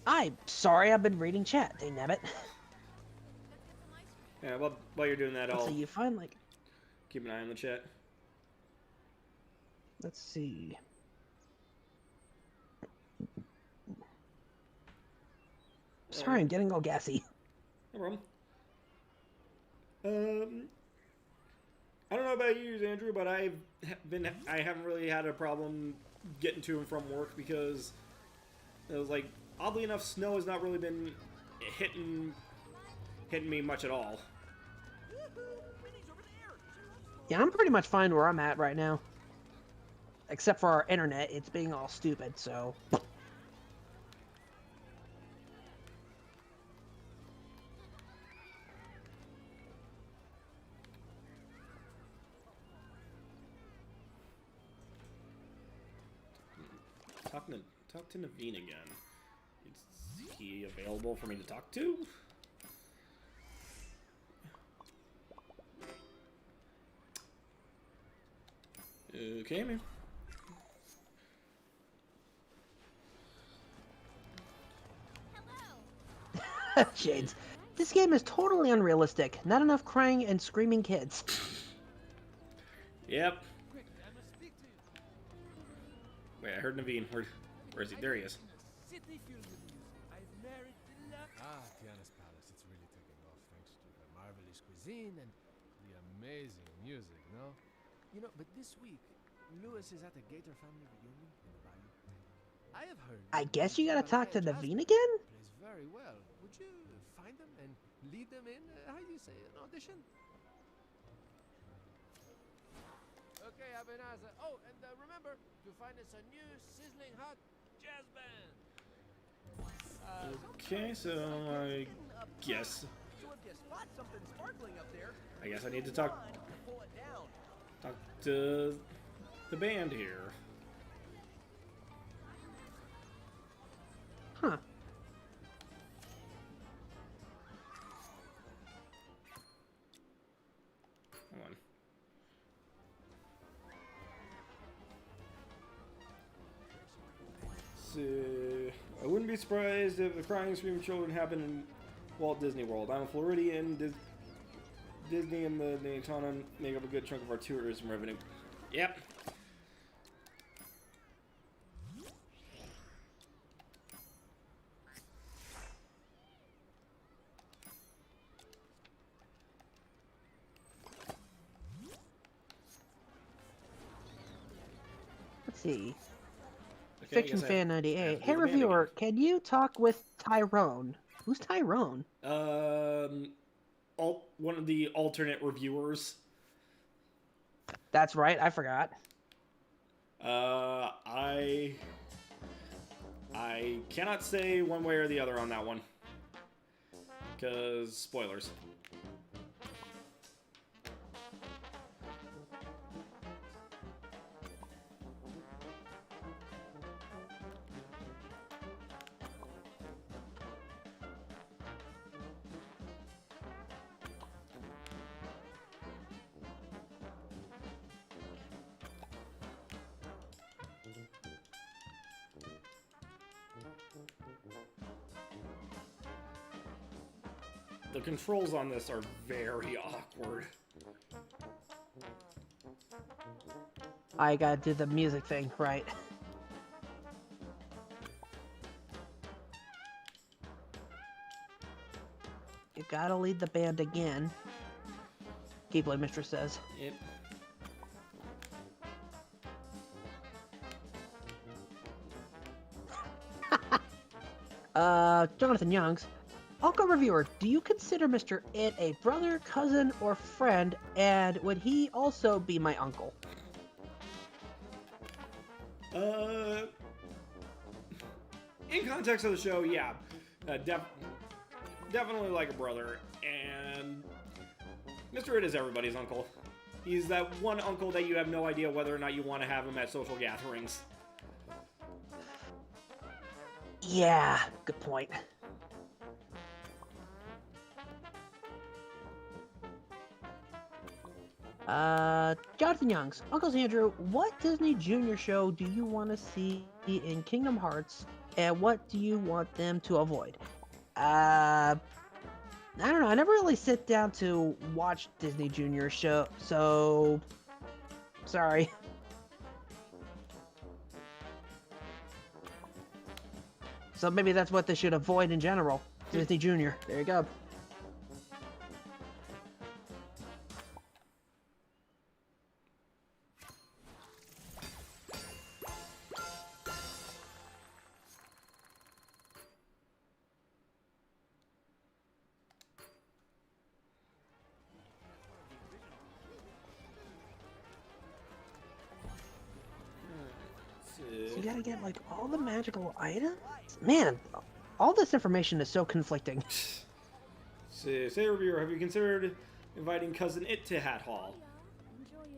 I'm sorry, I've been reading chat, dangnabbit. Yeah, well, while you're doing that, Let's I'll see, you find like... keep an eye on the chat. Let's see. Sorry, I'm getting all gassy. No problem. I don't know about you, Andrew, but I haven't really had a problem getting to and from work because it was like, oddly enough, snow has not really been hitting me much at all. Yeah, I'm pretty much fine where I'm at right now. Except for our internet, it's being all stupid, so... Talk to Naveen again. Is he available for me to talk to? Okay, man. Shades. This game is totally unrealistic. Not enough crying and screaming kids. Yep. Wait, I heard Naveen. Where is he? There he is. Tiana's Palace. It's really taking off thanks to the marvelous cuisine and the amazing music, no? You know, but this week, Lewis is at a Gator family reunion in the bayou. I have heard... I guess you gotta talk to Naveen again? Plays very well. Would you find them and lead them in, how do you say, an audition? Okay, Abenaza. Oh, and remember to find us a new sizzling hot jazz band. Okay, so I guess I need to talk to the band here. Huh. Hold on. So, I wouldn't be surprised if the crying and screaming children happen in Walt Disney World. I'm a Floridian. Disney and the Daytona make up a good chunk of our tourism revenue. Yep. Let's see. Okay, Fiction Fan 98. Hey, reviewer, can you talk with Tyrone? Who's Tyrone? One of the alternate reviewers. That's right, I forgot. I cannot say one way or the other on that one. Because spoilers. The controls on this are very awkward. I gotta do the music thing, right? You gotta lead the band again. Keyblade Mistress says. Yep. Jonathan Youngs. Uncle Reviewer, do you consider Mr. It a brother, cousin, or friend? And would he also be my uncle? In context of the show, yeah. Definitely like a brother. And Mr. It is everybody's uncle. He's that one uncle that you have no idea whether or not you want to have him at social gatherings. Yeah, good point. Jonathan Youngs. Uncle Andrew, what Disney Junior show do you want to see in Kingdom Hearts, and what do you want them to avoid? I don't know. I never really sit down to watch Disney Junior show, so sorry. So maybe that's what they should avoid in general. Disney Junior. There you go. So you gotta get like all the magical items? Man, all this information is so conflicting. Say Reviewer, have you considered inviting Cousin It to Hat Hall?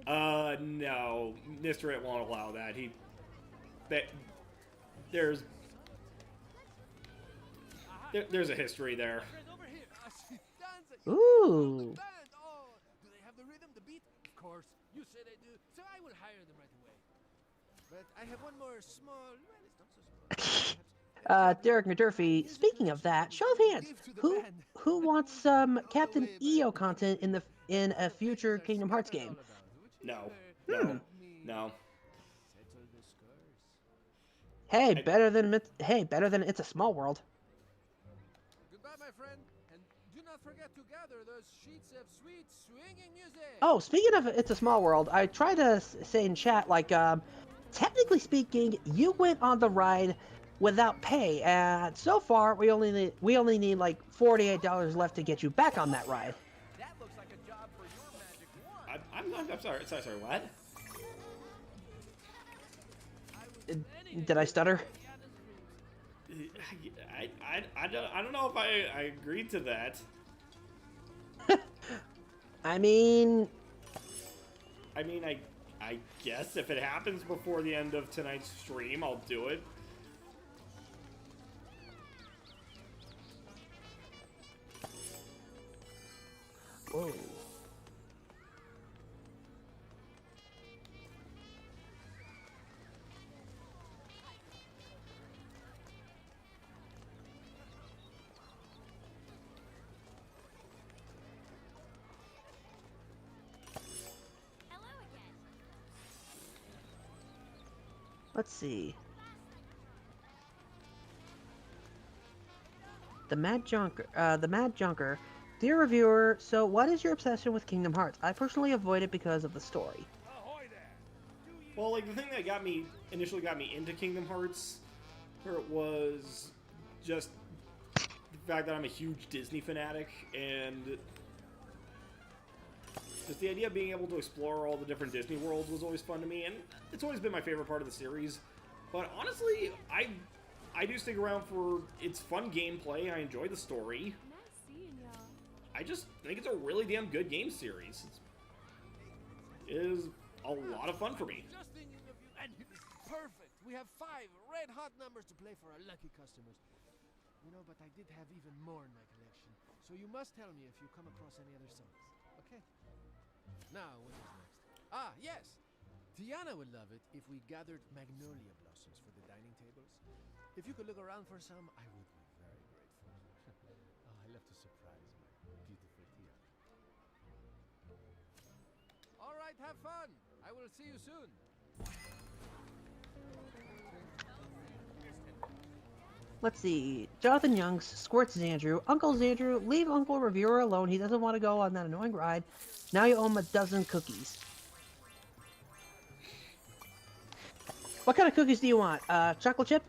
No. Mr. It won't allow that. There's a history there. Ooh. Do they have the rhythm, the beat? Of course. You say they do, so I will hire them right away. But I have one more small... Well, it's not so small. Derek McDurphy, speaking of that, show of hands. Who wants some Captain EO content in a future Kingdom Hearts game? No. No. Hey, better than It's a Small World. Goodbye, my friend, and do not forget to gather those sheets of sweet swinging music. Oh, speaking of It's a Small World, I tried to say in chat, like, technically speaking, you went on the ride without pay, and so far we only need like $48 left to get you back on that ride. That looks like a job for your magic wand. I'm sorry, what? Did I stutter? I don't know if I agreed to that. I mean, I guess if it happens before the end of tonight's stream, I'll do it. whoa. Let's see. The Mad Junker. Dear reviewer, so what is your obsession with Kingdom Hearts? I personally avoid it because of the story. Well, like, the thing that initially got me into Kingdom Hearts was just the fact that I'm a huge Disney fanatic, and just the idea of being able to explore all the different Disney worlds was always fun to me, and it's always been my favorite part of the series. But honestly, I do stick around for its fun gameplay. I enjoy the story. I just think it's a really damn good game series. It is a lot of fun for me. Just thinking of you, and perfect. We have 5 red-hot numbers to play for our lucky customers. You know, but I did have even more in my collection, so you must tell me if you come across any other songs. Okay? Now, what is next? Ah, yes! Tiana would love it if we gathered magnolia blossoms for the dining tables. If you could look around for some, I would be very grateful. Oh, I love to surprise you. right, have fun. I will see you soon. Let's see. Jonathan Youngs squirts Xandru. Uncle Xandru, leave Uncle Reviewer alone. He doesn't want to go on that annoying ride. Now you owe him a dozen cookies. What kind of cookies do you want? Chocolate chip?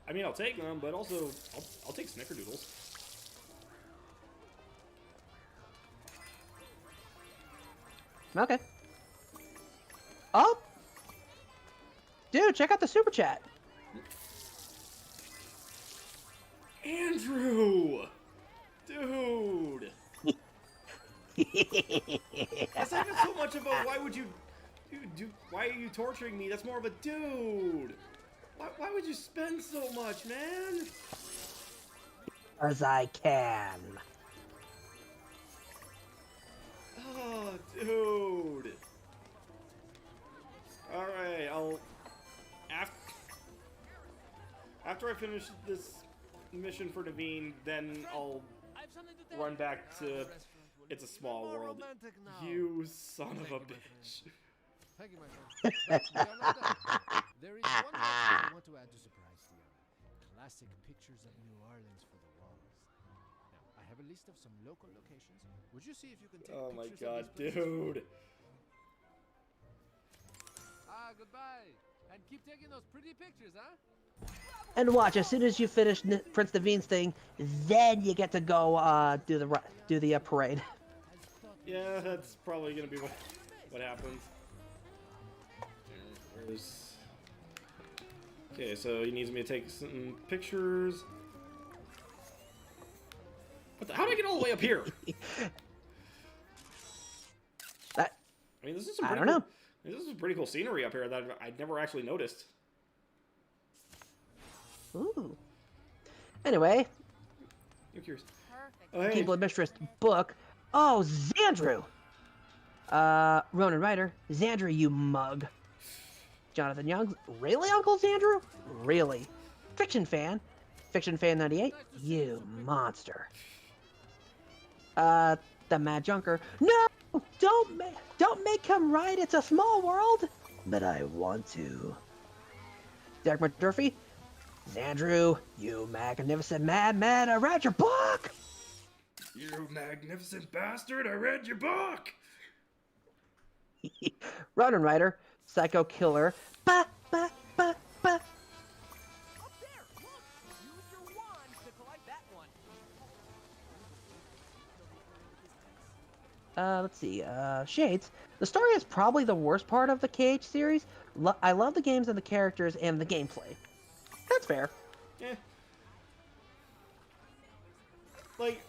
I mean, I'll take them, but also, I'll take snickerdoodles. Okay. Oh! Dude, check out the super chat. Andrew! Dude! That's not even so much of a why would you... Dude, why are you torturing me? That's more of a dude! Why would you spend so much, man? As I can. Oh, dude. Alright, I'll... After I finish this mission for Naveen, then I'll run back to It's a Small World. You son of a bitch. Thank you, my friend. But we are not done. There is one more thing I want to add to surprise Diana. Classic pictures of New Orleans for the walls. Now, I have a list of some local locations. Would you see if you can take Oh my pictures god, of these places? dude. Ah, goodbye. And keep taking those pretty pictures, huh? And watch, as soon as you finish Prince Naveen's thing, then you get to go do the parade. Yeah, that's probably gonna be what happens. Where's... Okay, so he needs me to take some pictures. What the... How did I get all the way up here? That... I mean, this is some I pretty don't cool... This is some pretty cool scenery up here that I'd never actually noticed. Ooh. Anyway. You're curious. Perfect. Oh, hey. Keyblade Mistress book. Oh, Xandru! Ronan Ryder. Xandru, you mug. Jonathan Young. Really, Uncle Xandru? Really? Fiction Fan. Fiction Fan 98. You monster. The Mad Junker. No! Don't make him right. It's a small world. But I want to. Derek McDurphy. Xandru, you magnificent madman, I read your book! You magnificent bastard, I read your book! Ronan Ryder, Psycho Killer, ba ba ba ba. Up there! Look! Use your wand to collect that one. Let's see, Shades. The story is probably the worst part of the KH series. I love the games and the characters and the gameplay. That's fair. Eh. Like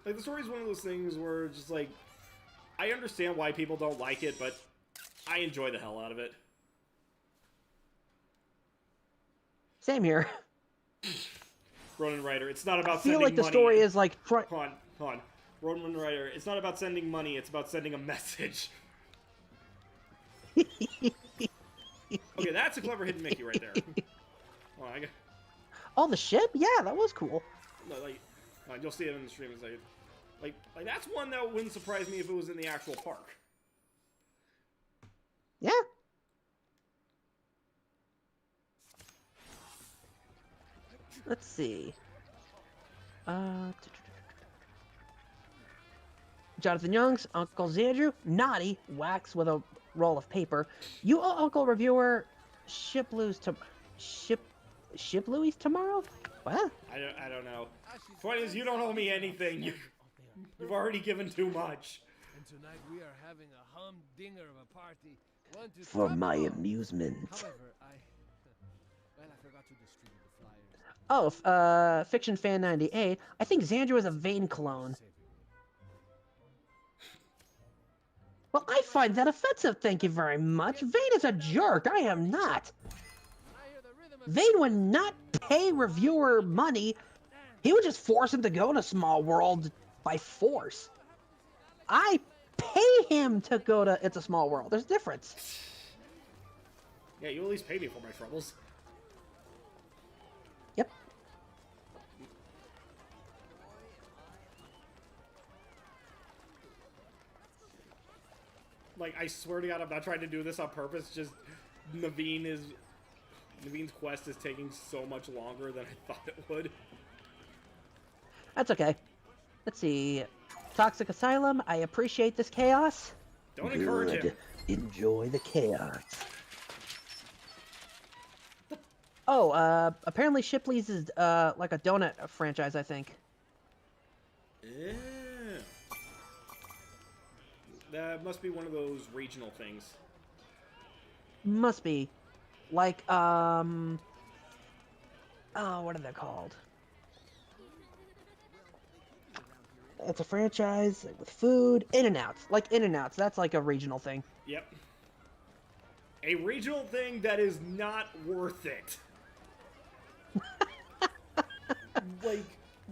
the story's one of those things where just like, I understand why people don't like it, but I enjoy the hell out of it. Same here. Ronan Ryder, it's not about I feel sending like the money. story is like... Hold on. Ronan Ryder, it's not about sending money, it's about sending a message. Okay, that's a clever hidden Mickey right there. Oh, Oh, the ship? Yeah, that was cool. No, like, you'll see it in the stream. It's like that's one that wouldn't surprise me if it was in the actual park. Yeah. Let's see. Jonathan Young's Uncle Xandru, naughty, wax with a roll of paper. You owe Uncle Reviewer Ship Louis tomorrow? What? I don't know. Point is, you don't owe me anything. You've already given too much. And tonight we are having a humdinger of a party. One to For top my it all. amusement. However, I forgot to distribute the flyers. Oh, Fiction Fan 98. I think Xandru is a Vane clone. Well, I find that offensive, thank you very much. Vane is a jerk, I am not. Vane would not pay reviewer money. He would just force him to go to Small World by force. I pay him to go to It's a Small World. There's a difference. Yeah, you at least pay me for my troubles. Yep. Like, I swear to God, I'm not trying to do this on purpose. Just Naveen's quest is taking so much longer than I thought it would. That's okay. Let's see. Toxic Asylum, I appreciate this chaos. Don't encourage it. Enjoy the chaos. Oh, apparently Shipley's is, like a donut franchise, I think. Yeah. That must be one of those regional things. Must be. Like, oh, what are they called? It's a franchise with food. In-N-Outs. Like In-N-Outs. That's like a regional thing. Yep. A regional thing that is not worth it. Like,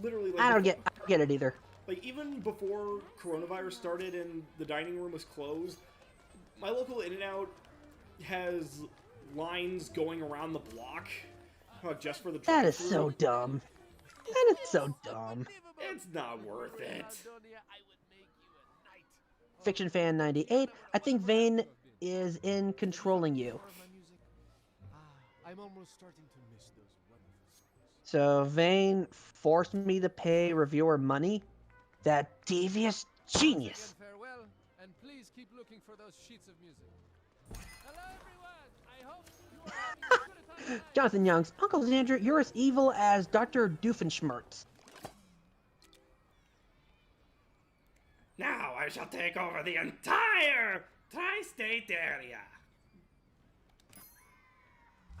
literally, like... I don't get it either. Like, even before coronavirus started and the dining room was closed, my local In-N-Out has lines going around the block just for the That is drive-thru. so dumb. That is so dumb. It's not worth it. Fiction Fan 98, I think Vane is in controlling you. I'm almost starting to miss those wonderful songs. So Vane forced me to pay reviewer money? That devious genius. Again, farewell, and please keep looking for those sheets of music. Hello, everyone. I hope you are having as good a time as I am. Jonathan Youngs, Uncle Xander, you're as evil as Dr. Doofenshmirtz. Now I shall take over the entire tri-state area.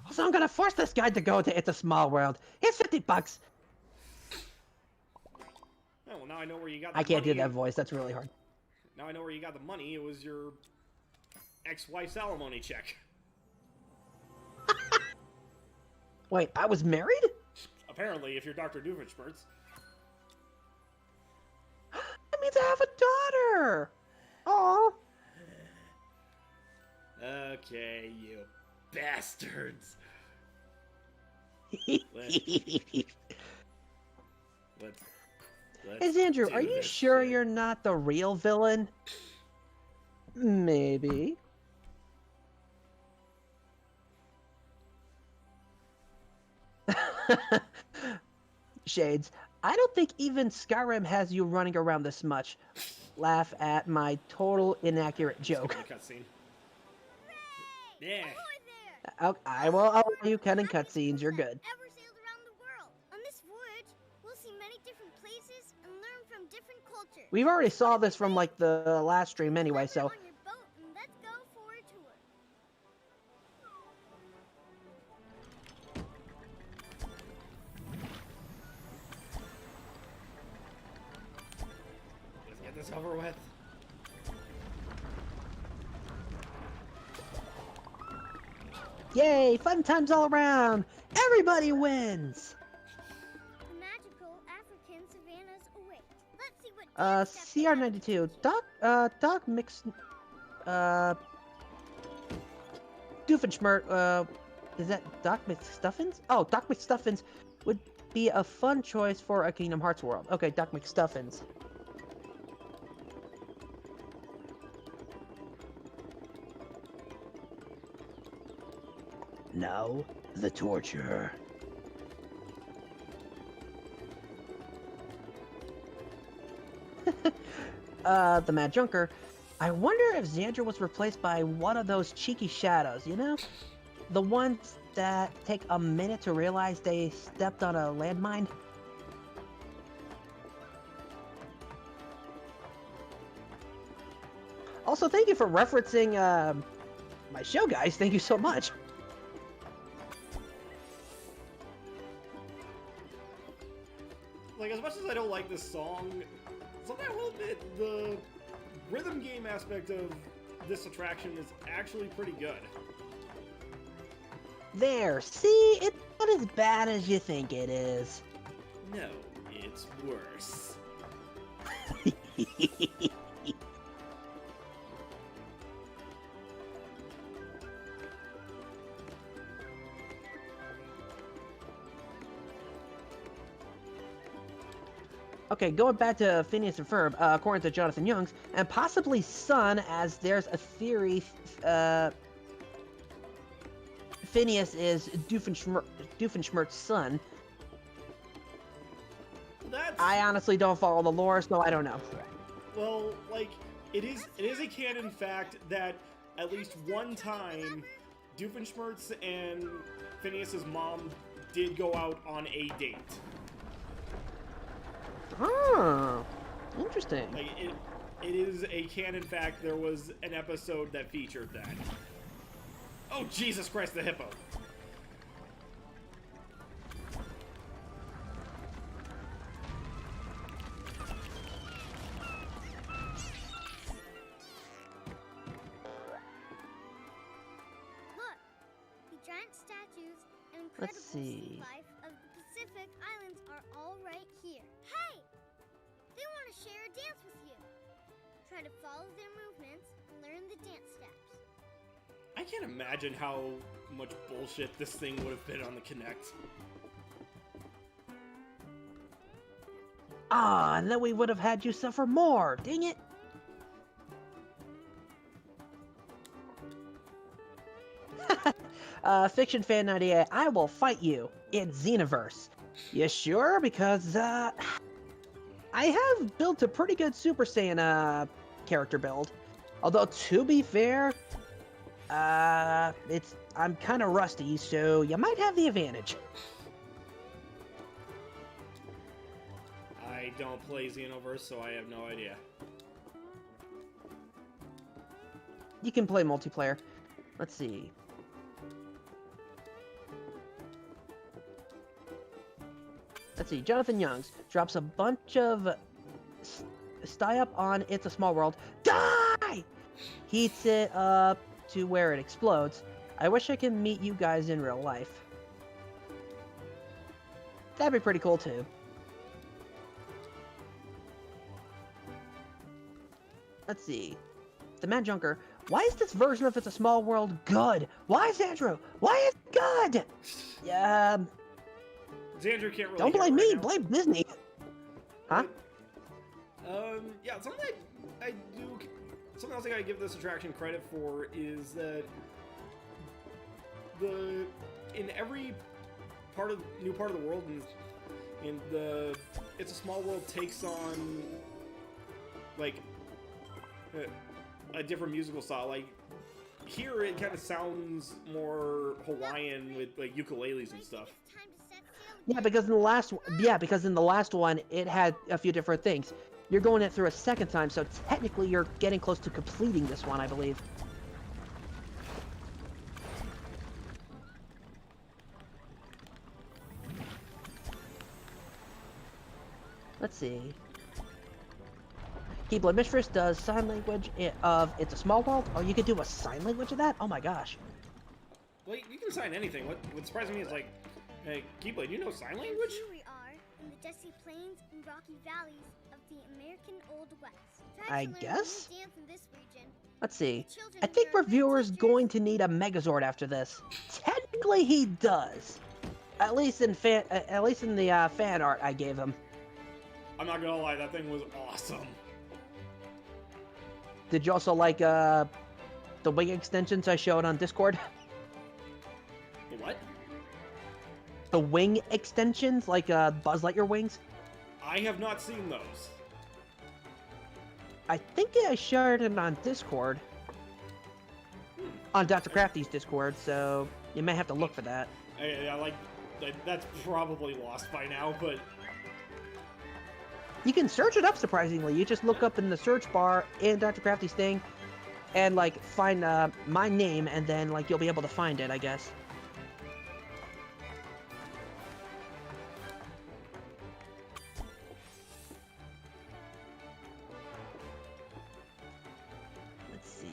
Also, I'm gonna force this guy to go to It's a Small World. Here's $50. Oh, well, now I know where you got the I can't do money. that voice, that's really hard. Now I know where you got the money. It was your ex-wife's alimony check. Wait, I was married? Apparently, if you're Dr. Doofenshmirtz. That means I have a daughter! Aw. Okay, you bastards. Let's Hey, Andrew, do are you this sure shit. you're not the real villain? Maybe. Shades, I don't think even Skyrim has you running around this much. Laugh at my total inaccurate joke. Cutscene. Yeah. I will allow you cutting cutscenes, you're good. Ever sailed around the world. On this voyage, we'll see many different places and learn from different cultures. We've already saw this from like the last stream anyway, so... On your boat and let's go for a tour. Let's get this over with. Yay, fun times all around! Everybody wins! The magical African savannas await. Let's see what CR92. Doc Mix... Doofenshmirtz, is that Doc McStuffins? Oh, Doc McStuffins would be a fun choice for a Kingdom Hearts world. Okay, Doc McStuffins. Now, the torture. The Mad Junker. I wonder if Xandra was replaced by one of those cheeky shadows, you know? The ones that take a minute to realize they stepped on a landmine. Also, thank you for referencing, my show, guys. Thank you so much. Like, as much as I don't like this song, something I will admit, the rhythm game aspect of this attraction is actually pretty good. There, see? It's not as bad as you think it is. No, it's worse. Okay, going back to Phineas and Ferb, according to Jonathan Youngs, and possibly son, as there's a theory, Phineas is Doofenshmirtz's son. I honestly don't follow the lore, so I don't know. Well, like, it is a canon fact that at least one time, Doofenshmirtz and Phineas's mom did go out on a date. Oh, interesting. Like, it is a canon fact. There was an episode that featured that. Oh, Jesus Christ, the hippo. Look, the giant statues and Let's incredible see. sea life of the Pacific Islands are all right here. Hey! They want to share a dance with you. Try to follow their movements and learn the dance steps. I can't imagine how much bullshit this thing would have been on the Kinect. Ah, and then we would have had you suffer more. Dang it. Fiction Fan 98, I will fight you in Xenoverse. You sure? Because, I have built a pretty good Super Saiyan, character build. Although, to be fair, I'm kind of rusty, so you might have the advantage. I don't play Xenoverse, so I have no idea. You can play multiplayer. Let's see. Let's see. Jonathan Youngs drops a bunch of up on It's a Small World. Die! Heats it up to where it explodes. I wish I could meet you guys in real life. That'd be pretty cool too. Let's see. The Mad Junker. Why is this version of It's a Small World good? Why, Andrew? Why is it good? Yeah. Xandru can't really Don't blame me. Blame Disney. Huh? Yeah. Something else I gotta give this attraction credit for is that in every new part of the world, in the It's a Small World takes on like a different musical style. Like here, it kind of sounds more Hawaiian with like ukuleles and stuff. Yeah, because in the last one, it had a few different things. You're going it through a second time, so technically you're getting close to completing this one, I believe. Let's see. Keyblade Mistress does sign language of It's a Small World. Oh, you could do a sign language of that? Oh my gosh. Well, you can sign anything. What surprises me is like, hey, Keyblade, you know sign language? Here we are in the dusty plains and rocky valleys of the American Old West. I guess? Dance in this region. Let's see. I think reviewer's going to need a Megazord after this. Technically, he does. At least in the fan art I gave him. I'm not gonna lie, that thing was awesome. Did you also like the wing extensions I showed on Discord? What? The wing extensions, like Buzz Lightyear wings? I have not seen those. I think I shared it on Discord. On Dr. Crafty's Discord, so you may have to look for that. That's probably lost by now, but... You can search it up, surprisingly. You just look up in the search bar in Dr. Crafty's thing and, like, find my name, and then, like, you'll be able to find it, I guess. Let's see.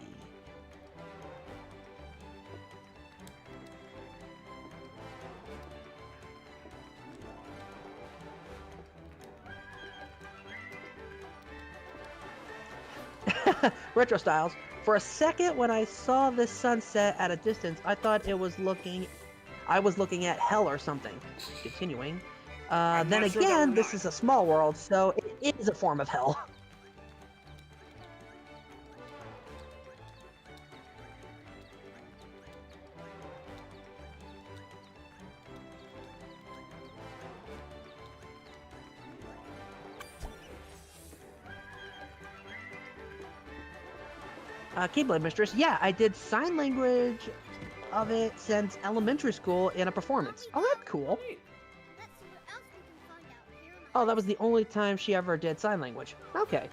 Retro Styles. For a second, when I saw this sunset at a distance, I thought I was looking at hell or something. Continuing. I'm Then not sure that again, we're this not. is a small world, so it is a form of hell. Keyblade Mistress, yeah, I did sign language of it since elementary school in a performance. Oh, that's cool. Let's see what else we can find out here in Oh, that was the only time she ever did sign language. Okay.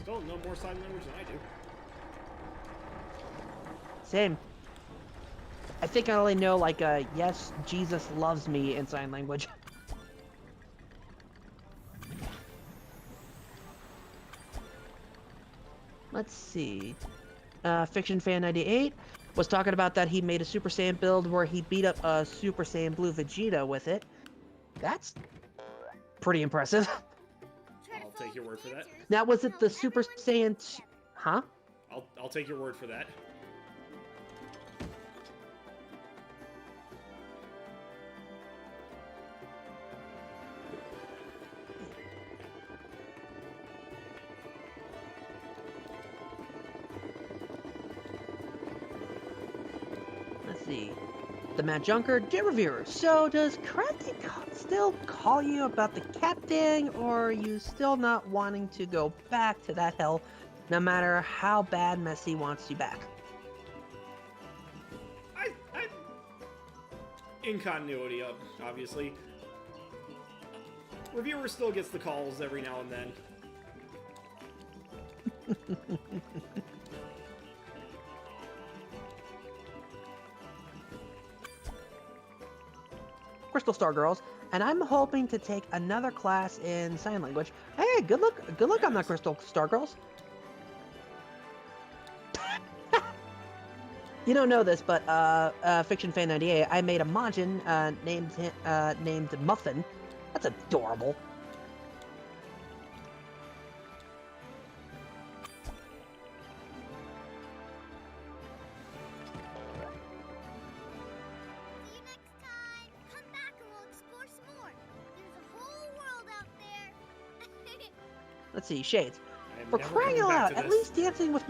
Still know more sign language than I do. Same. I think I only know, like, yes, Jesus loves me in sign language. Let's see. Fiction Fan 98 was talking about that he made a Super Saiyan build where he beat up a Super Saiyan Blue Vegeta with it. That's pretty impressive. I'll take your word for that. Now, was it the Super Saiyan... Huh? I'll take your word for that. Let's see. The Matt Junker, dear reviewer, so does Crafty still call you about the cat thing, or are you still not wanting to go back to that hell, no matter how bad Messi wants you back? I in continuity, obviously. Reviewer still gets the calls every now and then. Crystal Star Girls, and I'm hoping to take another class in sign language. Hey, good luck on that, Crystal Star Girls. You don't know this, but Fiction Fan 98, I made a Majin named Muffin. That's adorable. See you next time. Come back and we'll explore some more. There's a whole world out there. Let's see, Shades. I am For never crying coming out back loud, to at this. least dancing with...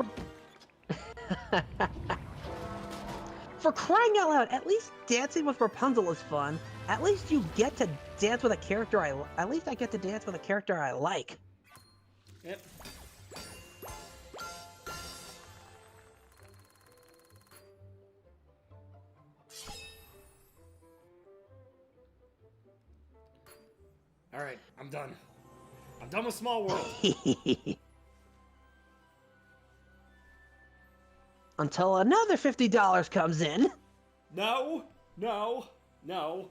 For crying out loud, at least dancing with Rapunzel is fun. At least you get to dance with a character at least I get to dance with a character I like. Yep. All right, I'm done. I'm done with Small World. Until another $50 comes in. No, no, no.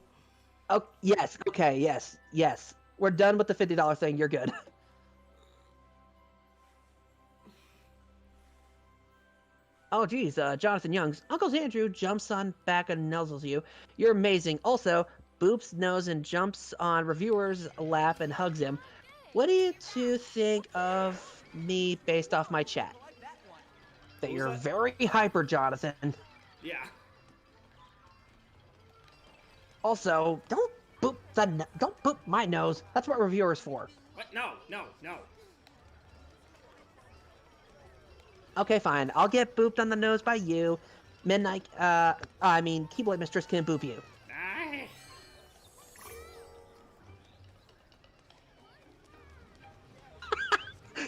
Oh, yes. Okay, yes. Yes. We're done with the $50 thing. You're good. Oh, geez. Jonathan Young's Uncle Andrew jumps on back and nuzzles you. You're amazing. Also, Boops knows and jumps on reviewer's lap and hugs him. What do you two think of me based off my chat? That you're very hyper, Jonathan. Yeah. Also, don't boop my nose. That's what reviewers for. What? No, no, no. Okay, fine. I'll get booped on the nose by you. Midnight, Keyblade Mistress can boop you. Ah.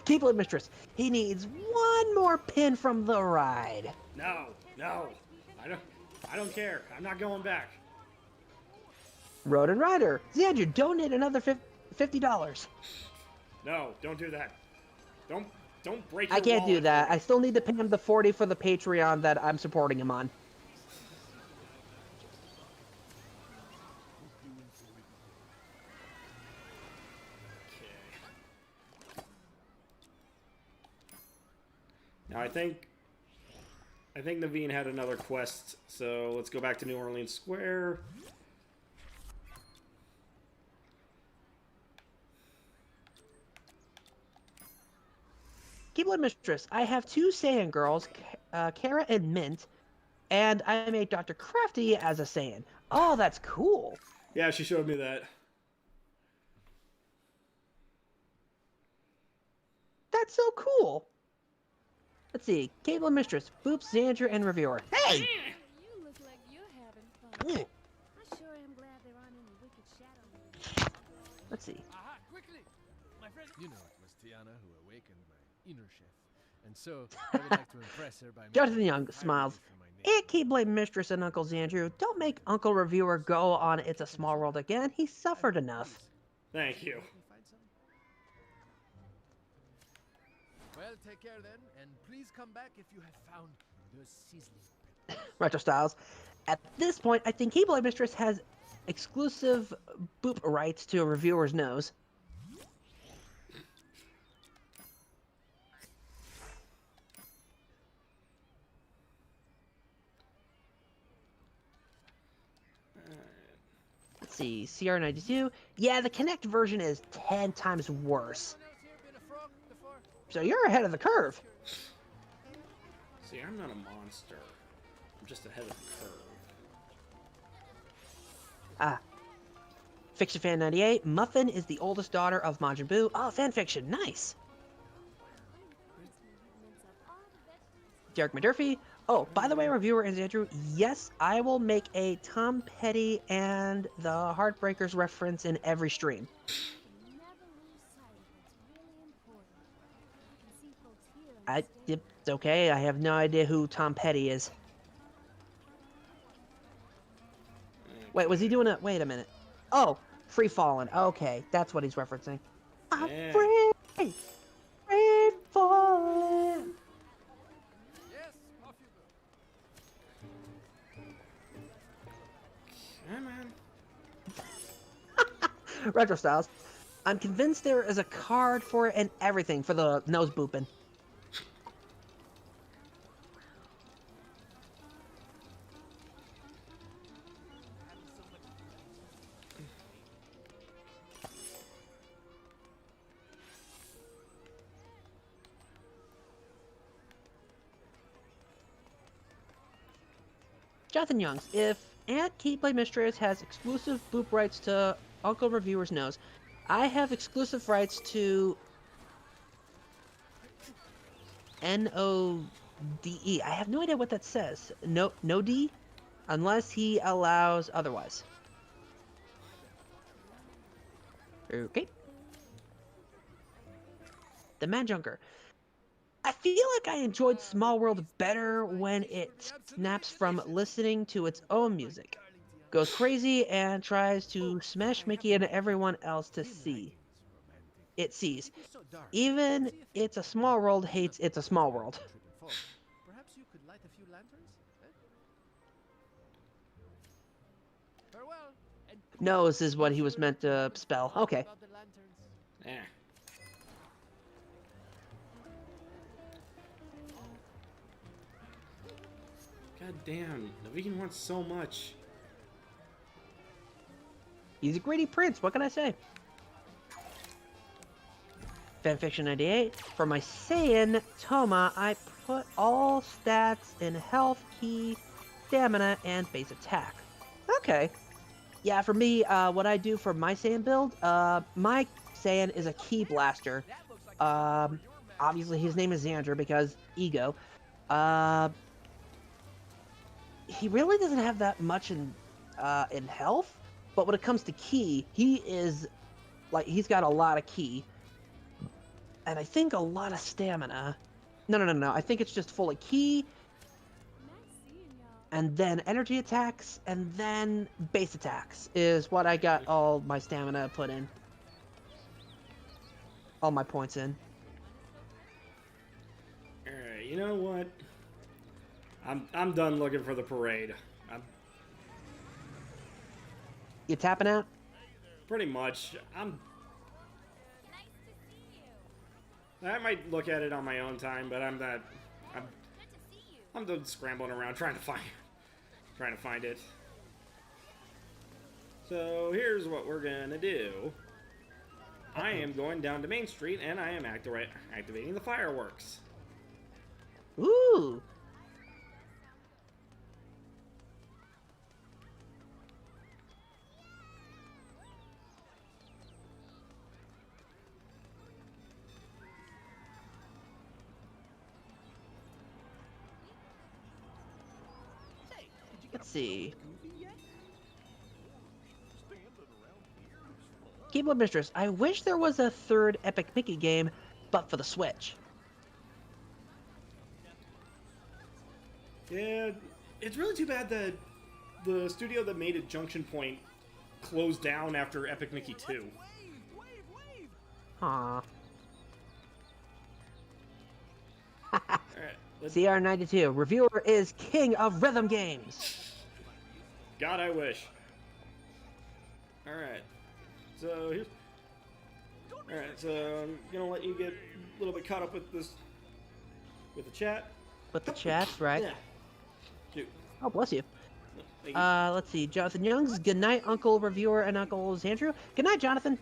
Keyblade Mistress, he needs one more pin from the ride. No, no. I don't care. I'm not going back. Road and Rider, Xandru, donate another $50. No, don't do that. Don't break your I can't do wallet that. for me. I still need to pay him the $40 for the Patreon that I'm supporting him on. Now I think Naveen had another quest, so let's go back to New Orleans Square. Keyblade Mistress, I have two Saiyan girls, Kara and Mint, and I made Dr. Crafty as a Saiyan. Oh, that's cool. Yeah, she showed me that. That's so cool. Let's see. Cable Mistress, Boops, Xandra, and Reviewer. Hey! You look like you're having fun. Yeah. I sure am glad there aren't any wicked shadows. Let's see. Aha, quickly! My friend. You know, it was Tiana who awakened my inner chef. And so, I would like to impress her by Jonathan making Young a smiles. firework for my neighbor. It Keyblade Mistress and Uncle Xandru. Don't make Uncle Reviewer go on It's a Small World again. He suffered enough. Thank you. Help me find some? Well, take care then, and please come back if you have found the sizzling. Retro Styles. At this point, I think Keyblade Mistress has exclusive boop rights to a reviewer's nose. Let's see, CR92. Yeah, the Kinect version is 10 times worse. So you're ahead of the curve. See, I'm not a monster. I'm just ahead of the curve. Ah. Fiction Fan 98. Muffin is the oldest daughter of Majin Buu. Oh, fanfiction. Nice. Derek Murdurphy. Oh, by the way, reviewer and Andrew, yes, I will make a Tom Petty and the Heartbreakers reference in every stream. It's okay. I have no idea who Tom Petty is. Wait, was he doing a... Wait a minute. Oh, Free Fallen. Okay, that's what he's referencing. I'm free! Free falling! Yeah, man. Retro Styles. I'm convinced there is a card for it and everything for the nose booping. Jonathan Youngs, if Aunt Keyblade Mistress has exclusive boop rights to Uncle Reviewer's Nose, I have exclusive rights to NODE. I have no idea what that says. No D? Unless he allows otherwise. Okay. The Mad Junker. I feel like I enjoyed Small World better when it snaps from listening to its own music, goes crazy, and tries to smash Mickey and everyone else to see. It sees. Even It's a Small World hates It's a Small World. Perhaps you could light a few lanterns? Farewell. Nose is what he was meant to spell. Okay. Yeah. God damn, Naveen wants so much. He's a greedy prince, what can I say? Fanfiction 98. For my Saiyan Toma, I put all stats in health, ki, stamina, and base attack. Okay. Yeah, for me, what I do for my Saiyan build, my Saiyan is a ki blaster. Obviously his name is Xandra because ego. He really doesn't have that much in health, but when it comes to ki, he is like he's got a lot of ki, and I think a lot of stamina. No. I think it's just full of ki, and then energy attacks, and then base attacks is what I got all my stamina put in, all my points in. All right, you know what? I'm done looking for the parade. You tapping out? Pretty much. I might look at it on my own time, but I'm not. I'm done scrambling around trying to find it. So here's what we're gonna do. I am going down to Main Street and I am activating the fireworks. Ooh. Let's see. Keyboard Mistress, I wish there was a third Epic Mickey game, but for the Switch. Yeah, it's really too bad that the studio that made it Junction Point closed down after Epic Mickey 2. Aww. Alright, CR92, reviewer is king of rhythm games. God, I wish. Alright. So, here's... Alright, so I'm gonna let you get a little bit caught up with this... with the chat. With the chats, right? Yeah. Shoot. Oh, bless you. Thank you. Let's see. Jonathan Young's good night, Uncle Reviewer and Uncle Andrew. Good night, Jonathan.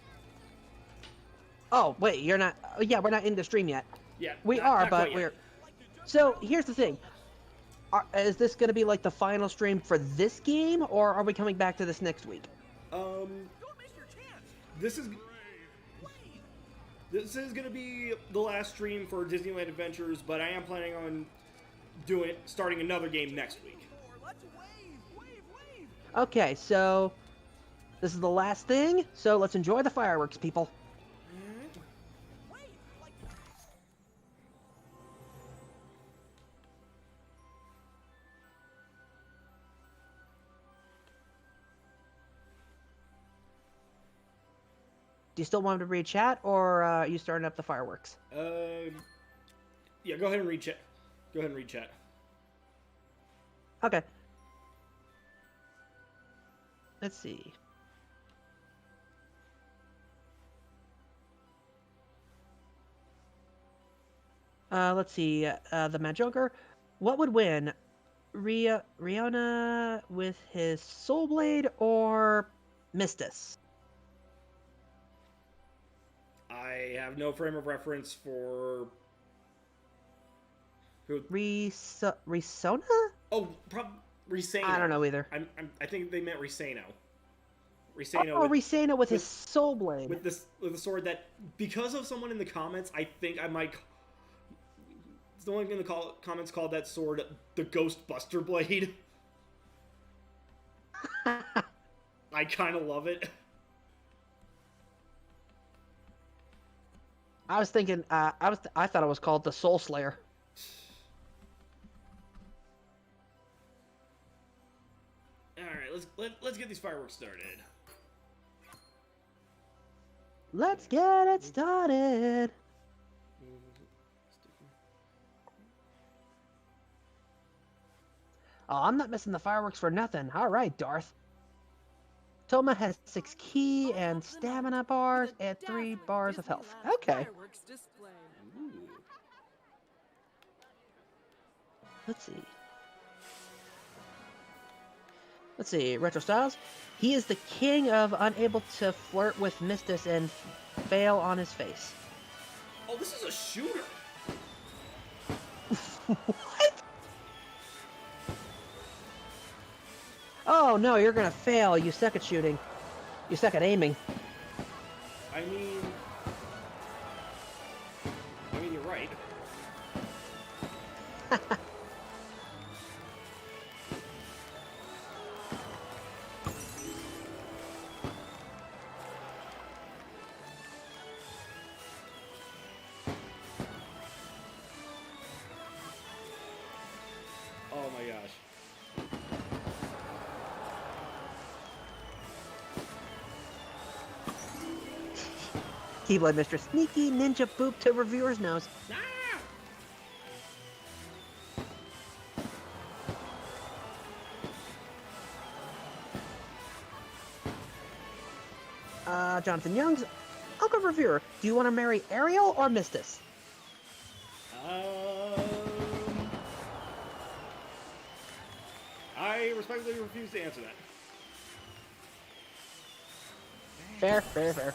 Oh, wait, you're not... Oh, yeah, we're not in the stream yet. Yeah, We not are, quite but yet. we're... So, here's the thing. Is this going to be, like, the final stream for this game, or are we coming back to this next week? This is gonna be the last stream for Disneyland Adventures, but I am planning on starting another game next week. Okay, so... This is the last thing, so let's enjoy the fireworks, people. Do you still want him to read chat, or are you starting up the fireworks? Yeah, go ahead and read chat. Go ahead and read chat. Okay. Let's see. Let's see. The Mad Joker. What would win? Rihanna with his Soul Blade or Mistus? I have no frame of reference for who. Risona? Oh, Risano. I don't know either. I think they meant Risano. Risano. Oh, Risano with his Soul Blade. With a sword that, because of someone in the comments, I think I might. Someone in the comments called that sword the Ghostbuster Blade. I kind of love it. I was thinking. I thought it was called the Soul Slayer. All right, let's get these fireworks started. Let's get it started. Oh, I'm not missing the fireworks for nothing. All right, Darth. Toma has 6 key and stamina bars and 3 bars of health. Okay. Let's see. Let's see. Retro Styles. He is the king of unable to flirt with Mistus and fail on his face. Oh, this is a shooter. What? Oh no, you're gonna fail. You suck at shooting. You suck at aiming. I mean, you're right. Oh my gosh. Keyblade Mistress. Sneaky ninja boop to reviewer's nose. Jonathan Young's. Uncle Reviewer, do you want to marry Ariel or Mistus? I respectfully refuse to answer that. Fair, fair, fair.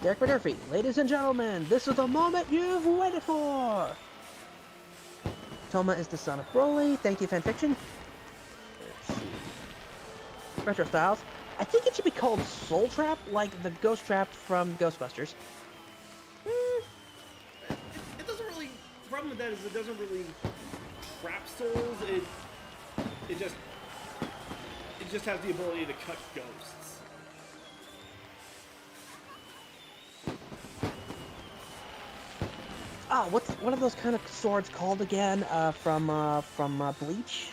Derek Murphy, ladies and gentlemen, this is the moment you've waited for! Toma is the son of Broly. Thank you, fanfiction. Let's see. Retro Styles. I think it should be called Soul Trap, like the Ghost Trap from Ghostbusters. It doesn't really... The problem with that is it doesn't really trap souls. It just just has the ability to cut ghosts. Oh, what are those kind of swords called again? From Bleach?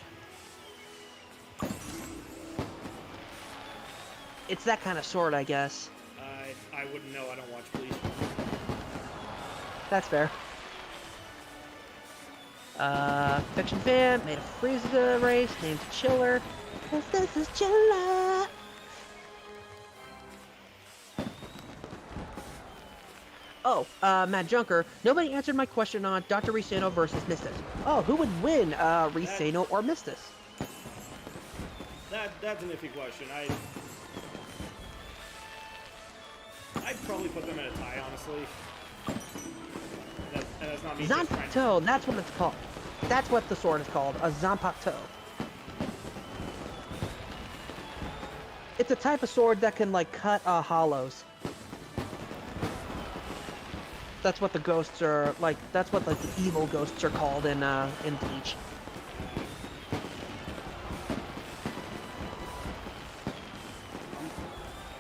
It's that kind of sword, I guess. I wouldn't know. I don't watch Bleach. That's fair. Fiction fan made a Frieza race named Chiller. This is Chiller. Oh, Matt Junker, nobody answered my question on Dr. Riceno versus Mistus. Oh, who would win, Riceno or Mistus? That's an iffy question. I'd probably put them in a tie, honestly. And that's not me just trying to... Zanpakuto, that's what it's called. That's what the sword is called, a Zanpakuto. It's a type of sword that can, like, cut, hollows. That's what the ghosts are, like, that's what, like, the evil ghosts are called in Bleach.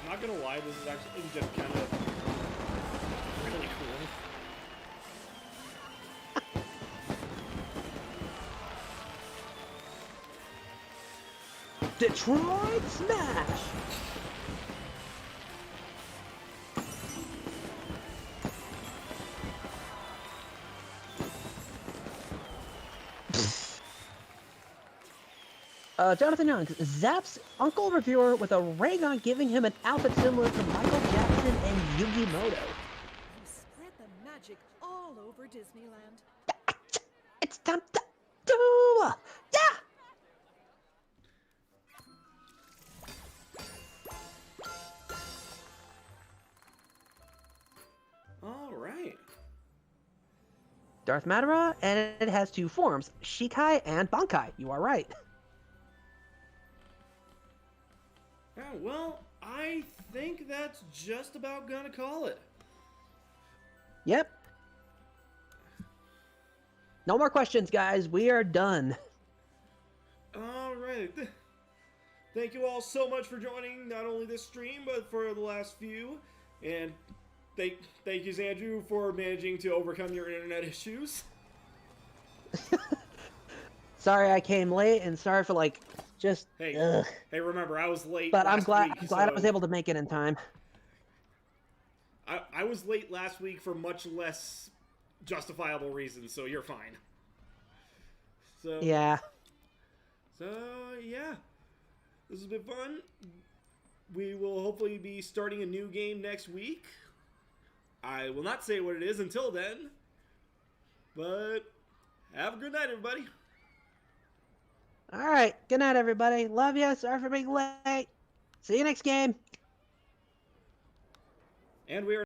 I'm not gonna lie, this is actually just kind of really cool. Detroit Smash! Jonathan Young, Zap's uncle reviewer with a ray gun giving him an outfit similar to Michael Jackson and Yugi Moto. You spread the magic all over Disneyland. It's time to do! Yeah! All right. Darth Madara, and it has two forms, Shikai and Bankai. You are right. Yeah, well, I think that's just about gonna call it. Yep. No more questions, guys. We are done. All right. Thank you all so much for joining not only this stream, but for the last few. And thank you, Andrew, for managing to overcome your internet issues. Sorry I came late, and sorry for, like, just... Hey, ugh. hey, remember, I was late But last I'm glad week, I was able to make it in time. I was late last week for much less justifiable reasons, so you're fine. So Yeah. So yeah, this has been fun. We will hopefully be starting a new game next week. I will not say what it is until then. But have a good night, everybody. All right. Good night, everybody. Love you. Sorry for being late. See you next game. And we are